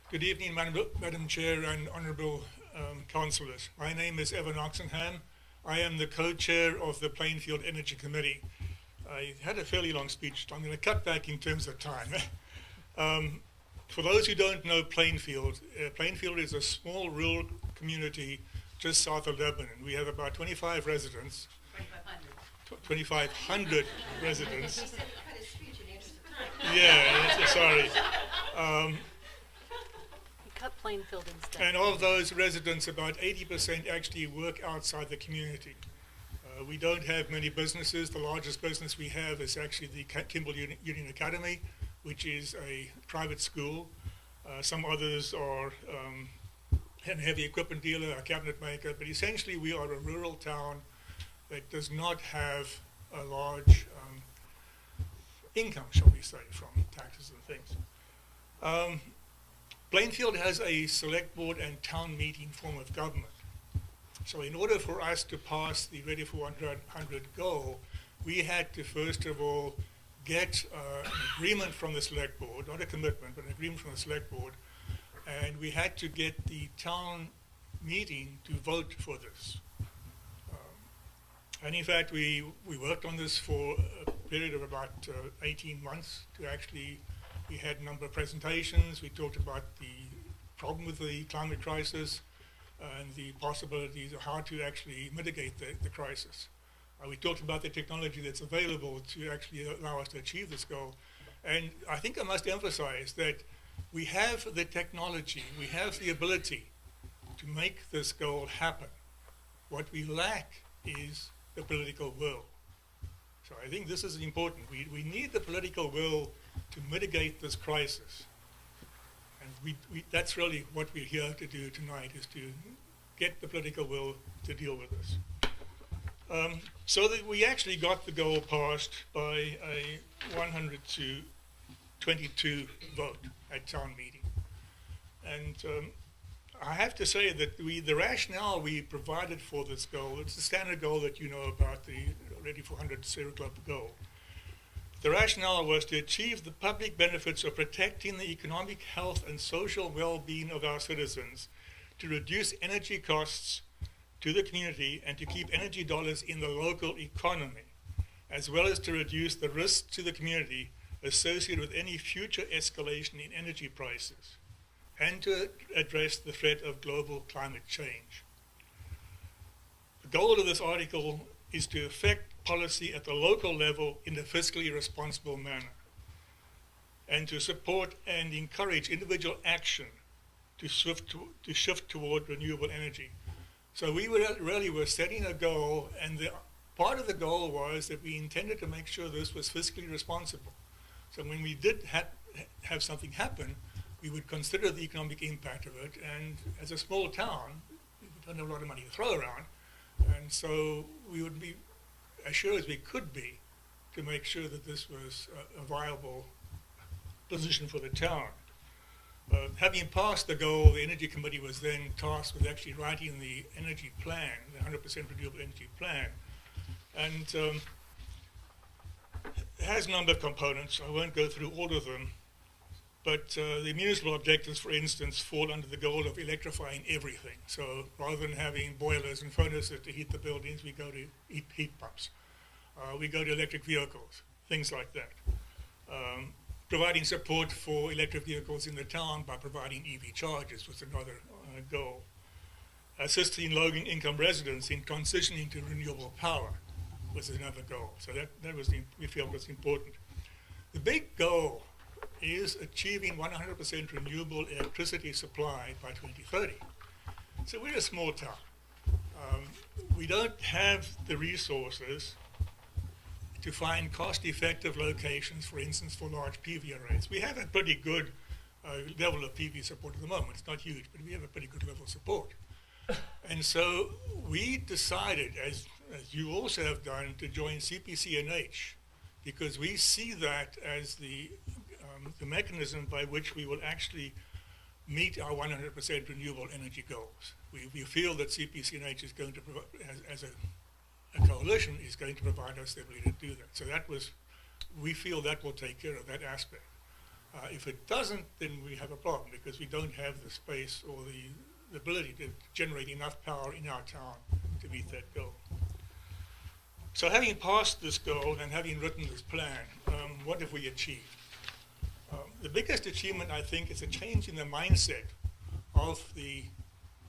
Good evening, Madam Chair and Honourable Councillors. My name is Evan Oxenham. I am the co-chair of the Plainfield Energy Committee. I had a fairly long speech, so I'm going to cut back in terms of time. For those who don't know Plainfield, Plainfield is a small rural community just south of Lebanon. We have about 25 residents. 2,500 residents. He said he cut his speech in the interest of time. Yeah, sorry. Cut Plainfield instead. And of those residents, about 80% actually work outside the community. We don't have many businesses. The largest business we have is actually the Kimball Union Academy, which is a private school. Some others are a heavy equipment dealer, a cabinet maker, but essentially we are a rural town that does not have a large income, shall we say, from taxes and things. Plainfield has a select board and town meeting form of government. So in order for us to pass the Ready for 100 goal, we had to first of all get an agreement from the select board, not a commitment, but an agreement from the select board, and we had to get the town meeting to vote for this. And in fact, we worked on this for a period of about 18 months to actually, we had a number of presentations. We talked about the problem with the climate crisis and the possibilities of how to actually mitigate the crisis. We talked about the technology that's available to actually allow us to achieve this goal. And I think I must emphasize that we have the technology, we have the ability to make this goal happen. What we lack is the political will. So I think this is important. We need the political will to mitigate this crisis. And that's really what we're here to do tonight, is to get the political will to deal with this. So that we actually got the goal passed by a 100 to 22 vote at town meeting. And I have to say that the rationale we provided for this goal, it's the standard goal that you know about, the Ready for 100 Sierra Club goal. The rationale was to achieve the public benefits of protecting the economic health and social well-being of our citizens, to reduce energy costs to the community and to keep energy dollars in the local economy, as well as to reduce the risk to the community associated with any future escalation in energy prices, and to address the threat of global climate change. The goal of this article is to affect policy at the local level in a fiscally responsible manner, and to support and encourage individual action to shift toward renewable energy. So we really were setting a goal, and part of the goal was that we intended to make sure this was fiscally responsible. So when we did have something happen, we would consider the economic impact of it, and as a small town, we don't have a lot of money to throw around, and so we would be as sure as we could be to make sure that this was a viable position for the town. Having passed the goal, the Energy Committee was then tasked with actually writing the energy plan, the 100% renewable energy plan. And it has a number of components. I won't go through all of them. But the municipal objectives, for instance, fall under the goal of electrifying everything. So rather than having boilers and furnaces to heat the buildings, we go to heat pumps. We go to electric vehicles, things like that. Providing support for electric vehicles in the town by providing EV chargers was another goal. Assisting low-income residents in transitioning to renewable power was another goal. So that was we felt was important. The big goal is achieving 100% renewable electricity supply by 2030. So we're a small town. We don't have the resources to find cost-effective locations, for instance, for large PV arrays. We have a pretty good level of PV support at the moment. It's not huge, but we have a pretty good level of support. And so we decided, as you also have done, to join CPC&H, because we see that as the mechanism by which we will actually meet our 100% renewable energy goals. We feel that CPC&H is going to provide, as a coalition, is going to provide us the ability to do that. So we feel that will take care of that aspect. If it doesn't, then we have a problem, because we don't have the space or the ability to generate enough power in our town to meet that goal. So having passed this goal and having written this plan, what have we achieved? The biggest achievement, I think, is a change in the mindset of the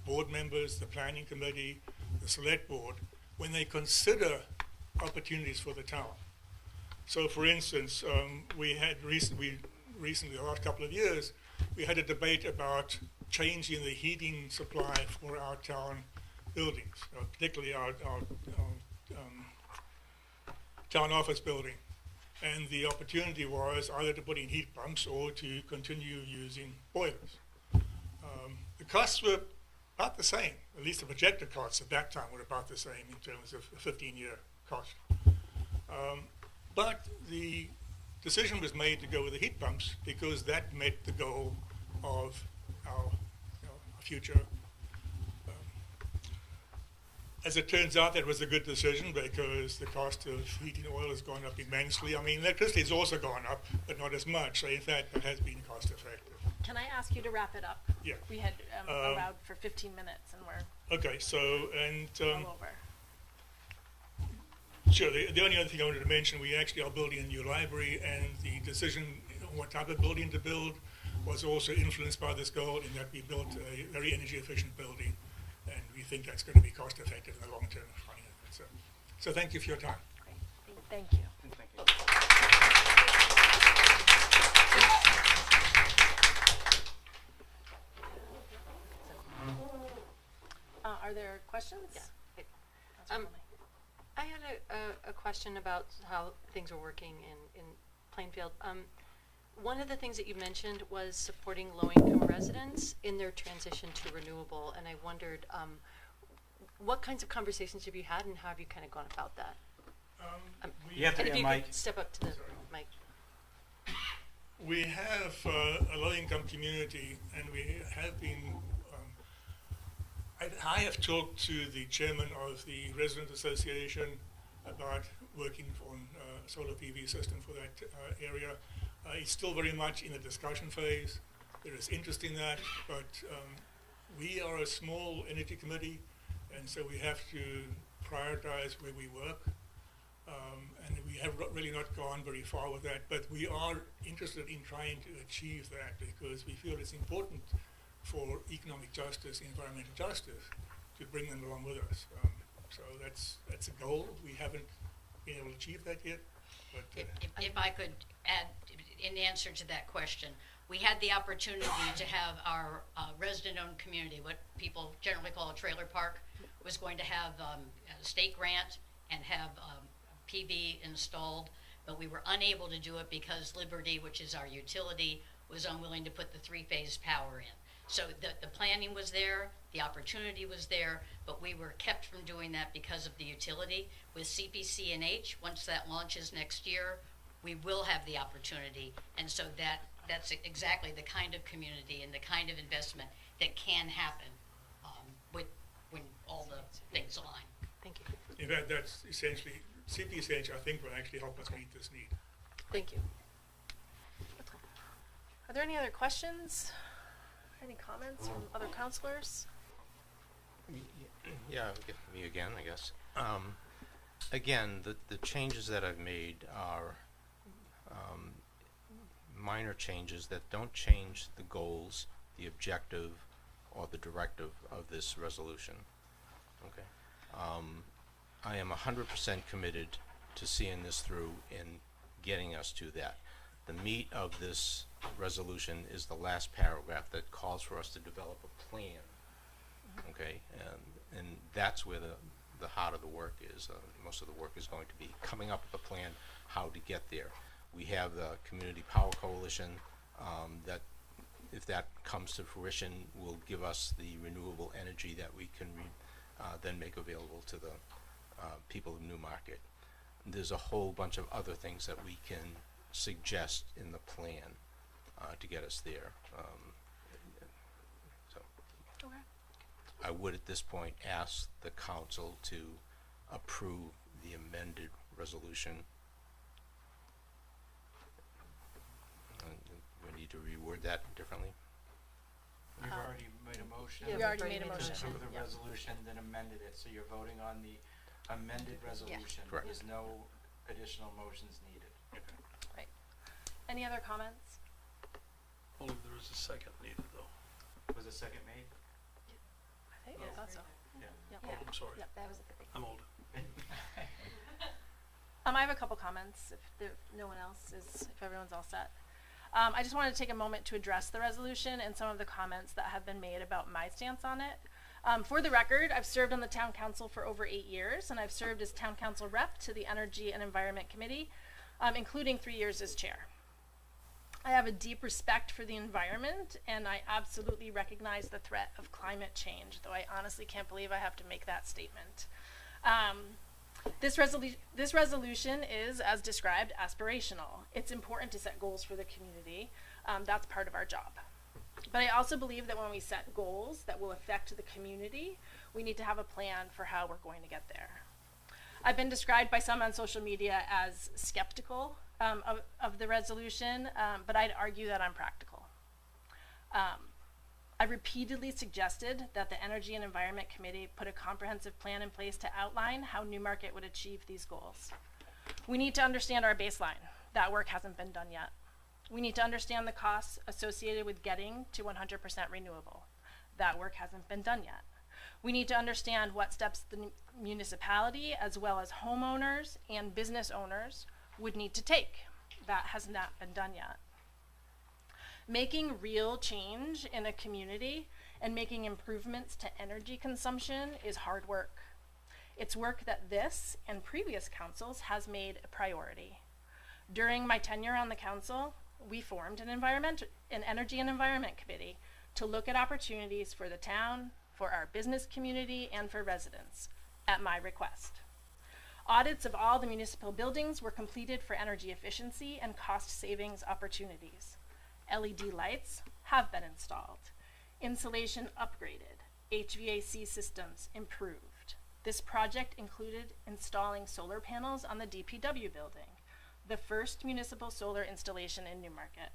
board members, the planning committee, the select board, when they consider opportunities for the town. So for instance, we had recently, the last couple of years, we had a debate about changing the heating supply for our town buildings, particularly our town office building. And the opportunity was either to put in heat pumps or to continue using boilers. The costs were about the same, at least the projected costs at that time were about the same in terms of a 15-year cost. But the decision was made to go with the heat pumps because that met the goal of our future. As it turns out, that was a good decision because the cost of heating oil has gone up immensely. I mean, electricity has also gone up, but not as much. So in fact, it has been cost effective. Can I ask you to wrap it up? Yeah. We had allowed for 15 minutes, and we're Okay, so, and all over. sure, the only other thing I wanted to mention, we actually are building a new library, and the decision on what type of building to build was also influenced by this goal in that we built a very energy efficient building, and we think that's going to be cost effective in the long term. So thank you for your time. Great. Thank you. Thank you. Are there questions? Yeah. I had a question about how things are working in Plainfield. One of the things that you mentioned was supporting low-income residents in their transition to renewable, and I wondered what kinds of conversations have you had, and how have you kind of gone about that? You have to and if get you a mic. could step up to the mic. We have a low-income community, and we have been. I have talked to the chairman of the resident association about working on a solar PV system for that area. It's still very much in the discussion phase. There is interest in that, but we are a small energy committee, and so we have to prioritize where we work. And we have really not gone very far with that, but we are interested in trying to achieve that because we feel it's important for economic justice, environmental justice, to bring them along with us. So that's a goal. We haven't been able to achieve that yet. But if I could add, in answer to that question, we had the opportunity to have our resident-owned community, what people generally call a trailer park, was going to have a state grant and have PV installed, but we were unable to do it because Liberty, which is our utility, was unwilling to put the three-phase power in. So the planning was there, the opportunity was there, but we were kept from doing that because of the utility. With CPC&H, once that launches next year, we will have the opportunity, and so that's exactly the kind of community and the kind of investment that can happen when all the things align. Thank you. in fact, that's essentially, CPC&H, I think, will actually help us meet this need. Thank you. Are there any other questions? Any comments from other counselors? Yeah, me again, I guess. Again, the changes that I've made are minor changes that don't change the goals, the objective, or the directive of this resolution. Okay. I am 100% committed to seeing this through and getting us to that. The meat of this resolution is the last paragraph that calls for us to develop a plan. Okay, and that's where the heart of the work is. Most of the work is going to be coming up with a plan how to get there. We have the Community Power Coalition that, if that comes to fruition, will give us the renewable energy that we can then make available to the people of Newmarket. There's a whole bunch of other things that we can suggest in the plan to get us there. So Okay. I would at this point ask the council to approve the amended resolution. We need to reword that differently. We've already made a motion. Yeah, we already made a motion. To approve the resolution, then amended it, so you're voting on the amended resolution. Correct. There's no additional motions needed. Right. Any other comments? Only there is a second needed, though. Was a second made? I thought so. Yeah. Yep. Oh, I'm sorry. Yep. That was I'm old. I have a couple comments if no one else is, if everyone's all set. I just wanted to take a moment to address the resolution and some of the comments that have been made about my stance on it. For the record, I've served on the town council for over 8 years, and I've served as town council rep to the Energy and Environment Committee, including 3 years as chair. I have a deep respect for the environment, and I absolutely recognize the threat of climate change, though I honestly can't believe I have to make that statement. This resolution is, as described, aspirational. It's important to set goals for the community. That's part of our job. But I also believe that when we set goals that will affect the community, we need to have a plan for how we're going to get there. I've been described by some on social media as skeptical of the resolution, but I'd argue that I'm practical. I repeatedly suggested that the Energy and Environment Committee put a comprehensive plan in place to outline how Newmarket would achieve these goals. We need to understand our baseline. That work hasn't been done yet. We need to understand the costs associated with getting to 100% renewable. That work hasn't been done yet. We need to understand what steps the municipality, as well as homeowners and business owners, would need to take. That has not been done yet. Making real change in a community and making improvements to energy consumption is hard work. It's work that this and previous councils has made a priority. During my tenure on the council, we formed an Energy and Environment Committee to look at opportunities for the town, for our business community, and for residents, at my request. Audits of all the municipal buildings were completed for energy efficiency and cost savings opportunities. LED lights have been installed. Insulation upgraded. HVAC systems improved. This project included installing solar panels on the DPW building, the first municipal solar installation in Newmarket.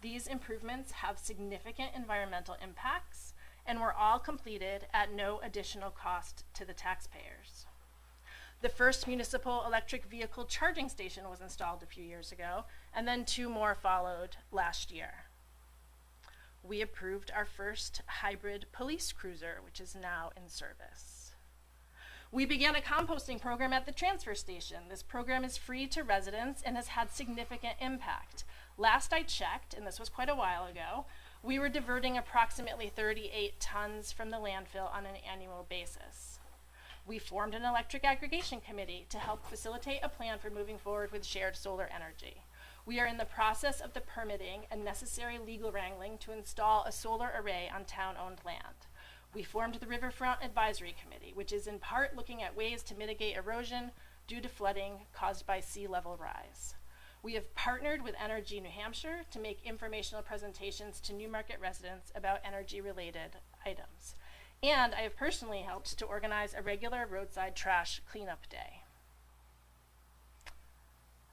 These improvements have significant environmental impacts and were all completed at no additional cost to the taxpayers. The first municipal electric vehicle charging station was installed a few years ago, and then 2 more followed last year. We approved our first hybrid police cruiser, which is now in service. We began a composting program at the transfer station. This program is free to residents and has had significant impact. Last I checked, and this was quite a while ago, we were diverting approximately 38 tons from the landfill on an annual basis. We formed an electric aggregation committee to help facilitate a plan for moving forward with shared solar energy. We are in the process of the permitting and necessary legal wrangling to install a solar array on town-owned land. We formed the Riverfront Advisory Committee, which is in part looking at ways to mitigate erosion due to flooding caused by sea level rise. We have partnered with Energy New Hampshire to make informational presentations to Newmarket residents about energy-related items. And I have personally helped to organize a regular roadside trash cleanup day.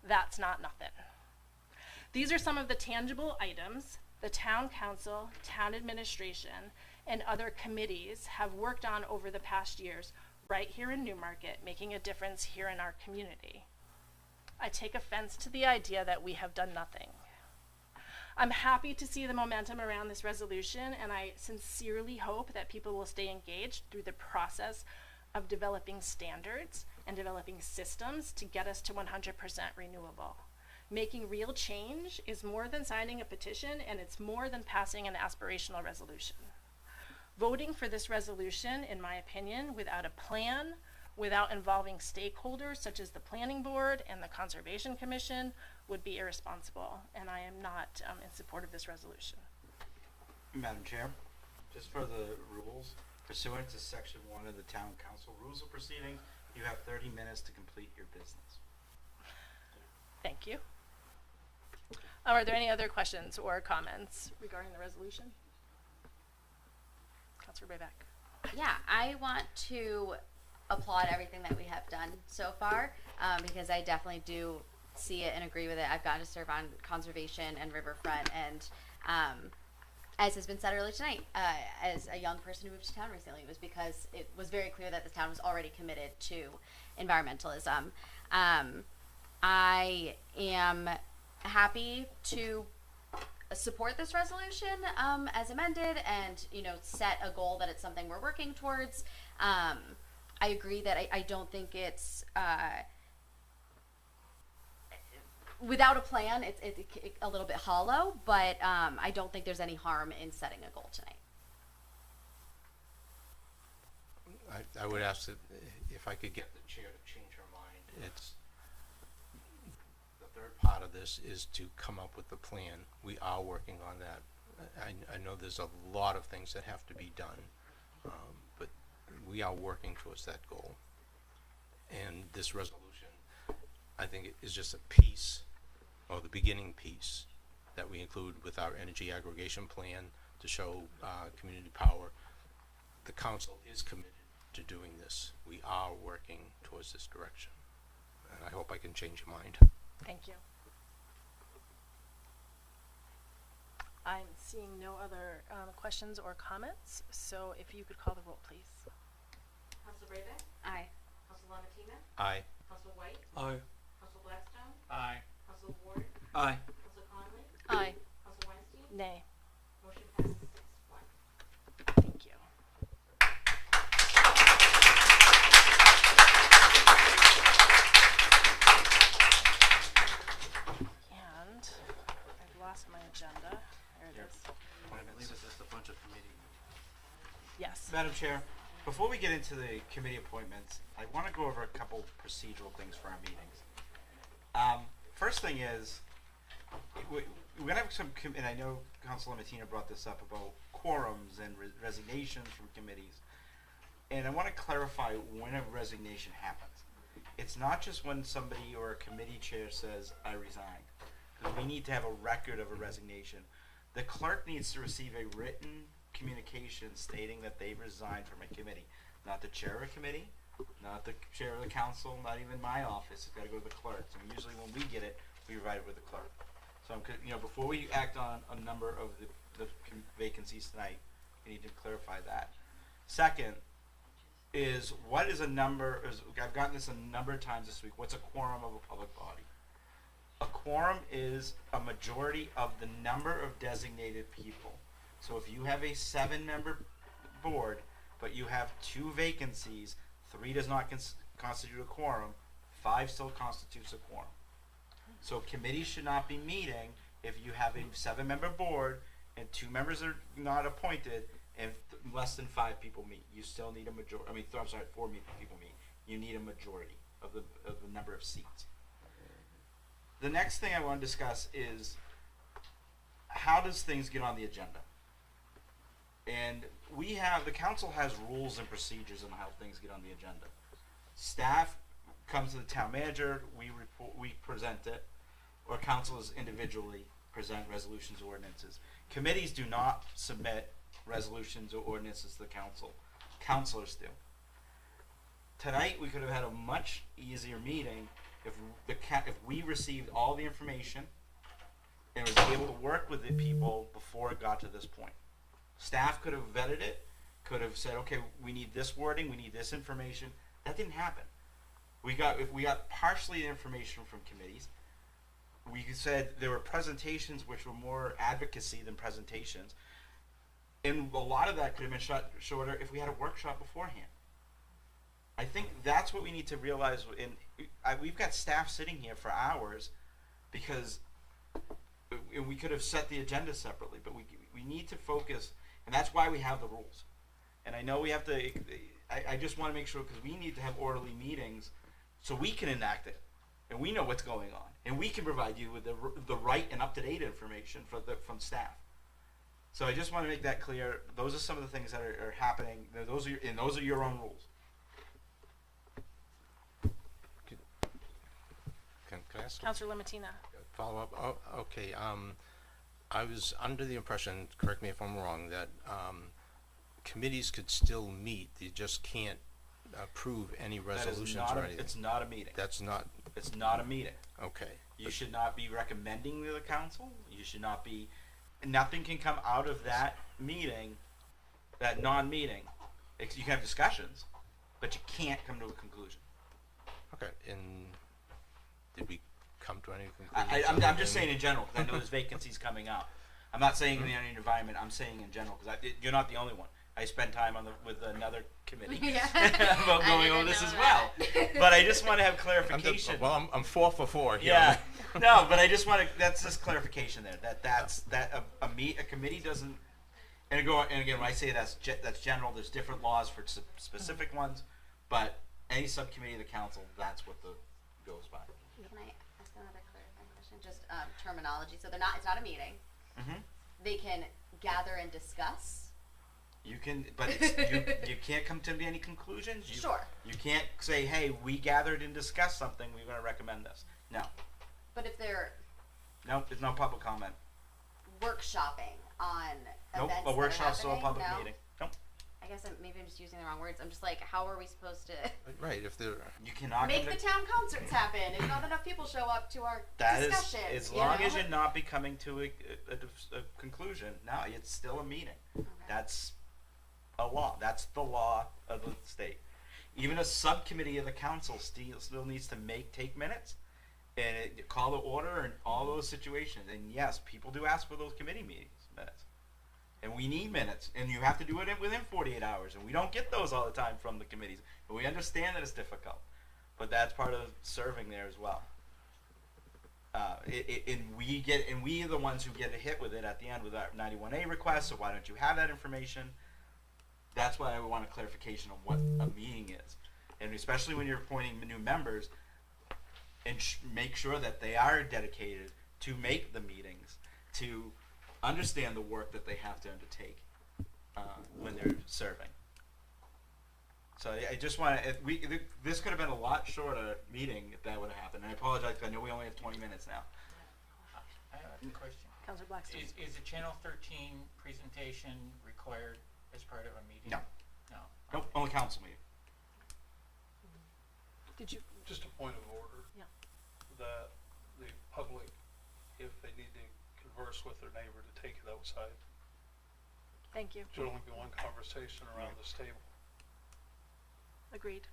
That's not nothing. These are some of the tangible items the town council, town administration, and other committees have worked on over the past years right here in Newmarket, making a difference here in our community. I take offense to the idea that we have done nothing. I'm happy to see the momentum around this resolution, and I sincerely hope that people will stay engaged through the process of developing standards and developing systems to get us to 100% renewable. Making real change is more than signing a petition, and it's more than passing an aspirational resolution. Voting for this resolution, in my opinion, without a plan, without involving stakeholders such as the Planning Board and the Conservation Commission, would be irresponsible, and I am not in support of this resolution. Madam Chair, just for the rules, pursuant to Section 1 of the Town Council Rules of Proceeding, you have 30 minutes to complete your business. Thank you. Are there any other questions or comments regarding the resolution? Councilor Bayback. Yeah, I want to applaud everything that we have done so far, because I definitely do see it and agree with it. I've gotten to serve on conservation and Riverfront, and as has been said earlier tonight, as a young person who moved to town recently, it was because it was very clear that the town was already committed to environmentalism. I am happy to support this resolution as amended, and set a goal that it's something we're working towards. I agree that I don't think it's without a plan, it's a little bit hollow, but I don't think there's any harm in setting a goal tonight. I would ask that if I could get the chair to change her mind. It's the third part of this is to come up with a plan. We are working on that. I know there's a lot of things that have to be done, but we are working towards that goal. And this resolution, I think, is just a piece, or the beginning piece, that we include with our energy aggregation plan to show community power. The council is committed to doing this. We are working towards this direction. And I hope I can change your mind. Thank you. I'm seeing no other questions or comments, so if you could call the roll, please. Council Brayback? Aye. Council Lamatina? Aye. Council White? Aye. Council Blackstone? Aye. Council Ward? Aye. Council Conley? Aye. Council Weinstein? Nay. Motion passes 6-1. Thank you. And I've lost my agenda. There it is. I believe it's just a bunch of committee. Yes. Madam Chair, before we get into the committee appointments, I want to go over a couple procedural things for our meetings. First thing is, we're going to have some, and I know Councilor Mattina brought this up about quorums and resignations from committees. And I want to clarify when a resignation happens. It's not just when somebody or a committee chair says, I resign. Because we need to have a record of a resignation. The clerk needs to receive a written communication stating that they resigned from a committee. Not the chair of a committee, not the chair of the council, not even my office. It's got to go to the clerk. So usually when we get it, we provide it with the clerk. So before we act on a number of the vacancies tonight, we need to clarify that. Second is, what is a number, I've gotten this a number of times this week, what's a quorum of a public body? A quorum is a majority of the number of designated people. So if you have a 7-member board, but you have 2 vacancies, 3 does not constitute a quorum, 5 still constitutes a quorum. So committees should not be meeting if you have a 7-member board and 2 members are not appointed and less than 5 people meet. You still need a majority. 4 people meet. You need a majority of the number of seats. The next thing I want to discuss is, how does things get on the agenda? And the council has rules and procedures on how things get on the agenda. Staff comes to the town manager, we present it, or councils individually present resolutions or ordinances. Committees do not submit resolutions or ordinances to the council. Councilors do. Tonight we could have had a much easier meeting if we received all the information and was able to work with the people before it got to this point. Staff could have vetted it, could have said, okay, we need this wording, we need this information. That didn't happen. We got partially information from committees. We said there were presentations which were more advocacy than presentations. And a lot of that could have been shorter if we had a workshop beforehand. I think that's what we need to realize. We've got staff sitting here for hours because we could have set the agenda separately, but we need to focus, and that's why we have the rules. And I know we have to, I just want to make sure, because we need to have orderly meetings so we can enact it, and we know what's going on, and we can provide you with the right and up-to-date information from staff. So I just want to make that clear. Those are some of the things that are happening. Those are your own rules. Can I ask? Councilor Lamatina. Follow up? Oh, okay. I was under the impression, correct me if I'm wrong, that committees could still meet. They just can't approve any resolutions or anything. It's not a meeting. That's not. It's not a meeting. Okay. You should not be recommending to the council. You should not be. Nothing can come out of that meeting, that non-meeting. You can have discussions, but you can't come to a conclusion. Okay. And did we come to any conclusions? I'm just saying in general, because I know there's vacancies coming up. I'm not saying in the energy environment. I'm saying in general, because you're not the only one. I spend time with another committee about going over this as well. But I just want to have clarification. I'm 4 for 4 here. Yeah. No, but I just want to. That's just clarification there. A committee doesn't. And again, when I say that's general. There's different laws for specific ones, but any subcommittee of the council, that's what the goes by. Can I ask another clarifying question? Just terminology. So it's not a meeting. Mm-hmm. They can gather and discuss. You can, but you can't come to any conclusions. Sure. You can't say, hey, we gathered and discussed something, we're going to recommend this. No. But if they're Nope, there's no public comment. workshopping on Nope, events a workshop's that are still a public happening, meeting. Nope. I guess maybe I'm just using the wrong words. I'm just like, how are we supposed to Right, if they're... You cannot make the town concerts happen if not enough people show up to our That is, discussions? as you long know? as you're not be coming to a conclusion, no, it's still a meeting. Okay. That's a law. That's the law of the state. Even a subcommittee of the council still needs to take minutes and call the order and all those situations. And yes, people do ask for those committee meetings minutes. And we need minutes, and you have to do it within 48 hours, and we don't get those all the time from the committees. But we understand that it's difficult, but that's part of serving there as well. And we are the ones who get a hit with it at the end with our 91A request. So why don't you have that information? That's why I want a clarification on what a meeting is, and especially when you're appointing new members, and make sure that they are dedicated to make the meetings, to understand the work that they have to undertake when they're serving. So I just want to, this could have been a lot shorter meeting if that would have happened. And I apologize, I know we only have 20 minutes now. I have a question. Councilor Blackstone. Is a Channel 13 presentation required as part of a meeting? No. No. Nope, only council meeting. Did you? Just a point of order. Yeah. That the public, if they need to converse with their neighbor, to take it outside. Thank you. Should only be one conversation around this table. Agreed.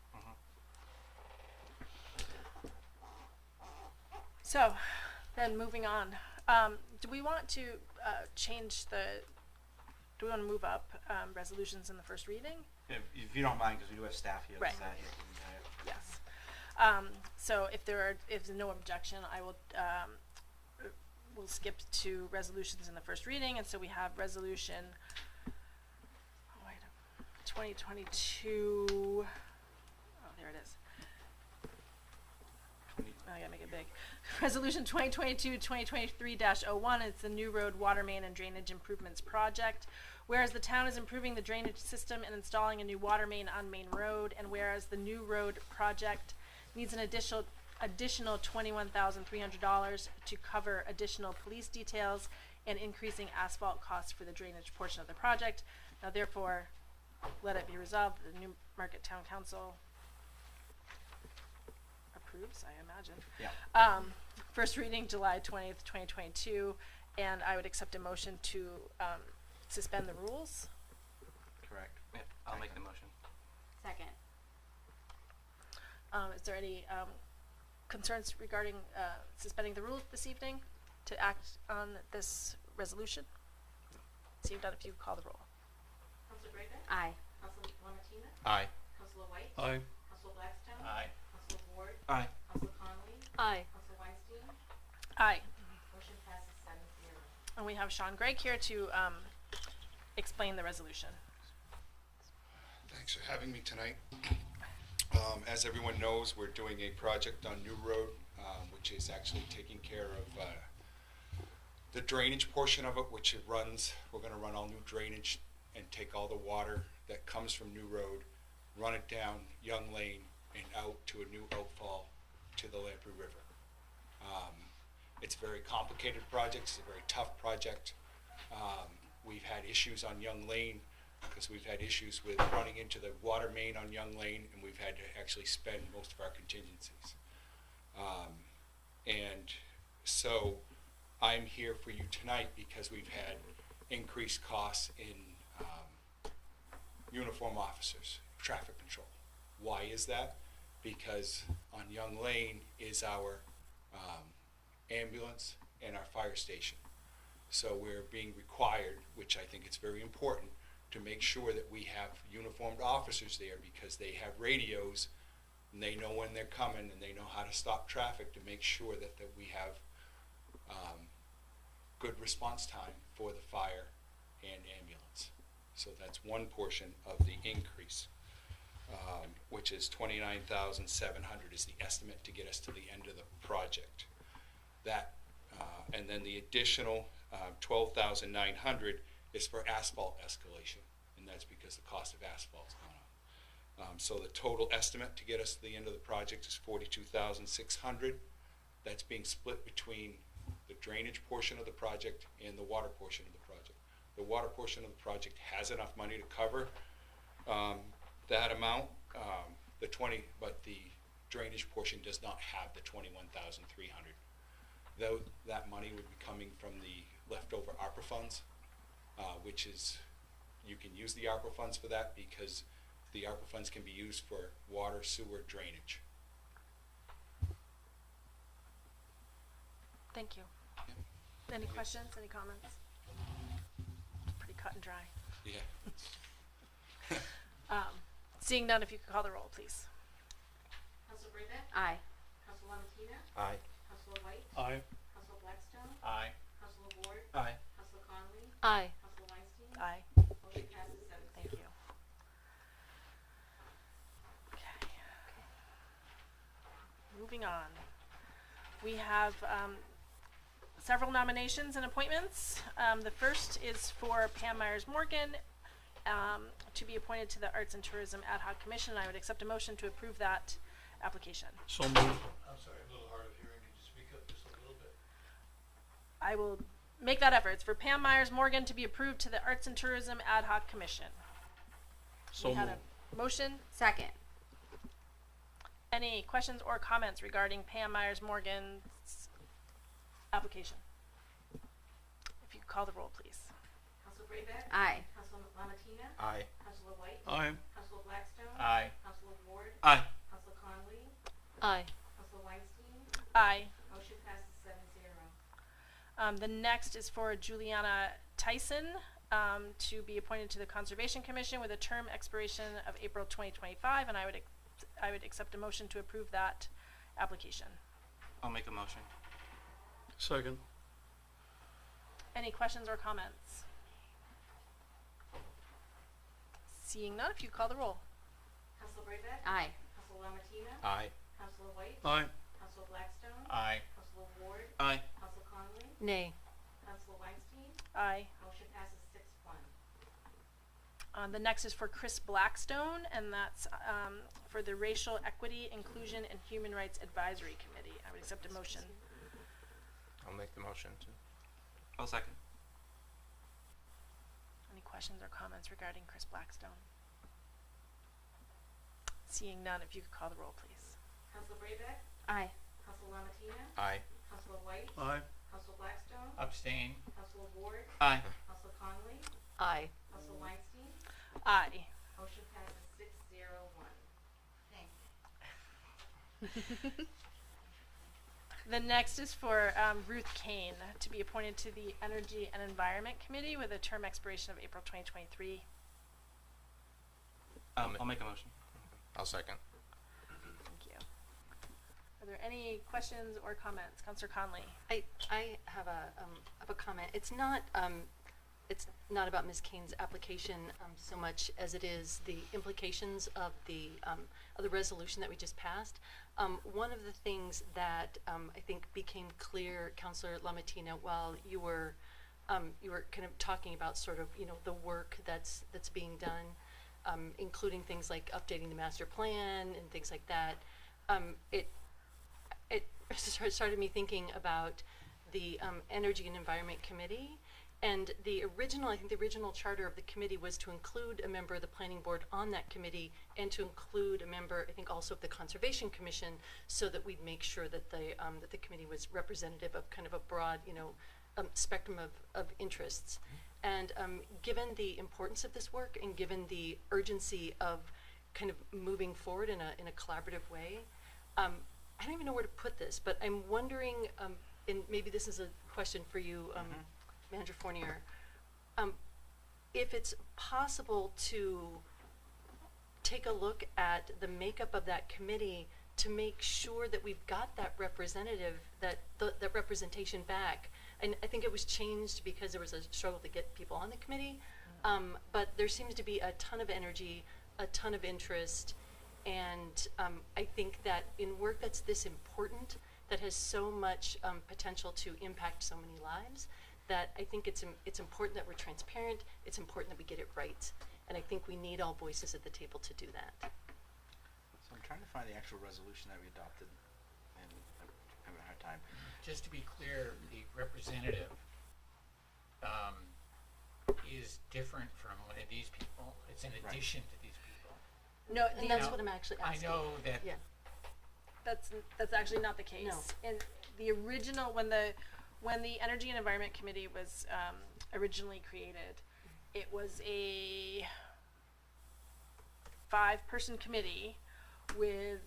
So, then moving on. Do we want to change the? Do we want to move up resolutions in the first reading? If you don't mind, because we do have staff here. Right. That's not here. Yes. So if there's no objection, I will we'll skip to resolutions in the first reading, and so we have resolution 2022. Oh, there it is. I gotta make it big. Resolution 2022-2023-01. It's the New Road Water Main and Drainage Improvements Project. Whereas the town is improving the drainage system and installing a new water main on Main Road, and whereas the new road project needs an additional $21,300 to cover additional police details and increasing asphalt costs for the drainage portion of the project. Now, therefore, let it be resolved that the Newmarket Town Council approves, I imagine. Yeah. First reading July 20th, 2022, and I would accept a motion to suspend the rules. Correct. Yeah, I'll make the motion. Second. Is there any concerns regarding suspending the rules this evening to act on this resolution? Seeing none, if you call the roll. Councilor Brayback? Aye. Councilor Lamartina? Aye. Councilor White? Aye. Councilor Blackstone? Aye. Councilor Ward? Aye. Councilor Connolly? Aye. Councilor Weinstein? Aye. Motion passes 7-0. And we have Sean Gregg here to explain the resolution. Thanks for having me tonight. As everyone knows, we're doing a project on New Road, which is actually taking care of the drainage portion of it, which it runs. We're going to run all new drainage and take all the water that comes from New Road, run it down Young Lane and out to a new outfall to the Lamprey River. It's a very complicated project. It's a very tough project. We've had issues on Young Lane because we've had issues with running into the water main on Young Lane, and we've had to actually spend most of our contingencies. And so I'm here for you tonight because we've had increased costs in uniform officers, traffic control. Why is that? Because on Young Lane is our ambulance and our fire station. So we're being required, which I think it's very important, to make sure that we have uniformed officers there because they have radios and they know when they're coming and they know how to stop traffic to make sure that we have good response time for the fire and ambulance. So that's one portion of the increase, which is $29,700 is the estimate to get us to the end of the project. That, and then the additional $12,900 is for asphalt escalation. and that's because the cost of asphalt's gone up. So the total estimate to get us to the end of the project is $42,600. That's being split between the drainage portion of the project and the water portion of the project. The water portion of the project has enough money to cover that amount, but the drainage portion does not have the $21,300. Though that money would be coming from the leftover ARPA funds, which is, you can use the ARPA funds for that because the ARPA funds can be used for water, sewer, drainage. Thank you. Any questions, any comments? Pretty cut and dry. Yeah. Seeing none, if you could call the roll, please. Council Brayback? Aye. Council Lamattina? Aye. Council White? Aye. Council Blackstone? Aye. Council Ward? Aye. Council Conley? Aye. Council Weinstein? Aye. Motion passes 7-0. Thank you. Okay. Moving on. We have several nominations and appointments. The first is for Pam Myers-Morgan to be appointed to the Arts and Tourism Ad Hoc Commission. I would accept a motion to approve that application. So moved. I'm sorry, a little hard of hearing. Could you speak up just a little bit? I will make that effort. It's for Pam Myers-Morgan to be approved to the Arts and Tourism Ad Hoc Commission. So We had moved. a motion. Second. Any questions or comments regarding Pam Myers-Morgan's application? If you could call the roll, please. Council Brayback? Aye. Council Lamattina? Aye. Council White? Aye. Council Blackstone? Aye. Council Ward? Aye. Council Conley? Aye. Council Weinstein? Aye. Motion passes 7-0. The next is for Juliana Tyson to be appointed to the Conservation Commission with a term expiration of April 2025, and I would accept a motion to approve that application. I'll make a motion. Second. Any questions or comments? Seeing none, if you call the roll. Council Brayback? Aye. Council Lamattina? Aye. Council White? Aye. Council Blackstone? Aye. Council Ward? Aye. Council Conley? Nay. Council Weinstein? Aye. Motion passes 6-1. The next is for Chris Blackstone, and that's for the Racial Equity, Inclusion, and Human Rights Advisory Committee. I would accept a motion. I'll make the motion too. I'll second. Any questions or comments regarding Chris Blackstone? Seeing none, if you could call the roll, please. Council Brayback? Aye. Council Lamattina? Aye. Council White? Aye. Council Blackstone? Abstain. Council Ward? Aye. Council Conley? Aye. Council Weinstein? Aye. Motion passes 6-0-1. The next is for Ruth Kane to be appointed to the Energy and Environment Committee with a term expiration of April 2023. I'll make a motion. I'll second. Thank you. Are there any questions or comments? Councillor Conley. I have a comment. It's not about Ms. Kane's application so much as it is the implications of the resolution that we just passed. One of the things that I think became clear, Councillor Lamattina, while you were kind of talking about sort of the work that's being done, including things like updating the master plan and things like that, it started me thinking about the Energy and Environment Committee. And I think the original charter of the committee was to include a member of the planning board on that committee and to include a member, I think, also of the Conservation Commission, so that we'd make sure that the committee was representative of kind of a broad, spectrum of interests. And given the importance of this work and given the urgency of kind of moving forward in a collaborative way, I don't even know where to put this, but I'm wondering, and maybe this is a question for you, Manager Fournier, if it's possible to take a look at the makeup of that committee to make sure that we've got that that representation back. And I think it was changed because there was a struggle to get people on the committee, but there seems to be a ton of energy, a ton of interest, and I think that in work that's this important, that has so much potential to impact so many lives, that I think it's important that we're transparent, it's important that we get it right, and I think we need all voices at the table to do that. So I'm trying to find the actual resolution that we adopted, and I'm having a hard time. Just to be clear, the representative is different from one of these people. It's in addition to these people. No, And that's what I'm actually asking. I know that. Yeah. That's actually not the case. No. In the original, when the Energy and Environment Committee was originally created, it was a 5-person committee with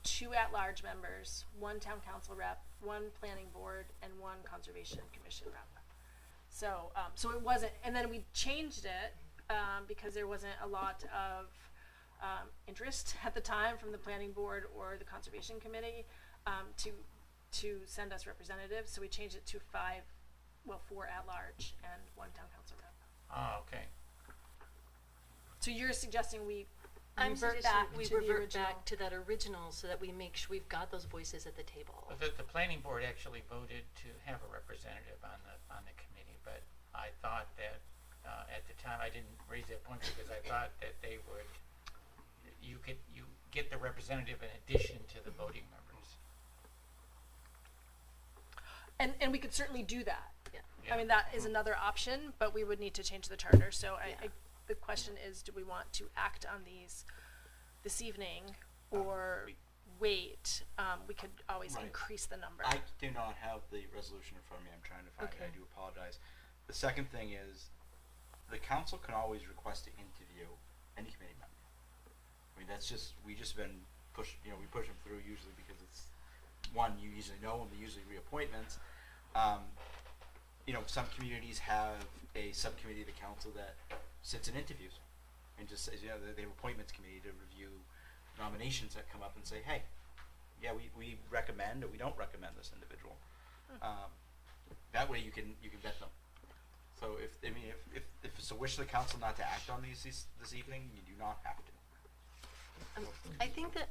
2 at-large members, 1 town council rep, 1 planning board, and 1 conservation commission rep. So, so it wasn't, and then we changed it because there wasn't a lot of interest at the time from the planning board or the conservation committee to send us representatives. So we changed it to 4 at-large and 1 town council rep. Oh, okay. So you're suggesting we I'm revert suggesting back we to the revert original? back to that original so that we make sure we've got those voices at the table. Well, the planning board actually voted to have a representative on the committee, but I thought that at the time I didn't raise that point because I thought that they would you get the representative in addition to the voting members. And we could certainly do that. Yeah. I mean, that is another option, but we would need to change the charter. So the question is, do we want to act on these this evening or wait? We could always increase the number. I do not have the resolution in front of me. I'm trying to find it. I do apologize. The second thing is, the council can always request to interview any committee member. I mean, that's just, we just been pushed, we push them through usually because it's, one, you usually know them, they're usually reappointments. Some communities have a subcommittee of the council that sits in interviews and just says, they have appointments committee to review nominations that come up and say, hey, yeah, we recommend or we don't recommend this individual. That way you can vet them. So if it's a wish of the council not to act on these this evening, you do not have to. I think that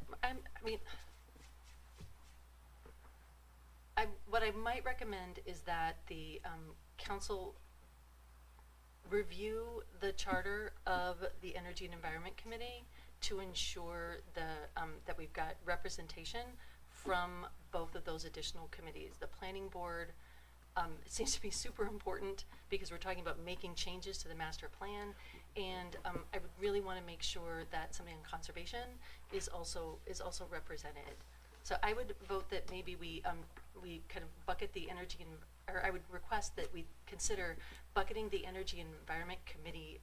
what I might recommend is that the council review the charter of the Energy and Environment Committee to ensure that we've got representation from both of those additional committees. The planning board seems to be super important because we're talking about making changes to the master plan, and I would really want to make sure that somebody on conservation is also represented. So I would vote that maybe we kind of bucket the energy or I would request that we consider bucketing the Energy and Environment Committee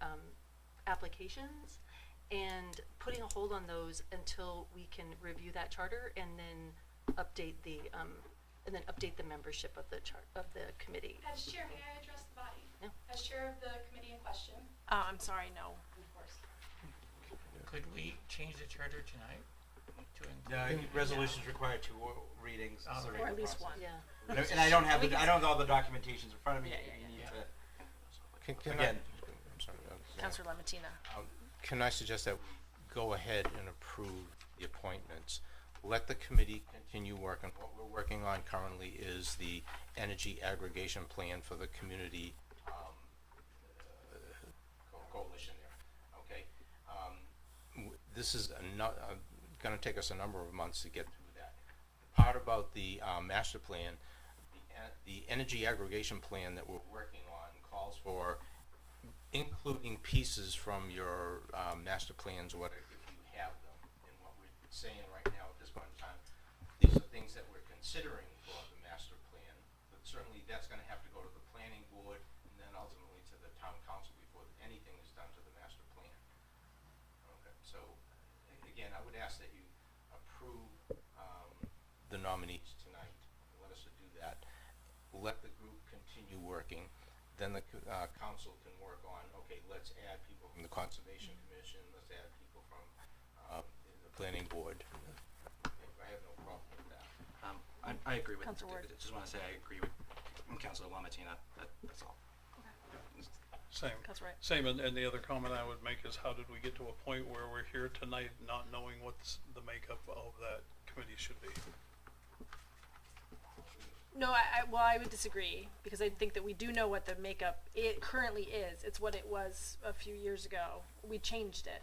applications and putting a hold on those until we can review that charter and then update the membership of the committee. As chair, may I address the body? Yeah. As chair of the committee in question. I'm sorry, no. Of course. Could we change the charter tonight? Resolutions require 2 readings. Or at least one. Yeah. And I don't have all the documentations in front of me. You need to. Again, I'm sorry. Councilor Lamatina. Can I suggest that we go ahead and approve the appointments? Let the committee continue working. What we're working on currently is the energy aggregation plan for the community coalition there. Okay. This is going to take us a number of months to get through that. The part about the master plan, the energy aggregation plan that we're working on calls for including pieces from your master plans, what if you have them. And what we're saying right now at this point in time, these are things that we're considering for the master plan, but certainly that's going to have to go to the planning board and then ultimately to the town council before anything is done to the master plan. Okay, so again, I would ask that you approve the nominees tonight. Let us do that. Let the group continue working. Then the council can work on, okay, let's add people from the Conservation Commission, let's add people from the Planning Board. I have no problem with that. I agree with. Councilor Ward. I just want to say I agree with Councilor Lamatina. That's all. Same, and the other comment I would make is how did we get to a point where we're here tonight not knowing what the makeup of that committee should be? No, well, I would disagree, because I think that we do know what the makeup it currently is. It's what it was a few years ago. We changed it.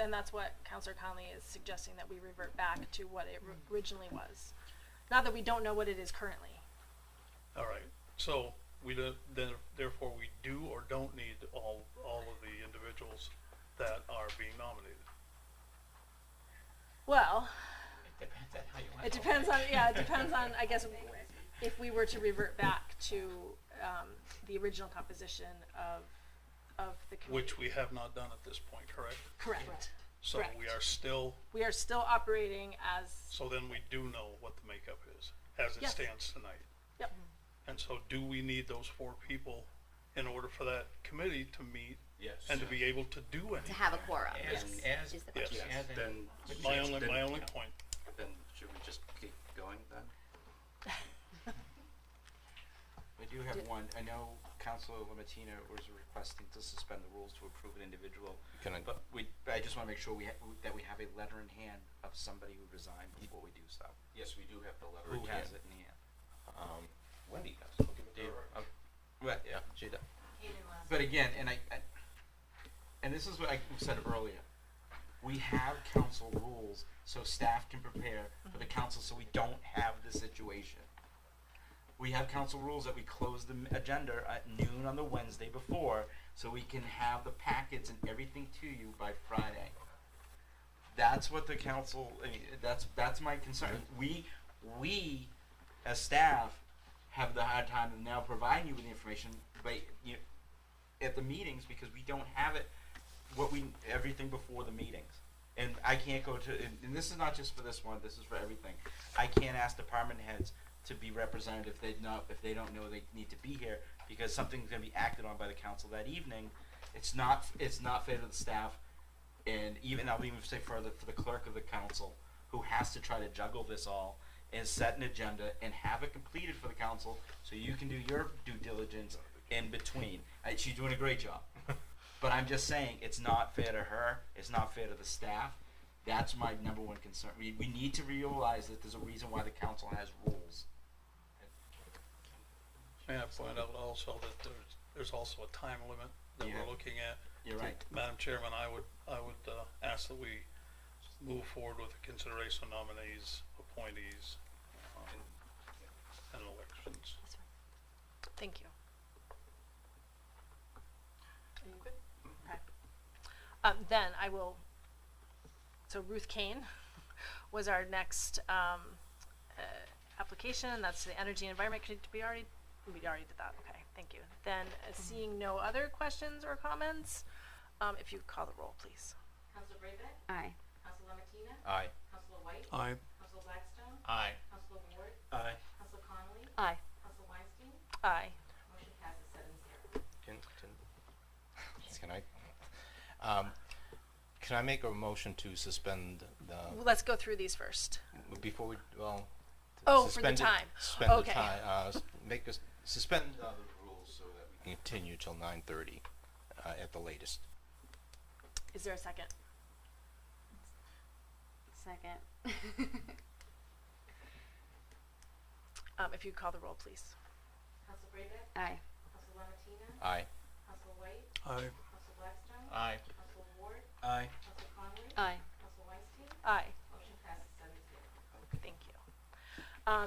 And that's what Councillor Conley is suggesting, that we revert back to what it originally was. Not that we don't know what it is currently. All right, so we do, then therefore we do or don't need all of the individuals that are being nominated. Well, It depends on how you want it depends on, it depends on, I guess, if we were to revert back to the original composition of the committee. Which we have not done at this point, correct? Correct. So Correct. we are still, operating as. so then we do know what the makeup is, as it Yes. stands tonight. Yep. And so do we need those 4 people in order for that committee to meet? Yes. And to be able to do anything? To have a quorum, As- yes, is the Yes. question. Yeah, then My only point. Then should we just keep going then? We do have one. I know Councilor Lamatina was requesting to suspend the rules to approve an individual. But I just want to make sure that we have a letter in hand of somebody who resigned before we do so. Yes, we do have the letter. Who has it in hand? Wendy does. I'll give it to Dave, her. Right, yeah, she does. But again, and this is what I said earlier, we have council rules so staff can prepare for the council, so we don't have this situation. We have council rules that we close the agenda at noon on the Wednesday before, so we can have the packets and everything to you by Friday. That's what the council, I mean, that's my concern. We as staff have the hard time of now providing you with the information, but at the meetings, because we don't have it, everything before the meetings. And I can't go to, and this is not just for this one, this is for everything. I can't ask department heads to be represented if they don't know they need to be here, because something's gonna be acted on by the council that evening. It's not fair to the staff, and I'll even say further, for the clerk of the council, who has to try to juggle this all and set an agenda and have it completed for the council, so you can do your due diligence in between. She's doing a great job. But I'm just saying, it's not fair to her, it's not fair to the staff. That's my number one concern. We need to realize that there's a reason why the council has rules. May I point out also that there's also a time limit that we're looking at. You're right. Madam Chairman, I would ask that we move forward with the consideration of nominees, appointees, and elections. Thank you. Are you good? Okay. Then I will. So Ruth Kane was our next application, and that's the Energy and Environment Committee. We already did that. Okay, thank you. Then seeing no other questions or comments, if you call the roll, please. Councilor Braybeck? Aye. Councilor Lamatina? Aye. Councilor White? Aye. Councilor Blackstone? Aye. Councilor Ward? Aye. Councilor Connolly? Aye. Councilor Weinstein? Aye. Motion passes 7-0. Can I make a motion to suspend the? Well, let's go through these first. Before we, well. Oh, for the suspend it- time. Suspend Okay. the time, suspend the rules so that we can continue till 9:30, at the latest. Is there a second? Second. If you call the roll, please. Councilor Braybeck? Aye. Councilor Lamatina? Aye. Councilor White? Aye. Councilor Blackstone? Aye. Councilor Ward? Aye. Councilor Connolly? Aye. Councilor Weinstein? Aye. Motion passes 7-0. Thank you.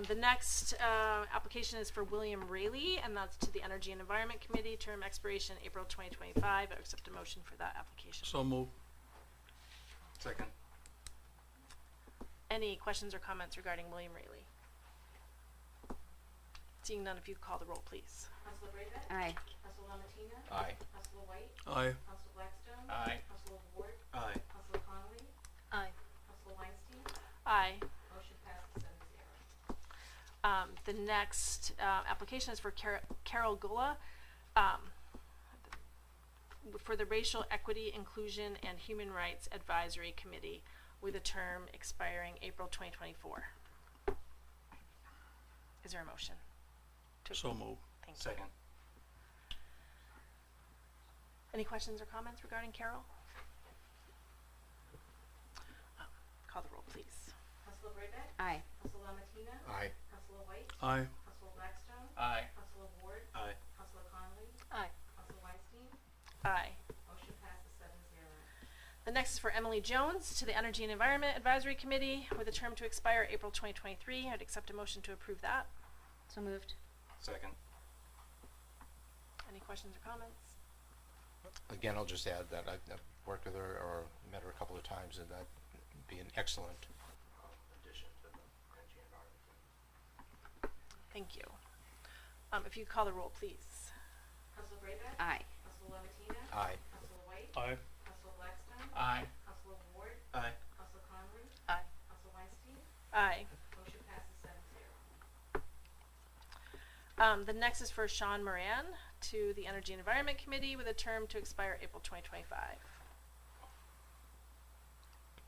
The next application is for William Rayleigh, and that's to the Energy and Environment Committee, term expiration April 2025. I accept a motion for that application. So move. Second. Any questions or comments regarding William Rayleigh? Seeing none, if you call the roll, please. Councilor Braybeck? Aye. Councilor Lamatina? Aye. Councilor White? Aye. Councilor Blackstone? Aye. Councilor Ward? Aye. Councilor Connolly? Aye. Councilor Weinstein? Aye. Motion passes 7-0. The next application is for Carol Gula for the Racial Equity, Inclusion, and Human Rights Advisory Committee with a term expiring April 2024. Is there a motion? So move. Thank you. Second. Any questions or comments regarding Carol? Call the roll, please. Councilor Braybeck? Aye. Councilor Lamatina? Aye. Councilor White? Aye. Councilor Aye. Councilor Ward. Aye. Councilor Conley. Aye. Councilor Weinstein. Aye. Motion passes 7-0. The next is for Emily Jones to the Energy and Environment Advisory Committee with a term to expire April 2023. I'd accept a motion to approve that. So moved. Second. Any questions or comments? Again, I'll just add that I've worked with her or met her a couple of times, and that'd be an excellent addition to the Energy and Environment Committee. Thank you. If you call the roll, please. Councilor Brayback. Aye. Councilor Lamatina. Aye. Councilor White. Aye. Councilor Blackstone. Aye. Councilor Ward. Aye. Councilor Conley. Aye. Councilor Weinstein. Aye. Motion passes 7-0. The next is for Sean Moran to the Energy and Environment Committee with a term to expire April 2025.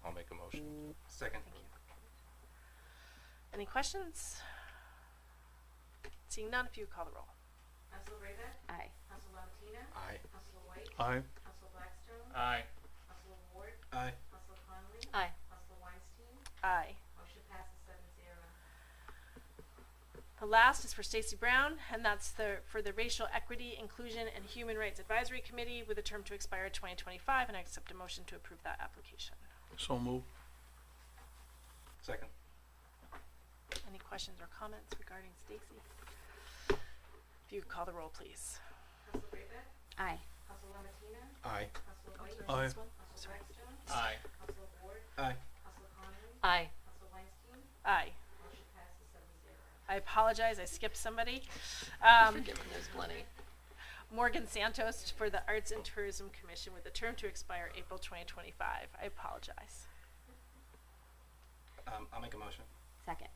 I'll make a motion. Second. Any questions? Seeing none, if you call the roll. Councilor Brayback. Aye. Councilor Lamatina. Aye. Councilor White. Aye. Councilor Blackstone. Aye. Councilor Ward. Aye. Councilor Conley. Aye. Councilor Weinstein. Aye. Motion passes 7-0. The last is for Stacy Brown, and that's for the Racial Equity, Inclusion, and Human Rights Advisory Committee with a term to expire 2025, and I accept a motion to approve that application. So moved. Second. Any questions or comments regarding Stacy? If you could call the roll, please. Councilor Brayback. Aye. Councilor Lamatina. Aye. Councilor White. Aye. Councilor Blackstone. Aye. Councilor Ward. Aye. Councilor Conley. Aye. Councilor Weinstein. Aye. Motion passes 7-0. I apologize, I skipped somebody. Forgiven, there's plenty. Morgan Santos for the Arts and Tourism Commission with a term to expire April 2025. I apologize. I'll make a motion. Second.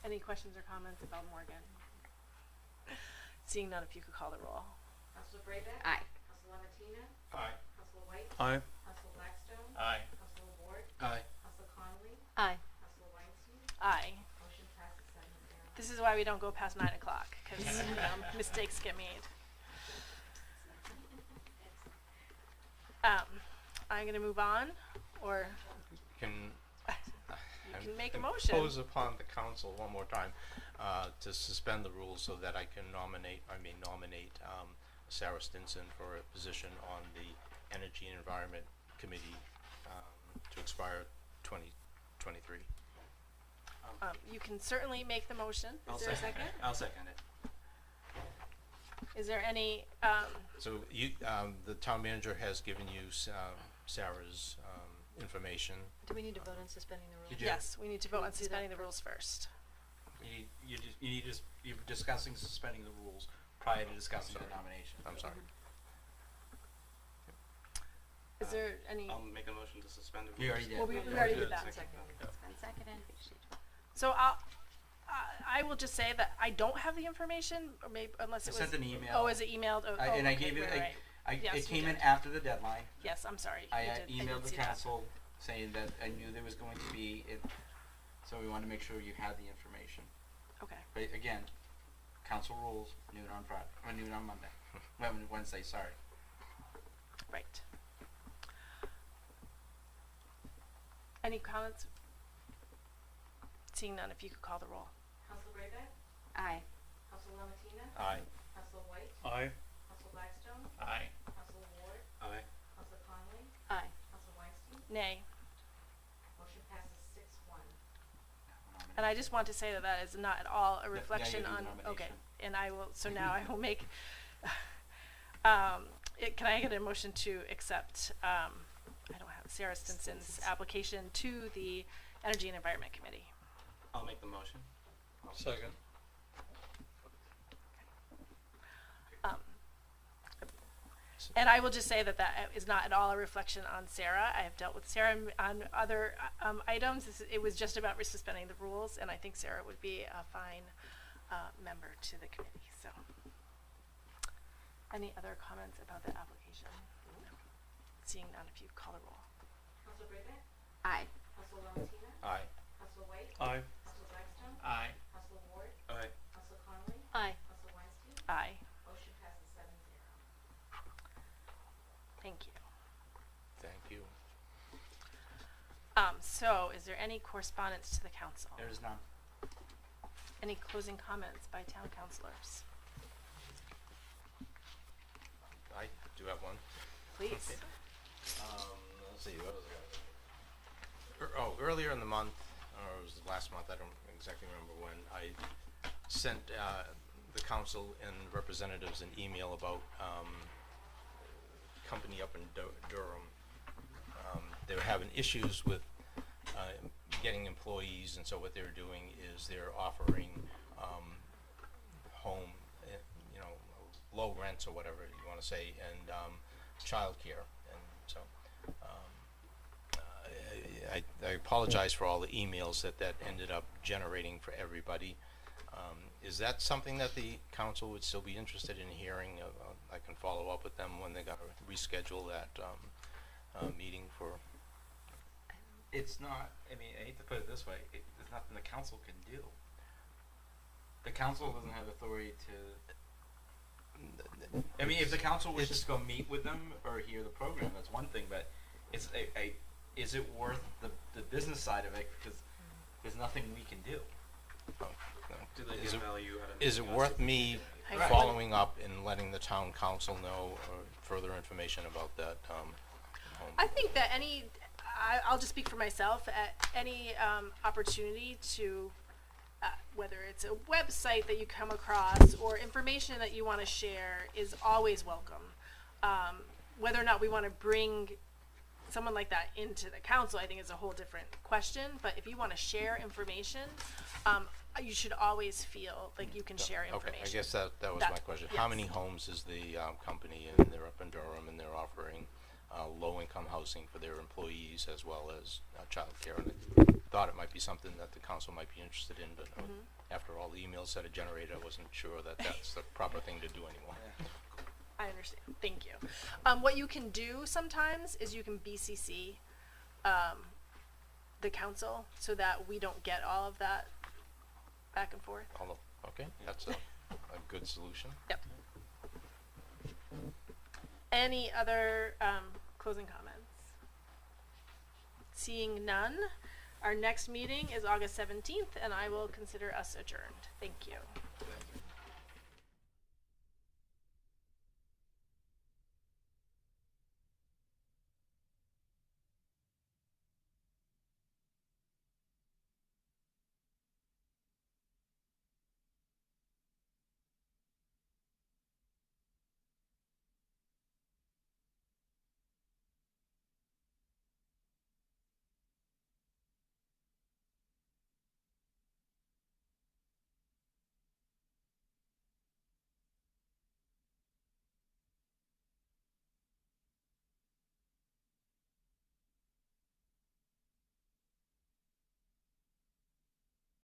Any questions or comments about Morgan? Seeing none, if you could call the roll. Councilor Brayback. Aye. Councilor Lamatina. Aye. Councilor White. Aye. Councilor Blackstone. Aye. Councilor Ward. Aye. Councilor Conley. Aye. Councilor Weinstein. Aye. Motion passes 7-0. This is why we don't go past 9 o'clock, because mistakes get made. I'm going to move on, or Can you can make a motion. impose upon the council one more time to suspend the rules so that I can nominate Sarah Stinson for a position on the Energy and Environment Committee to expire 2023. You can certainly make the motion. Is there a second? I'll second it. Is there any, So you, the town manager has given you Sarah's information. Do we need to vote on suspending the rules? You do. yes, we need to vote on do that suspending the rules first. You're discussing suspending the rules prior to discussing the nomination. I'm sorry. Is there any, I'll make a motion to suspend the rules. We already did. well, we already did that. It's been seconded. So I will just say that I don't have the information, or maybe, unless I it was. sent an email. Oh, is it emailed? Oh, And I okay, gave you, right. Yes, it you came in did. after the deadline. Yes, I'm sorry. I you did. emailed did the see that. council saying that I knew there was going to be it, so we wanted to make sure you had the information. Okay. But again, council rules, noon on Friday, or noon on Monday, Wednesday, sorry. Right. Any comments? Seeing none, if you could call the roll. Councilor Brayback. Aye. Councilor Lamatina. Aye. Councilor White. Aye. Councilor Blackstone. Aye. Councilor Ward. Aye. Councilor Conley. Aye. Councilor Weinstein. Nay. Motion passes 6-1. And I just want to say that that is not at all a now you reflection do the on, okay, nomination. and I will, so now I will make, can I get a motion to accept, I don't have, Sarah Stinson's application to the Energy and Environment Committee? I'll make the motion. Second. And I will just say that that is not at all a reflection on Sarah. I have dealt with Sarah on other items. It was just about suspending the rules, and I think Sarah would be a fine member to the committee. So, any other comments about the application? No. Seeing none, if you call the roll. Councilor Brayback. Aye. Councilor Lamatina. Aye. Councilor White. Aye. Councilor Blackstone. Aye. Councilor Ward. Aye. Councilor Conley. Aye. Councilor Weinstein. Aye. Motion passes 7-0. Thank you. Thank you. So, is there any correspondence to the council? There is none. Any closing comments by town councilors? I do have one. Please. Let's see, what was it? Earlier in the month, or it was last month, I don't exactly remember when, I sent the council and representatives an email about company up in Durham. They were having issues with getting employees, and so what they're doing is they're offering home, low rents or whatever you want to say, and childcare. And so I apologize for all the emails that ended up generating for everybody. Is that something that the council would still be interested in hearing? I can follow up with them when they got to reschedule that meeting for. It's not, I mean, I hate to put it this way, there's nothing the council can do. The council doesn't have authority to, I mean, if the council wishes to go meet with them or hear the program, that's one thing, but it's is it worth the business side of it, because there's nothing we can do. Do they get value out of Is it worth me following up and letting the town council know further information about that home? I think that I'll just speak for myself, any opportunity to, whether it's a website that you come across or information that you want to share is always welcome. Whether or not we want to bring someone like that into the council, I think is a whole different question, but if you want to share information, you should always feel like you can share information. Okay, I guess that was my question. Yes. How many homes is the company, and they're up in Durham, and they're offering low-income housing for their employees as well as childcare? And I thought it might be something that the council might be interested in, but after all the emails that are generated, I wasn't sure that that's the proper thing to do anymore. I understand. Thank you. What you can do sometimes is you can BCC the council so that we don't get all of that back and forth. Okay, that's a good solution. Yep. Any other closing comments? Seeing none, our next meeting is August 17th, and I will consider us adjourned. Thank you.